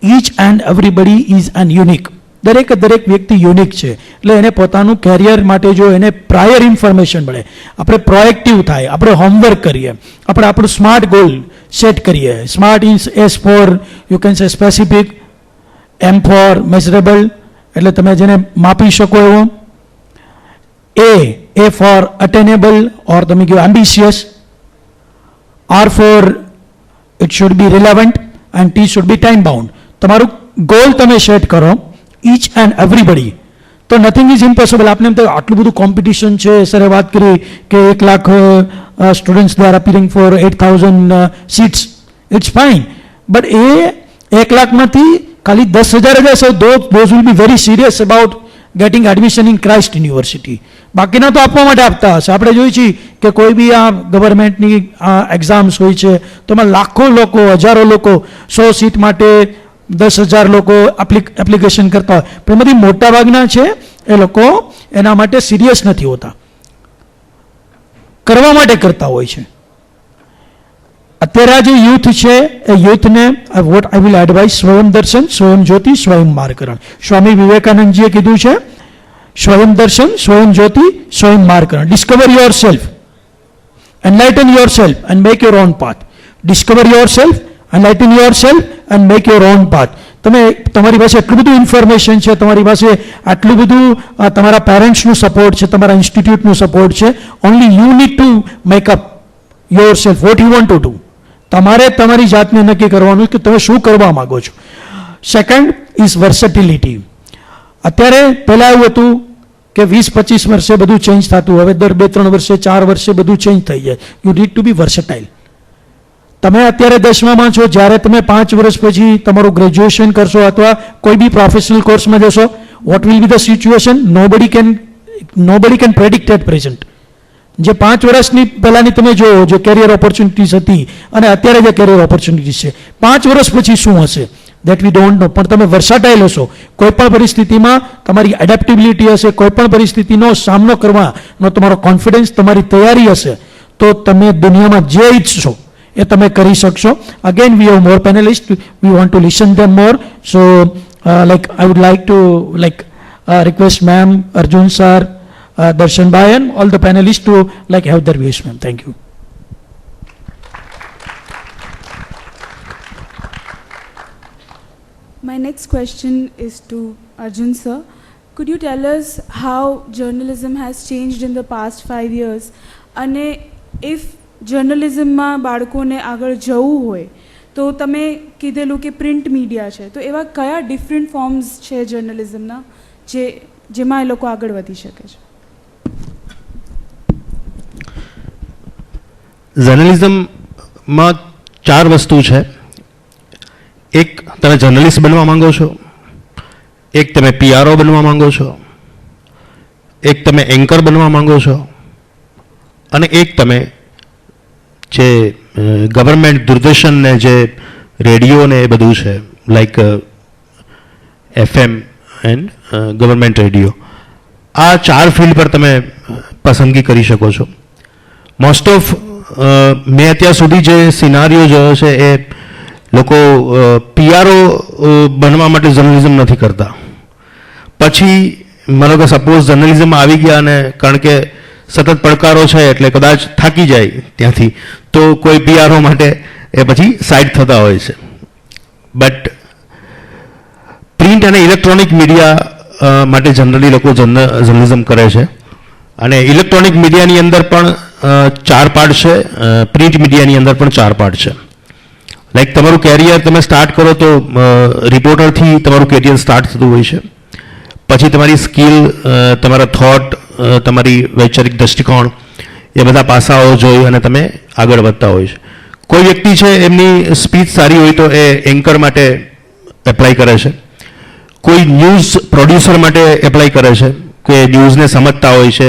inch and everybody is an unique. દરેક વ્યક્તિ યુનિક છે, એટલે એને પોતાનું કેરિયર માટે જો એને પ્રાયર ઇન્ફોર્મેશન મળે, આપણે પ્રોએક્ટિવ થાય, આપણે હોમવર્ક કરીએ, આપણે આપણું સ્માર્ટ ગોલ સેટ કરીએ. Smart is S for you can say specific, M for measurable, એટલે તમે જેને માપી શકો એવો, એ ફોર અટેનેબલ ઓર તમે કહો ambitious, R for it should be relevant and T should be time bound. તમારું ગોલ તમે સેટ કરો, ઈચ એન્ડ એવરીબડી, તો નથિંગ ઇઝ ઇમ્પોસિબલ. આપણે એમ તો આટલું બધું કોમ્પિટિશન છે, સરે વાત કરી કે 1 lakh students they are appearing for 8,000 seats, it's fine. But એ 1 લાખમાંથી ખાલી 10,000 જ હશે, those will be very serious about getting admission in Christ University. બાકીના તો આપવા માટે આપતા હશે. આપણે જોઈએ છીએ કે કોઈ બી આ ગવર્મેન્ટની એક્ઝામ્સ હોય છે તો એમાં લાખો લોકો, હજારો લોકો 100 સીટ માટે 10,000 લોકો એપ્લિકેશન કરતા હોય, પણ એમાંથી મોટાભાગના છે એ લોકો એના માટે સિરિયસ નથી હોતા, કરવા માટે કરતા હોય છે. અત્યારે આ જે યુથ છે એ યુથને વોટ આઈ વિલ એડવાઇસ, સ્વયં દર્શન, સ્વયં જ્યોતિ, સ્વયં માર્ગકરણ. સ્વામી વિવેકાનંદજીએ કીધું છે સ્વયં દર્શન, સ્વયં જ્યોતિ, સ્વયં માર્ગકરણ. Discover yourself, enlighten yourself and make your own path. Discover yourself, enlighten yourself and make your own path. તમે તમારી પાસે એટલું બધું ઇન્ફોર્મેશન છે, તમારી પાસે આટલું બધું તમારા પેરેન્ટ્સનું સપોર્ટ છે, તમારા ઇન્સ્ટિટ્યૂટનું સપોર્ટ છે. Only you need to make up your self what you want to do. તમારે તમારી જાતને નક્કી કરવાનું કે તમે શું કરવા માગો છો. Second is versatility. અત્યારે પહેલાં એવું હતું કે 20-25 વર્ષે બધું ચેન્જ થતું, હવે દર 2-3 વર્ષે 4 વર્ષે બધું ચેન્જ થઈ જાય. You need to be versatile. તમે અત્યારે 10મામાં છો, જ્યારે તમે 5 વર્ષ પછી તમારું ગ્રેજ્યુએશન કરશો અથવા કોઈ બી પ્રોફેશનલ કોર્સમાં જશો, what will be the situation? Nobody can predict at present. જે 5 વર્ષની પહેલાંની તમે જુઓ જે કેરિયર ઓપોર્ચ્યુનિટીઝ હતી અને અત્યારે જે કેરિયર ઓપોર્ચ્યુનિટીઝ છે, 5 વર્ષ પછી શું હશે દેટ વી ડોન્ટ નો. પણ તમે વર્સાટાઇલ હશો, કોઈ પણ પરિસ્થિતિમાં તમારી એડેપ્ટેબિલિટી હશે, કોઈ પણ પરિસ્થિતિનો સામનો કરવાનો તમારો કોન્ફિડન્સ, તમારી તૈયારી હશે, તો તમે દુનિયામાં જે ઈચ્છશો એ તમે કરી શકશો. Again we have more panellist, we want to listen them more. So like I would like to request ma'am, Arjun sir, Darshan bhai and all the panelists to like have their views, ma'am. Thank you. My next question is to Arjun sir. Could you tell us how journalism has changed in the past 5 years? And if journalism માં બાળકોને આગળ જવું હોય તો તમે કીધેલું કે print media છે, તો એવા કયા ડિફરન્ટ ફોર્મ્સ છે જર્નલિઝમના જેમાં એ લોકો આગળ વધી શકે છે? જર્નલિઝમમાં 4 વસ્તુ છે. એક, તમે જર્નલિસ્ટ બનવા માંગો છો. એક, તમે PRO બનવા માંગો છો. એક, તમે એન્કર બનવા માંગો છો. અને એક, તમે જે ગવર્મેન્ટ દૂરદર્શન ને જે રેડિયો ને એ બધું છે like FM and government radio, આ 4 ફિલ્ડ પર તમે પસંદગી કરી શકો છો. મોસ્ટ ઓફ મેં અત્યાર સુધી જે સિનારીઓ જોયો છે એ લોકો PRO બનવા માટે જર્નલિઝમ નથી કરતા. પછી માનો કે સપોઝ જર્નલિઝમમાં આવી ગયા અને કારણ કે સતત પડકારો છે એટલે કદાચ થાકી જાય ત્યાંથી, તો કોઈ PRO માટે એ પછી સાઇડ થતા હોય છે. બટ પ્રિન્ટ અને ઇલેક્ટ્રોનિક મીડિયા માટે જનરલી લોકો જર્નલિઝમ કરે છે. અને ઇલેક્ટ્રોનિક મીડિયાની અંદર પણ 4 પાર્ટ છે, પ્રિન્ટ મીડિયાની અંદર પણ 4 પાર્ટ છે. લાઈક તમારું કેરિયર તમે સ્ટાર્ટ કરો તો રિપોર્ટરથી તમારું કેરિયર સ્ટાર્ટ થતું હોય છે. પછી તમારી સ્કિલ, તમારા થોટ, તમારી વૈચારિક દૃષ્ટિકોણ, એ બધા પાસાઓ જોઈ અને તમે આગળ વધતા હોય છે. કોઈ વ્યક્તિ છે એમની સ્પીચ સારી હોય તો એ એન્કર માટે એપ્લાય કરે છે. કોઈ ન્યૂઝ પ્રોડ્યુસર માટે એપ્લાય કરે છે કે ન્યૂઝને સમજતા હોય છે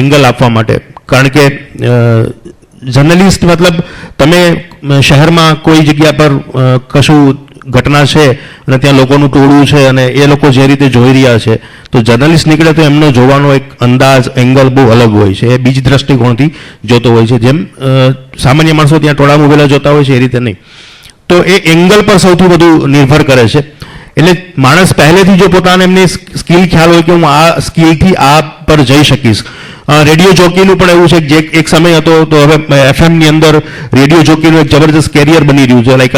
એંગલ આપવા માટે. કારણ કે જર્નલિસ્ટ મતલબ તમે શહેરમાં કોઈ જગ્યા પર કશું ઘટના છે અને ત્યાં લોકોનું ટોળું છે અને એ લોકો જે રીતે જોઈ રહ્યા છે, તો જર્નલિસ્ટ નીકળે તો એમનો જોવાનો એક અંદાજ, એંગલ બહુ અલગ હોય છે. એ બીજ દ્રષ્ટિકોણથી જોતો હોય છે. જેમ સામાન્ય માણસો ત્યાં ટોળા મૂકેલા જોતા હોય છે એ રીતે નહીં. તો એ એંગલ પર સૌથી વધુ નિર્ભર કરે છે. એટલે માણસ પહેલેથી જો પોતાને એમની સ્કિલ ખ્યાલ હોય કે હું આ સ્કિલથી આ પર જઈ શકીશ. રેડિયો જોકીનું પણ એવું છે કે જે એક સમય હતો તો હવે FMની અંદર રેડિયો જોકીનું એક જબરદસ્ત કેરિયર બની રહ્યું છે. લાઈક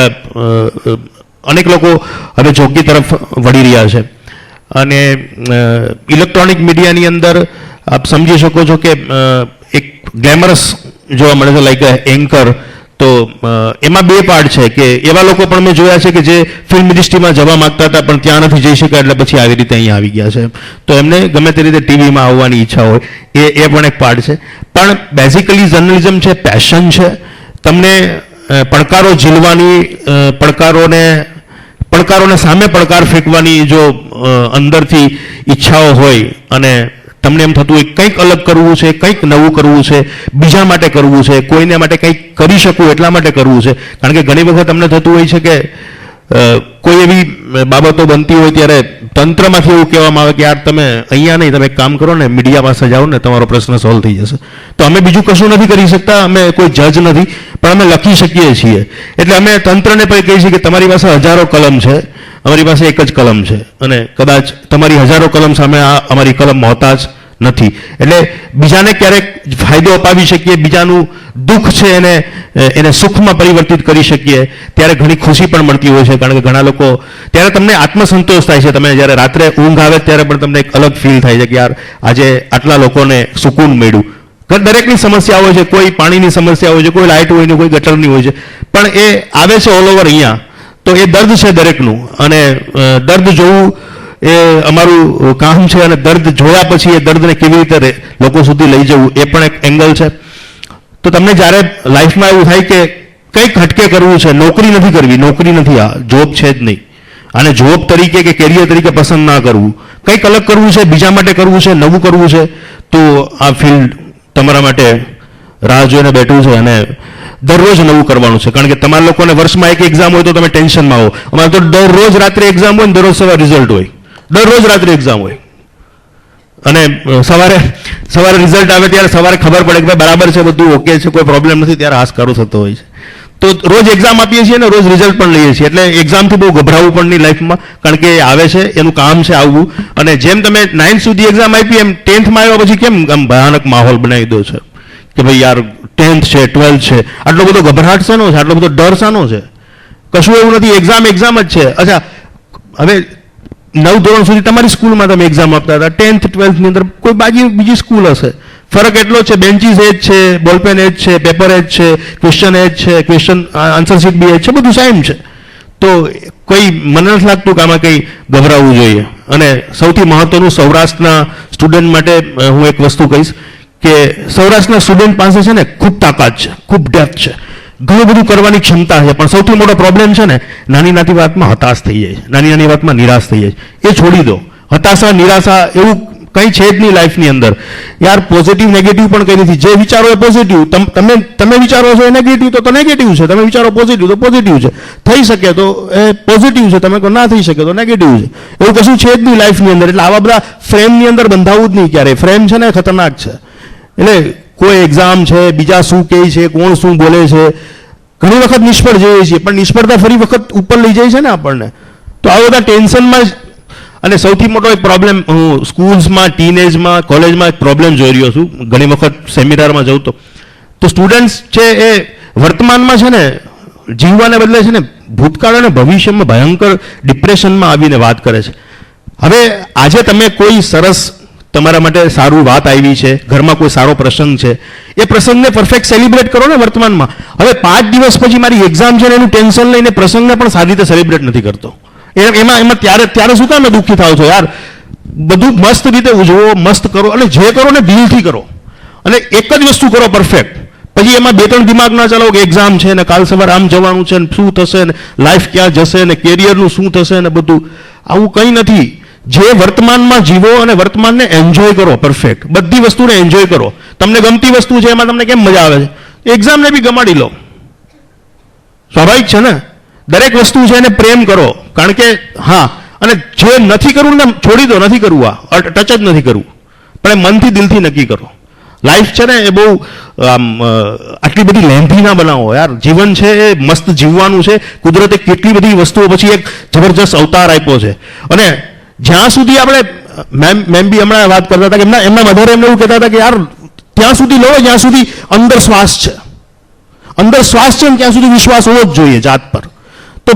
અનેક લોકો હવે જોકી તરફ વળી રહ્યા છે. અને ઇલેક્ટ્રોનિક મીડિયાની અંદર આપ સમજી શકો છો કે એક ગ્લેમરસ જોવા મળે છે લાઈક એન્કર. તો એમાં 2 પાર્ટ છે કે એવા લોકો પણ મેં જોયા છે કે જે ફિલ્મ ઇન્ડસ્ટ્રીમાં જવા માંગતા હતા પણ ત્યાં નથી જઈ શક્યા, એટલે પછી આવી રીતે અહીંયા આવી ગયા છે. તો એમને ગમે તે રીતે ટીવીમાં આવવાની ઈચ્છા હોય, એ પણ એક પાર્ટ છે. પણ બેઝિકલી જર્નલિઝમ છે, પેશન છે. તમને પડકારો ઝીલવાની, પડકારોને સામે પડકાર ફેંકવાની જો અંદરથી ઈચ્છાઓ હોય અને તમને એમ થતું હોય કંઈક અલગ કરવું છે, કંઈક નવું કરવું છે, બીજા માટે કરવું છે, કોઈને માટે કંઈક કરી શકું એટલા માટે કરવું છે. કારણ કે ઘણી વખત તમને થતું હોય છે કે કોઈ એવી બાબતો બનતી હોય ત્યારે તંત્રમાંથી એવું કહેવામાં આવે કે યાર તમે અહીંયા નહીં, તમે એક કામ કરો ને મીડિયા પાસે જાઓ ને તમારો પ્રશ્ન સોલ્વ થઈ જશે. તો અમે બીજું કશું નથી કરી શકતા, અમે કોઈ જજ નથી, પણ અમે લખી શકીએ છીએ. એટલે અમે તંત્રને પણ કહીએ છીએ કે તમારી પાસે હજારો કલમ છે, અમારી પાસે એક જ કલમ છે અને કદાચ તમારી હજારો કલમ સામે અમારી કલમ મોહતાજ નથી. એટલે બીજાને ક્યારેક ફાયદો અપાવી શકીએ, બીજાનું દુઃખ છે એને સુખમાં પરિવર્તિત કરી શકીએ, ત્યારે ઘણી ખુશી પણ મળતી હોય છે. કારણ કે ઘણા લોકો ત્યારે તમને આત્મસંતોષ થાય છે. તમે જ્યારે રાત્રે ઊંઘ આવે ત્યારે પણ તમને એક અલગ ફીલ થાય છે કે યાર આજે આટલા લોકોને સુકૂન મળ્યું. દરેકની સમસ્યા હોય છે, કોઈ પાણીની સમસ્યા હોય છે, કોઈ લાઇટ હોય ને કોઈ ગટરની હોય છે, પણ એ આવે છે ઓલ ઓવર અહીંયા. તો એ દર્દ છે દરેકનું અને દર્દ જોવું એ અમારું કામ છે. અને દર્દ જોયા પછી એ દર્દને કેવી રીતે લોકો સુધી લઈ જવું એ પણ એક એંગલ છે. તો તમને જ્યારે લાઈફમાં એવું થાય કે કંઈક હટકે કરવું છે, નોકરી નથી કરવી, નોકરી નથી, આ જોબ છે જ નહીં, અને જોબ તરીકે કે કેરિયર તરીકે પસંદ ના કરવું, કંઈક અલગ કરવું છે, બીજા માટે કરવું છે, નવું કરવું છે, તો આ ફિલ્ડ તમારા માટે રાહ જોઈને બેઠું છે. અને દરરોજ નવું કરવાનું છે. કારણ કે તમારા લોકોને વર્ષમાં એક એક્ઝામ હોય તો તમે ટેન્શનમાં હો. અમારે તો દરરોજ રાત્રે એક્ઝામ હોય ને દરરોજ સવારે રિઝલ્ટ હોય, દરરોજ રાત્રે એક્ઝામ હોય. અને સવારે રિઝલ્ટ આવે ત્યારે સવારે ખબર પડે કે ભાઈ બરાબર છે, બધું ઓકે છે, કોઈ પ્રોબ્લેમ નથી, ત્યારે હાશકારો થતો હોય છે. તો રોજ એક્ઝામ આપીએ છીએ અને રોજ રિઝલ્ટ પણ લઈએ છીએ, એટલે એક્ઝામથી બહુ ગભરાવું પણ નહીં લાઈફમાં, કારણ કે એ આવે છે, એનું કામ છે આવવું. અને જેમ તમે 9th સુધી એક્ઝામ આપી એમ 10thમાં આવ્યા પછી કેમ આમ ભયાનક માહોલ બનાવી દો છે કે ભાઈ યાર 10th છે 12th છે, આટલો બધો ગભરાટ શાનો છે, આટલો બધો ડર શાનો છે? કશું એવું નથી, એક્ઝામ જ છે. અચ્છા, હવે 9 ધોરણ સુધી તમારી સ્કૂલમાં તમે એક્ઝામ આપતા હતા, 10th 12th ની અંદર કોઈ બીજી સ્કૂલ હશે. ફરક એટલો છે, બેન્ચીસ એ જ છે, બોલપેન એ જ છે, પેપર એ જ છે, ક્વેશ્ચન એ જ છે, ક્વેશ્ચન આન્સર શીટ બી એ જ છે, બધું સેમ છે. તો કોઈ મને નથી લાગતું કે આમાં કંઈ ગભરાવવું જોઈએ. અને સૌથી મહત્વનું સૌરાષ્ટ્રના સ્ટુડન્ટ માટે હું એક વસ્તુ કહીશ કે સૌરાષ્ટ્રના સ્ટુડન્ટ પાસે છે ને ખૂબ તાકાત છે, ખૂબ ડેપ્થ છે, ઘણું બધું કરવાની ક્ષમતા છે, પણ સૌથી મોટો પ્રોબ્લેમ છે ને નાની નાની વાતમાં હતાશ થઈ જાય, નાની નાની વાતમાં નિરાશ થઈ જાય. એ છોડી દો. હતાશા નિરાશા એવું કંઈ છે જ નહીં લાઈફની અંદર યાર. પોઝિટિવ નેગેટિવ પણ કંઈ નથી. જે વિચારો એ પોઝિટિવ, તમે વિચારો છો એ નેગેટિવ તો નેગેટિવ છે, તમે વિચારો પોઝિટિવ તો પોઝિટિવ છે. થઈ શકે તો એ પોઝિટિવ છે, તમે કહો ના થઈ શકે તો નેગેટિવ છે. એવું કશું છે જ નહીં લાઈફની અંદર. એટલે આવા બધા ફ્રેમની અંદર બંધાવવું જ નહીં ક્યારેય. ફ્રેમ છે ને ખતરનાક છે. એટલે કોઈ એક્ઝામ છે, બીજા શું કહે છે, કોણ શું બોલે છે, ઘણી વખત નિષ્ફળ જઈએ છીએ, પણ નિષ્ફળતા ફરી વખત ઉપર લઈ જાય છે ને આપણને. તો આ બધા ટેન્શનમાં જ. અને સૌથી મોટો એક પ્રોબ્લેમ હું સ્કૂલ્સમાં, ટીનેજમાં, કોલેજમાં એક પ્રોબ્લેમ જોઈ રહ્યો છું. ઘણી વખત સેમિનારમાં જઉં તો સ્ટુડન્ટ્સ છે એ વર્તમાનમાં છે ને જીવવાને બદલે છે ને ભૂતકાળ અને ભવિષ્યમાં ભયંકર ડિપ્રેશનમાં આવીને વાત કરે છે. હવે આજે તમે કોઈ સરસ તમારા માટે સારું વાત આવી છે, ઘરમાં કોઈ સારો પ્રસંગ છે, એ પ્રસંગને પરફેક્ટ સેલિબ્રેટ કરો ને વર્તમાનમાં. હવે 5 દિવસ પછી મારી એક્ઝામ છે ને એનું ટેન્શન લઈને પ્રસંગને પણ સારી રીતે સેલિબ્રેટ નથી કરતો. એમાં ત્યારે શું કામ દુઃખી થાવ છો યાર? બધું મસ્ત રીતે ઉજવો, મસ્ત કરો, અને જે કરો ને દિલથી કરો, અને એક જ વસ્તુ કરો પરફેક્ટ. પછી એમાં 2-3 દિમાગ ના ચલાવો કે એક્ઝામ છે ને કાલ સવારે આમ જવાનું છે ને શું થશે ને લાઈફ ક્યાં જશે ને કેરિયરનું શું થશે ને બધું. આવું કંઈ નથી. જે વર્તમાનમાં જીવો અને વર્તમાનને એન્જોય કરો પરફેક્ટ. બધી વસ્તુને એન્જોય કરો. તમને ગમતી વસ્તુ છે એમાં તમને કેમ મજા આવે છે? એક્ઝામને બી ગમાડી લો. સ્વાભાવિક છે ને? દરેક વસ્તુ છે એને પ્રેમ કરો. કારણ કે હા, અને જે નથી કરવું ને છોડી દો, નથી કરવું, આ ટચ જ નથી કરવું, પણ એ મનથી દિલથી નક્કી કરો. લાઈફ છે ને એ બહુ આટલી બધી લેન્થી ના બનાવો યાર. જીવન છે એ મસ્ત જીવવાનું છે. કુદરતે કેટલી બધી વસ્તુઓ પછી એક જબરજસ્ત અવતાર આપ્યો છે. અને જ્યાં સુધી આપણે મેમ બી હમણાં વાત કરતા હતા કે એમના મધરે એમને એવું કહેતા હતા કે યાર ત્યાં સુધી લડો જ્યાં સુધી અંદર શ્વાસ છે. અંદર શ્વાસ છે ને ત્યાં સુધી વિશ્વાસ હોવો જ જોઈએ જાત પર. તો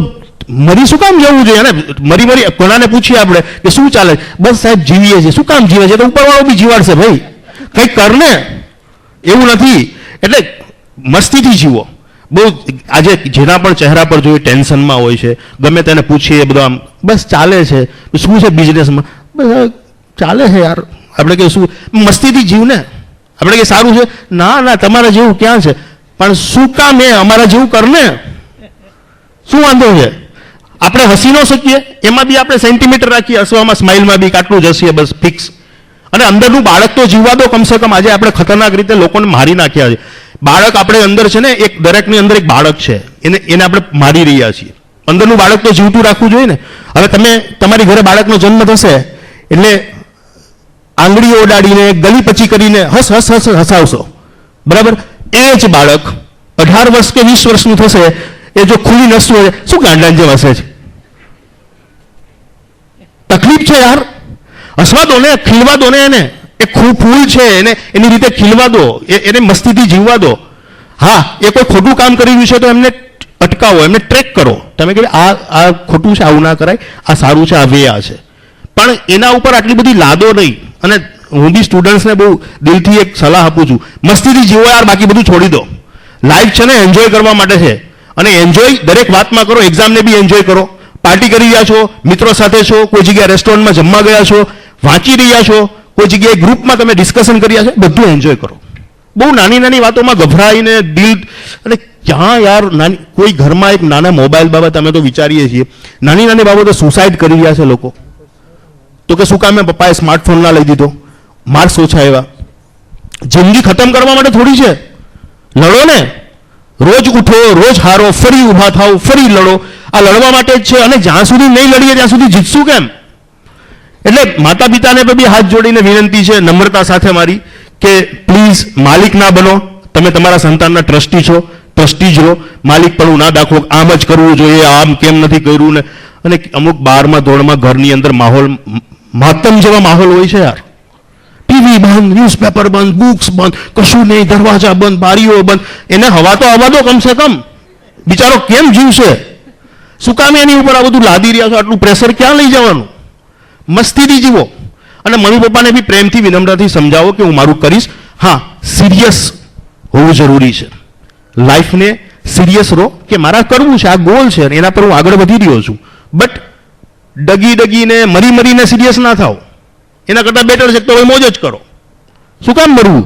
મરી શું કામ જવું જોઈએ? અને મરી કોનાને પૂછીએ આપણે કે શું ચાલે? બસ સાહેબ જીવીએ છીએ. શું કામ જીવે છે? તો ઉપરવાળો બી જીવાડશે ભાઈ, કંઈક કર ને. એવું નથી. એટલે મસ્તીથી જીવો. બહુ આજે જેના પણ ચહેરા પર જોઈએ ટેન્શનમાં હોય છે, ગમે તેને પૂછીએ બધું આમ બસ ચાલે છે. શું છે બિઝનેસમાં? બસ ચાલે છે યાર. આપણે કે શું મસ્તીથી જીવ ને. આપણે કે સારું છે ના તમારા જેવું ક્યાં છે? પણ શું કામ એ અમારા જેવું કર ને. શું વાંધો છે? આપણે હસી ન શકીએ? એમાં બી આપણે સેન્ટીમીટર રાખીએ, હસવામાં સ્માઇલમાં બી આટલું જ હસીએ બસ ફિક્સ. અને અંદરનું બાળક તો જીવવા દો કમસે કમ. આજે આપણે ખતરનાક રીતે લોકોને મારી નાખ્યા છે. બાળક આપણે અંદર છે ને એક દરેકની અંદર એક બાળક છે, એને આપણે મારી રહ્યા છીએ. અંદરનું બાળક તો જીવતું રાખવું જોઈએ ને. હવે તમે તમારી ઘરે બાળકનો જન્મ થશે એટલે આંગળીઓ ઓડાડીને ગલી પચી કરીને હસાવશો, બરાબર? એ જ બાળક 18 વર્ષ કે 20 વર્ષનું થશે, એ જો ખુલ્લી નસતું હોય શું ગાંડા જેમ હશે છે? તકલીફ છે યાર. હસવા દો ને, ખીલવા દો ને એને. એ ફૂલ છે, એને એની રીતે ખીલવા દો, એને મસ્તીથી જીવવા દો. હા, એ કોઈ ખોટું કામ કરી રહ્યું છે તો એમને અટકાવો, એમને ટ્રેક કરો. તમે કહે આ ખોટું છે, આવું ના કરાય, આ સારું છે, આ વે આ છે. પણ એના ઉપર આટલી બધી લાદો નહીં. અને હું બી સ્ટુડન્ટ્સને બહુ દિલથી એક સલાહ આપું છું, મસ્તીથી જીવો યાર, બાકી બધું છોડી દો. લાઈફ છે ને એન્જોય કરવા માટે છે. અને એન્જોય દરેક વાતમાં કરો. એક્ઝામને બી એન્જોય કરો. પાર્ટી કરી રહ્યા છો, મિત્રો સાથે છો, કોઈ જગ્યાએ રેસ્ટોરન્ટમાં જમવા ગયા છો, વાંચી રહ્યા છો, કોઈ જગ્યાએ ગ્રુપમાં તમે ડિસ્કશન કર્યા છે, બધું એન્જોય કરો. બહુ નાની નાની વાતોમાં ગભરાઈને દિલ. અને ક્યાં યાર કોઈ ઘરમાં એક નાના મોબાઈલ બાબત અમે તો વિચારીએ છીએ, નાની નાની બાબતો સુસાઇડ કરી રહ્યા છે લોકો. તો કે શું કામ પપ્પાએ સ્માર્ટફોન ના લઈ દીધો, માર્ક્સ ઓછા આવ્યા. જિંદગી ખતમ કરવા માટે થોડી છે. લડો ને. રોજ ઉઠો, રોજ હારો, ફરી ઊભા થાવ, ફરી લડો. આ લડવા માટે જ છે. અને જ્યાં સુધી નહીં લડીએ ત્યાં સુધી જીતશું કેમ? એટલે માતા પિતાને બી હાથ જોડીને વિનંતી છે નમ્રતા સાથે મારી કે પ્લીઝ માલિક ના બનો. તમે તમારા સંતાનના ટ્રસ્ટી છો, ટ્રસ્ટી જ રહો, માલિક પણ ના દાખવો, આમ જ કરવું જોઈએ, આમ કેમ નથી કર્યું ને. અને અમુક 12મા ધોરણમાં ઘરની અંદર માહોલ માતમ જેવા માહોલ હોય છે યાર. ટીવી બંધ, ન્યૂઝપેપર બંધ, બુક્સ બંધ, કશું નહીં, દરવાજા બંધ, બારીઓ બંધ. એને હવા તો આવવા દો કમસે કમ. બિચારો કેમ જીવશે? શું કામ એની ઉપર આ બધું લાદી રહ્યા છો? આટલું પ્રેશર ક્યાં લઈ જવાનું? મસ્તીથી જીવો. અને મમ્મી પપ્પાને બી પ્રેમથી વિનમ્રતાથી સમજાવો કે હું મારું કરીશ. હા, સિરિયસ હોવું જરૂરી છે. લાઈફને સિરિયસ રહો કે મારા કરવું છે, આ ગોલ છે અને એના પર હું આગળ વધી રહ્યો છું. બટ ડગીને મરીને સિરિયસ ના થાઓ. એના કરતાં બેટર છે તો હવે મોજ જ કરો. શું કામ મરવું?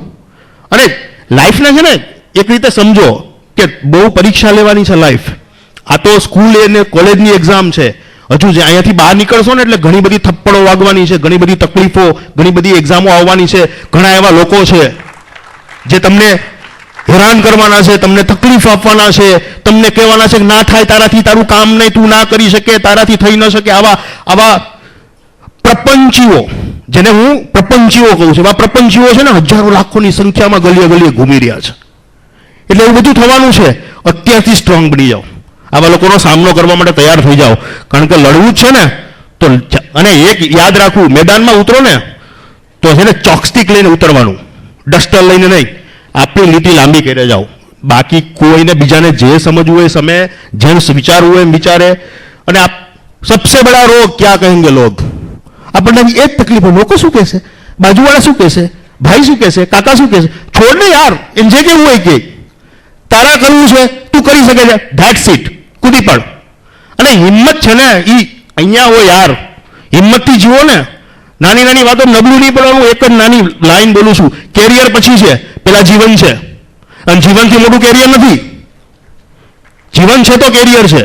અને લાઈફને છે ને એક રીતે સમજો કે બહુ પરીક્ષા લેવાની છે લાઈફ. આ તો સ્કૂલ અને કોલેજની એક્ઝામ છે. હજુ જે અહીંયાથી બહાર નીકળશો ને એટલે ઘણી બધી થપ્પડો વાગવાની છે, ઘણી બધી તકલીફો, ઘણી બધી એક્ઝામો આવવાની છે. ઘણા એવા લોકો છે જે તમને હેરાન કરવાના છે, તમને તકલીફ આપવાના છે, તમને કહેવાના છે કે ના થાય તારાથી, તારું કામ નહીં, તું ના કરી શકે, તારાથી થઈ ન શકે. આવા પ્રપંચીઓ, જેને હું પ્રપંચીઓ કહું છું, આ પ્રપંચીઓ છે ને હજારો લાખોની સંખ્યામાં ગલીએ ઘૂમી રહ્યા છે. એટલે એવું બધું થવાનું છે. અત્યારથી સ્ટ્રોંગ બની જાઓ. આવા લોકોનો સામનો કરવા માટે તૈયાર થઈ જાઓ. કારણ કે લડવું જ છે ને તો. અને એક યાદ રાખવું, મેદાનમાં ઉતરો ને તો છે ને ચોકસ્ટિક લઈને ઉતરવાનું, ડસ્ટર લઈને નહીં. આપણી લીટી લાંબી કરી જાઓ. બાકી કોઈને બીજાને જે સમજવું હોય સમય, જેમ વિચારવું હોય એમ વિચારે. અને આ સબસે બડા રોગ ક્યાં કહેંગે લોગ? આપણને એ જ તકલીફ હોય. લોકો શું કહેશે, બાજુવાળા શું કહેશે, ભાઈ શું કહેશે, કાકા શું કહેશે? છોડ ને યાર, એમ જે કેવું હોય કે તારા કરવું છે, તું કરી શકે છે, ધેટ્સ ઇટ, કૂદી પડ. અને હિંમત છે ને એ અહીંયા હોય યાર. હિંમતથી જીવો ને. નાની વાતો નબળું નહીં પડવાનું. એક જ નાની લાઈન બોલું છું, કેરિયર પછી છે, પેલા જીવન છે. અને જીવનથી મોટું કેરિયર નથી. જીવન છે તો કેરિયર છે.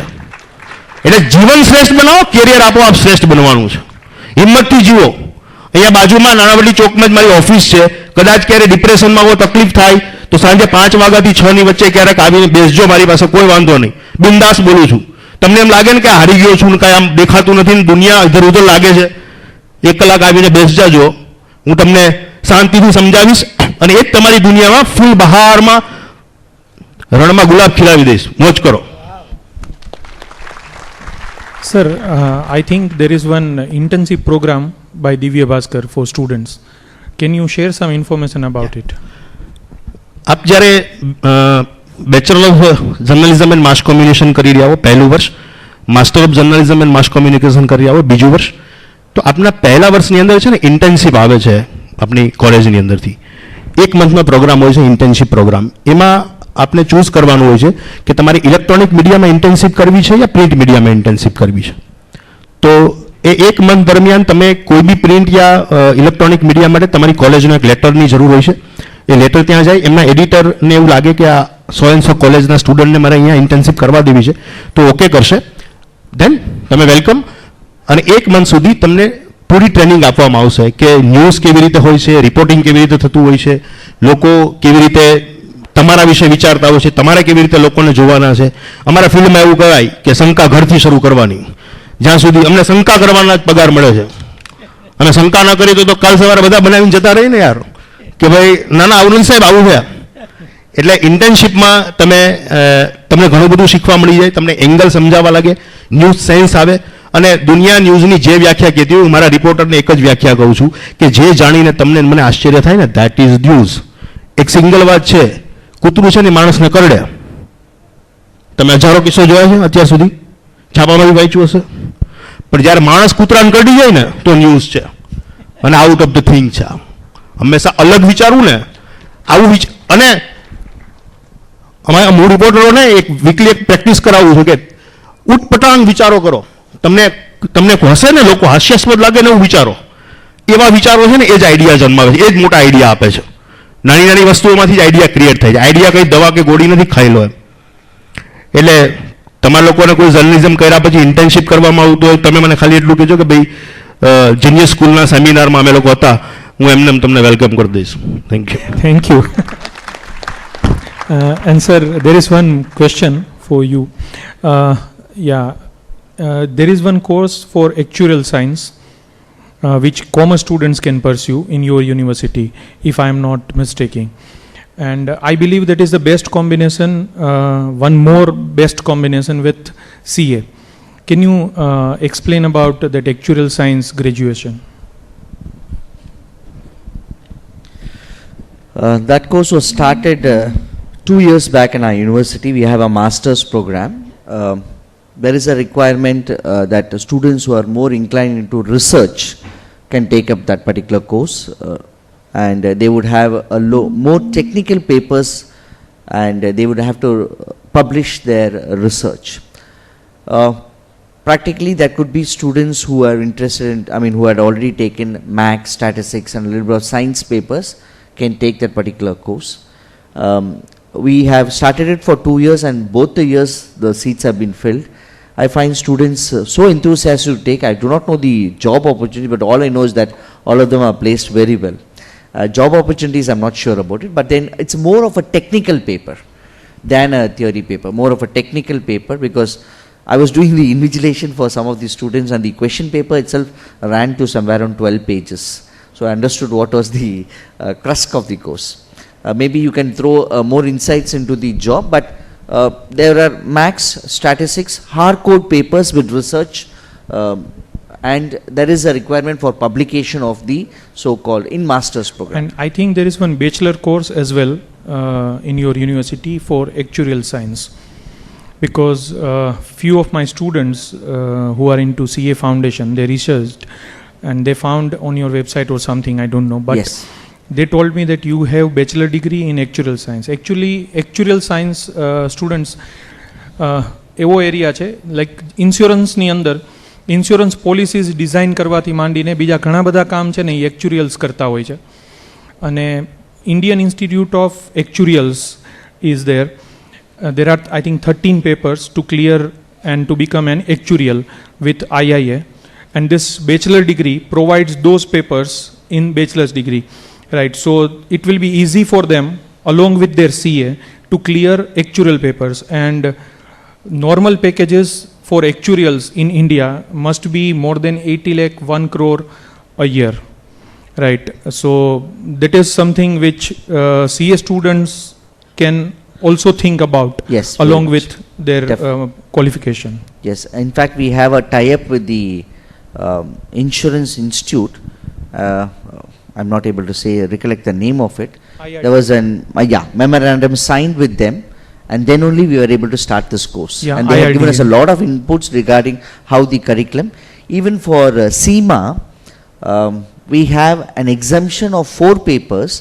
એટલે જીવન શ્રેષ્ઠ બનાવો, કેરિયર આપોઆપ શ્રેષ્ઠ બનવાનું છે. હિંમતથી જીવો. અહીંયા બાજુમાં નાણાવટી ચોકમાં જ મારી ઓફિસ છે. કદાચ ક્યારે ડિપ્રેશનમાં હોય, તકલીફ થાય તો સાંજે 5 વાગ્યાથી 6 ની વચ્ચે ક્યારેક આવીને બેસજો મારી પાસે, કોઈ વાંધો નહીં. બિંદાસ બોલું છું. તમને એમ લાગે ને કે હારી ગયો છું ને કાંઈ આમ દેખાતું નથી ને દુનિયા ઇધર ઉધર લાગે છે, 1 કલાક આવીને બેસી જાજો. હું તમને શાંતિથી સમજાવીશ અને એ જ તમારી દુનિયામાં ફૂલ બહારમાં રણમાં ગુલાબ ખીલાવી દઈશ. મોજ કરો. Sir, I think there is one intensive program by Divya Bhaskar for students. Can you share some information about it? આપ જ્યારે bachelor of journalism and mass communication કરી રહ્યા હો પહેલું વર્ષ, master of journalism and mass communication કરી રહ્યા હો બીજું વર્ષ, તો આપના પહેલા વર્ષની અંદર છે ને ઇન્ટર્નશિપ આવે છે આપણી કોલેજની અંદરથી. 1 મંથનો પ્રોગ્રામ હોય છે ઇન્ટર્નશિપ પ્રોગ્રામ. એમાં આપને ચૂઝ કરવાનું હોય છે કે તમારે ઇલેક્ટ્રોનિક મીડિયામાં ઇન્ટર્નશિપ કરવી છે યા પ્રિન્ટ મીડિયામાં ઇન્ટર્નશિપ કરવી છે. તો એ 1 મંથ દરમિયાન તમે કોઈ બી પ્રિન્ટ યા ઇલેક્ટ્રોનિક મીડિયા માટે તમારી કોલેજનો એક લેટરની જરૂર હોય છે. એ લેટર ત્યાં જાય, એમના એડિટરને એવું લાગે કે આ 100 કોલેજના સ્ટુડન્ટને મારે અહીંયા ઇન્ટર્નશિપ કરવા દેવી છે તો ઓકે કરશે. દેન તમે વેલકમ. અને 1 મંથ સુધી તમને પૂરી ટ્રેનિંગ આપવામાં આવશે કે ન્યૂઝ કેવી રીતે હોય છે, રિપોર્ટિંગ કેવી રીતે થતું હોય છે, લોકો કેવી રીતે તમારા વિશે વિચારતા હોય છે, તમારે કેવી રીતે લોકોને જોવાના છે. અમારા ફિલ્ડમાં એવું કહેવાય કે શંકા ઘરથી શરૂ કરવાની. જ્યાં સુધી અમને શંકા કરવાના જ પગાર મળે છે. અને શંકા ન કરી તો કાલ સવારે બધા બનાવીને જતા રહી ને યાર કે ભાઈ ના આવું સાહેબ આવું છે. એટલે ઇન્ટર્નશિપમાં તમને ઘણું બધું શીખવા મળી જાય, તમને એંગલ સમજાવવા લાગે, ન્યૂઝ સેન્સ આવે. અને દુનિયા ન્યૂઝની જે વ્યાખ્યા કહેતી હોય, હું મારા રિપોર્ટરને એક જ વ્યાખ્યા કહું છું કે જે જાણીને તમને મને આશ્ચર્ય થાય ને, ધેટ ઇઝ ન્યૂઝ. એક સિંગલ વાત છે, કૂતરું છે ને માણસને કરડે. તમે હજારો કિસ્સો જોયા છે અત્યાર સુધી, છાપામાં બી વાંચ્યું હશે. પણ જ્યારે માણસ કૂતરાને કરડી જાય ને તો ન્યૂઝ છે અને આઉટ ઓફ ધ થિંગ છે. હંમેશા અલગ વિચારવું ને, આવું અને અમારા મૂળ રિપોર્ટરોને એક વીકલી એક પ્રેક્ટિસ કરાવું છું કે ઉટપટાંગ વિચારો કરો. તમને હશે ને લોકો હાસ્યાસ્પદ લાગે ને એવું વિચારો. એવા વિચારો છે ને એ જ આઈડિયા જન્માવે છે, એ જ મોટા આઈડિયા આપે છે. નાની વસ્તુઓમાંથી જ આઈડિયા ક્રિએટ થાય છે. આઈડિયા કઈ દવા કે ગોળી નથી ખાઈ લો એમ. એટલે તમારા લોકોને કોઈ જર્નલિઝમ કર્યા પછી ઇન્ટર્નશિપ કરવામાં આવતું હોય, તમે મને ખાલી એટલું કહેજો કે ભાઈ જીનિયસ સ્કૂલના સેમિનારમાં અમે લોકો હતા, હું એમને તમને વેલકમ કરી દઈશ. Thank you. Thank you. And sir, there is one question for you. There is one course for actuarial science which commerce students can pursue in your university, if I am not mistaken. And I believe that is the best combination, one more best combination with CA. Can you explain about that actuarial science graduation? That course was started 2 years back in our university. We have a master's program. There is a requirement that students who are more inclined into research can take up that particular course, and they would have a more technical papers, and they would have to publish their research. Practically, that could be students who are interested in, who had already taken maths, statistics, and a little bit of science papers can take that particular course. We have started it for 2 years, and both the years the seats have been filled. I find students so enthusiastic to take. I do not know the job opportunity, but all I know is that all of them are placed very well. Job opportunities, I'm not sure about it, but then it's more of a technical paper than a theory paper, more of a technical paper, because I was doing the invigilation for some of the students, and the question paper itself ran to somewhere around 12 pages. So I understood what was the crux of the course. Maybe you can throw more insights into the job, but there are maths, statistics, hardcore papers with research, and there is a requirement for publication of the so-called in master's program. And I think there is one bachelor course as well in your university for actuarial science, because few of my students who are into CA Foundation, they researched and they found on your website or something, I don't know, but yes, they told me that you have bachelor degree in actuarial science. Actually, actuarial science students એવો area છે, like ઇન્સ્યોરન્સની અંદર insurance policies design કરવાથી માંડીને બીજા ઘણા બધા કામ છે ને એ એક્ચ્યુરિયલ્સ કરતા હોય છે. અને Indian institute of actuarials is there. There are, I think, 13 papers to clear and to become an actuarial with IIA, and this bachelor degree provides those papers in bachelor's degree, right? So it will be easy for them along with their CA to clear actuarial papers, and normal packages for actuarials in India must be more than 80 lakh 1 crore a year, right? So that is something which CA students can also think about, yes, along with their qualification. Yes, in fact, we have a tie-up with the Insurance Institute. I'm not able to recollect the name of it. There was an memorandum signed with them, and then only we were able to start this course. Yeah, and they have given us a lot of inputs regarding how the curriculum. Even for CIMA, we have an exemption of 4 papers.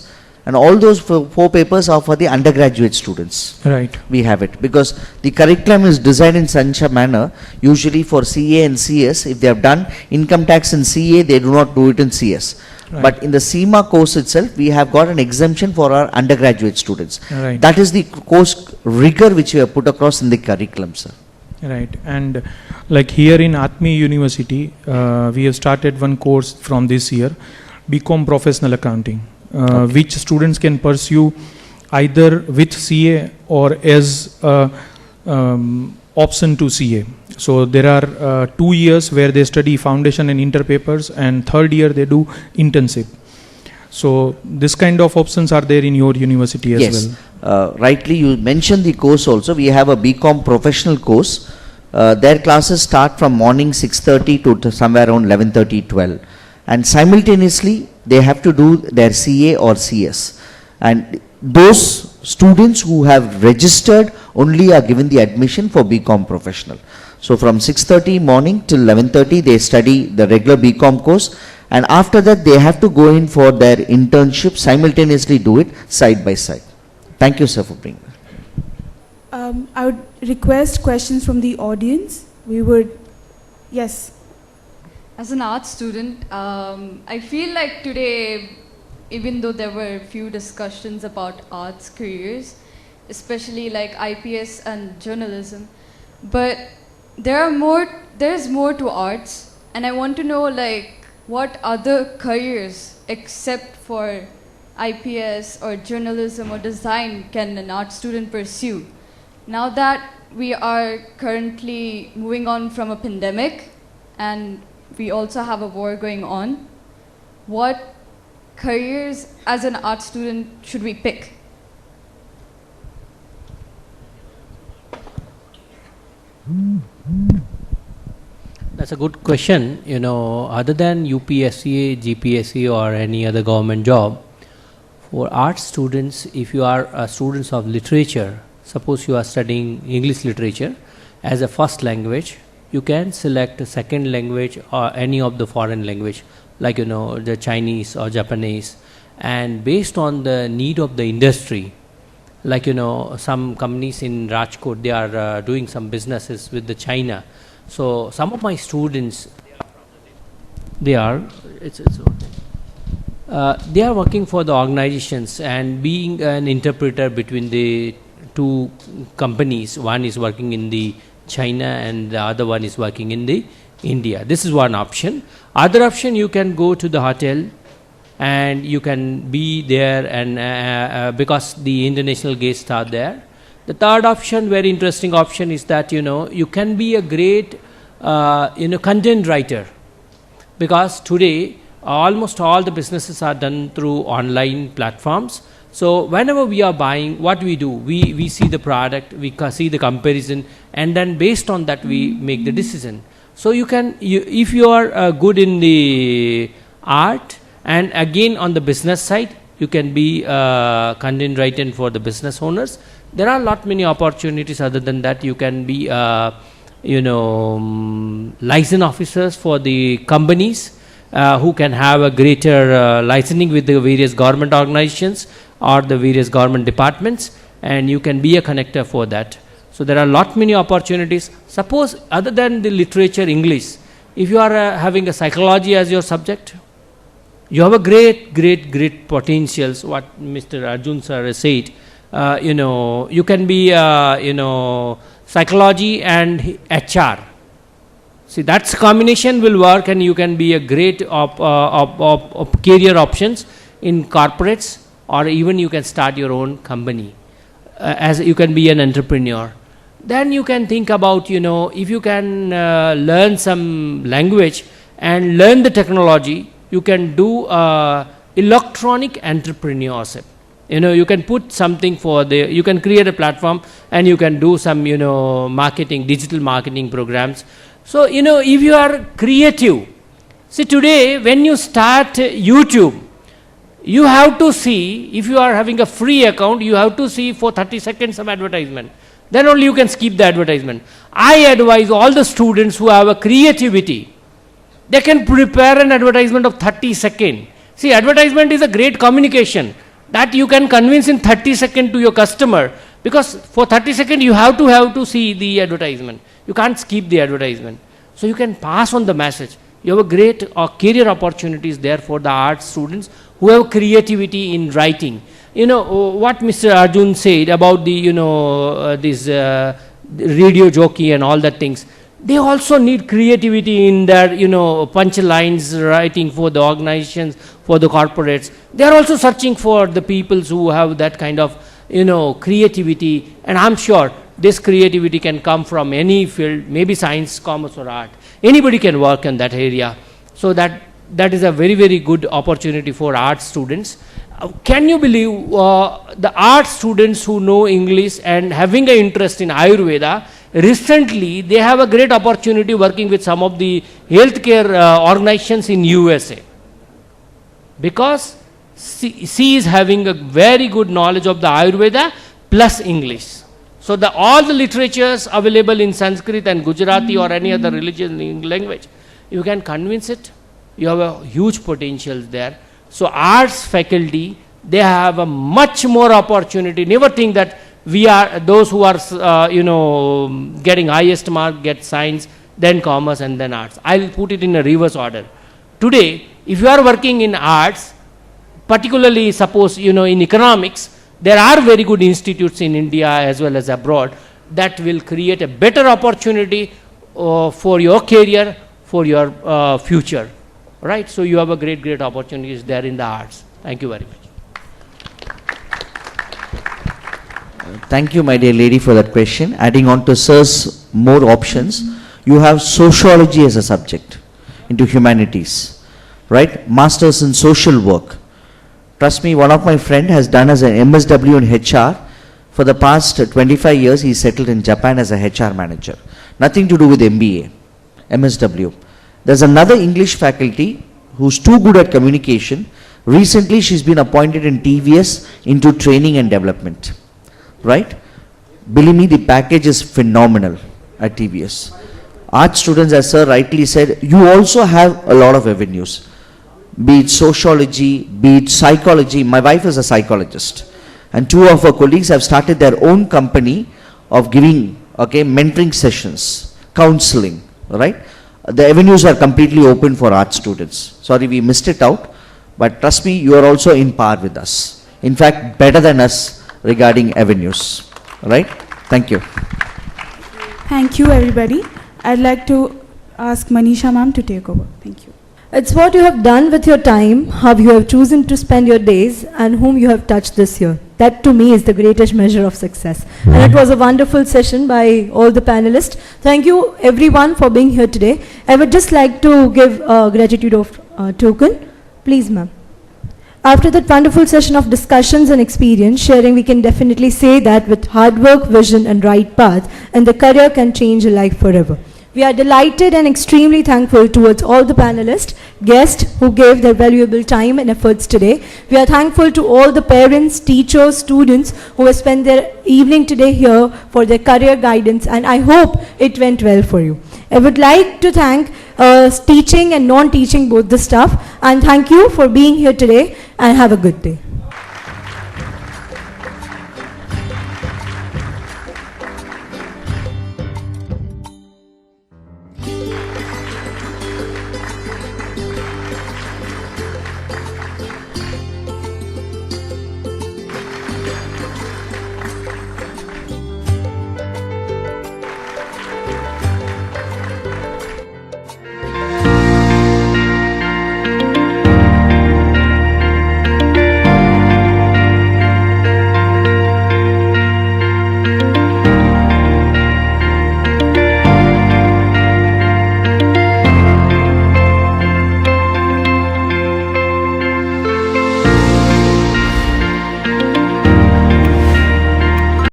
And all those 4 papers are for the undergraduate students. Right. We have it because the curriculum is designed in such a manner. Usually for CA and CS, if they have done income tax in CA, they do not do it in CS. Right. But in the CIMA course itself, we have got an exemption for our undergraduate students. Right. That is the course rigor which we have put across in the curriculum, sir. Right. And like here in Atmi University, we have started one course from this year, BCom Professional Accounting. Which students can pursue either with CA or as option to CA. So there are 2 years where they study foundation and inter papers, and 3rd year they do internship. So this kind of options are there in your university as well. Rightly you mentioned the course also. We have a BCom professional course. Their classes start from morning 6:30 to somewhere around 11:30, 12. And simultaneously they have to do their CA or CS, and those students who have registered only are given the admission for BCom professional. So from 6:30 morning till 11:30 they study the regular BCom course, and after that they have to go in for their internship, simultaneously do it side by side. Thank you, sir, for bringing that. I would request questions from the audience. We would, yes. As an art student, I feel like today, even though there were a few discussions about arts careers, especially like IPS and journalism, but there's more to arts, and I want to know like what other careers except for IPS or journalism or design can an art student pursue? Now that we are currently moving on from a pandemic and we also have a war going on, what careers as an art student should we pick? That's a good question. You know, other than UPSC, GPSC or any other government job, for art students, if you are students of literature, suppose you are studying English literature as a first language, you can select a second language or any of the foreign language, like, you know, the Chinese or Japanese, and based on the need of the industry, like, you know, some companies in Rajkot, they are doing some businesses with the China. So some of my students, they are working for the organizations and being an interpreter between the two companies. One is working in the China and the other one is working in the India. This is one option. Other option, you can go to the hotel and you can be there, and because the international guests are there. The third option, very interesting option, is that, you know, you can be a great content writer, because today almost all the businesses are done through online platforms. So whenever we are buying, what we do, we see the product, we see the comparison, and then based on that we make the decision. So you can, if you are good in the art, and again on the business side, you can be content writer for the business owners. There are lot many opportunities. Other than that, you can be license officers for the companies who can have a greater licensing with the various government organizations or the various government departments, and you can be a connector for that. So there are lot many opportunities. Suppose other than the literature, English, if you are having a psychology as your subject, you have a great potentials. What Mr. Arjun sir has said, you can be psychology and HR. See, that's combination will work, and you can be a great career options in corporates, or even you can start your own company. As you can be an entrepreneur. Then you can think about, if you can learn some language and learn the technology, you can do electronic entrepreneurship. You can put something you can create a platform and you can do some, marketing, digital marketing programs. So, if you are creative, see today when you start YouTube, you have to see, if you are having a free account, you have to see for 30 seconds of advertisement. Then only you can skip the advertisement. I advise all the students who have a creativity, they can prepare an advertisement of 30 seconds. See, advertisement is a great communication that you can convince in 30 seconds to your customer, because for 30 seconds you have to see the advertisement. You can't skip the advertisement. So you can pass on the message. You have a great career opportunities there for the art students who have creativity in writing. What Mr. Arjun said about the, this radio jockey and all that things. They also need creativity in their, punchlines writing for the organizations, for the corporates. They are also searching for the people who have that kind of, creativity. And I'm sure this creativity can come from any field, maybe science, commerce or art. Anybody can work in that area. So that is a very, very good opportunity for art students. Can you believe the art students who know English and having an interest in Ayurveda, recently they have a great opportunity working with some of the healthcare organizations in USA. Because she is having a very good knowledge of the Ayurveda plus English. So all the literatures available in Sanskrit and Gujarati or any other religious language, you can convince it. You have a huge potential there. So arts faculty, they have a much more opportunity. Never think that we are those who are, getting highest mark, get science, then commerce and then arts. I'll put it in a reverse order. Today, if you are working in arts, particularly suppose, in economics, there are very good institutes in India as well as abroad that will create a better opportunity for your career, for your future. Right? So you have a great opportunities there in the arts. Thank you very much. Thank you, my dear lady, for that question. Adding on to sir's more options, you have sociology as a subject into humanities, right? Masters in social work. Trust me, one of my friend has done as an MSW in HR. For the past 25 years, he settled in Japan as a HR manager. nothing to do with MBA, MSW. There's another English faculty who's too good at communication. Recently, she's been appointed in TVS into training and development, right? Believe me, the package is phenomenal at TVS. Art students, as sir rightly said, you also have a lot of avenues, be it sociology, be it psychology. My wife is a psychologist, and two of her colleagues have started their own company of giving, mentoring sessions, counseling, right? The avenues are completely open for art students. Sorry, we missed it out, but trust me, you are also in par with us. In fact, better than us regarding avenues, right? Thank you. Thank you, everybody. I'd like to ask Manisha ma'am to take over. Thank you. It's what you have done with your time, how you have chosen to spend your days, and whom you have touched this year. That to me is the greatest measure of success. And it was a wonderful session by all the panelists. Thank you everyone for being here today. I would just like to give a gratitude of token. Please, ma'am. After that wonderful session of discussions and experience sharing, we can definitely say that with hard work, vision and right path, and the career can change a life forever. We are delighted and extremely thankful towards all the panelists, guests who gave their valuable time and efforts today. We are thankful to all the parents, teachers, students who have spent their evening today here for their career guidance, and I hope it went well for you. I would like to thank teaching and non-teaching both the staff, and thank you for being here today, and have a good day.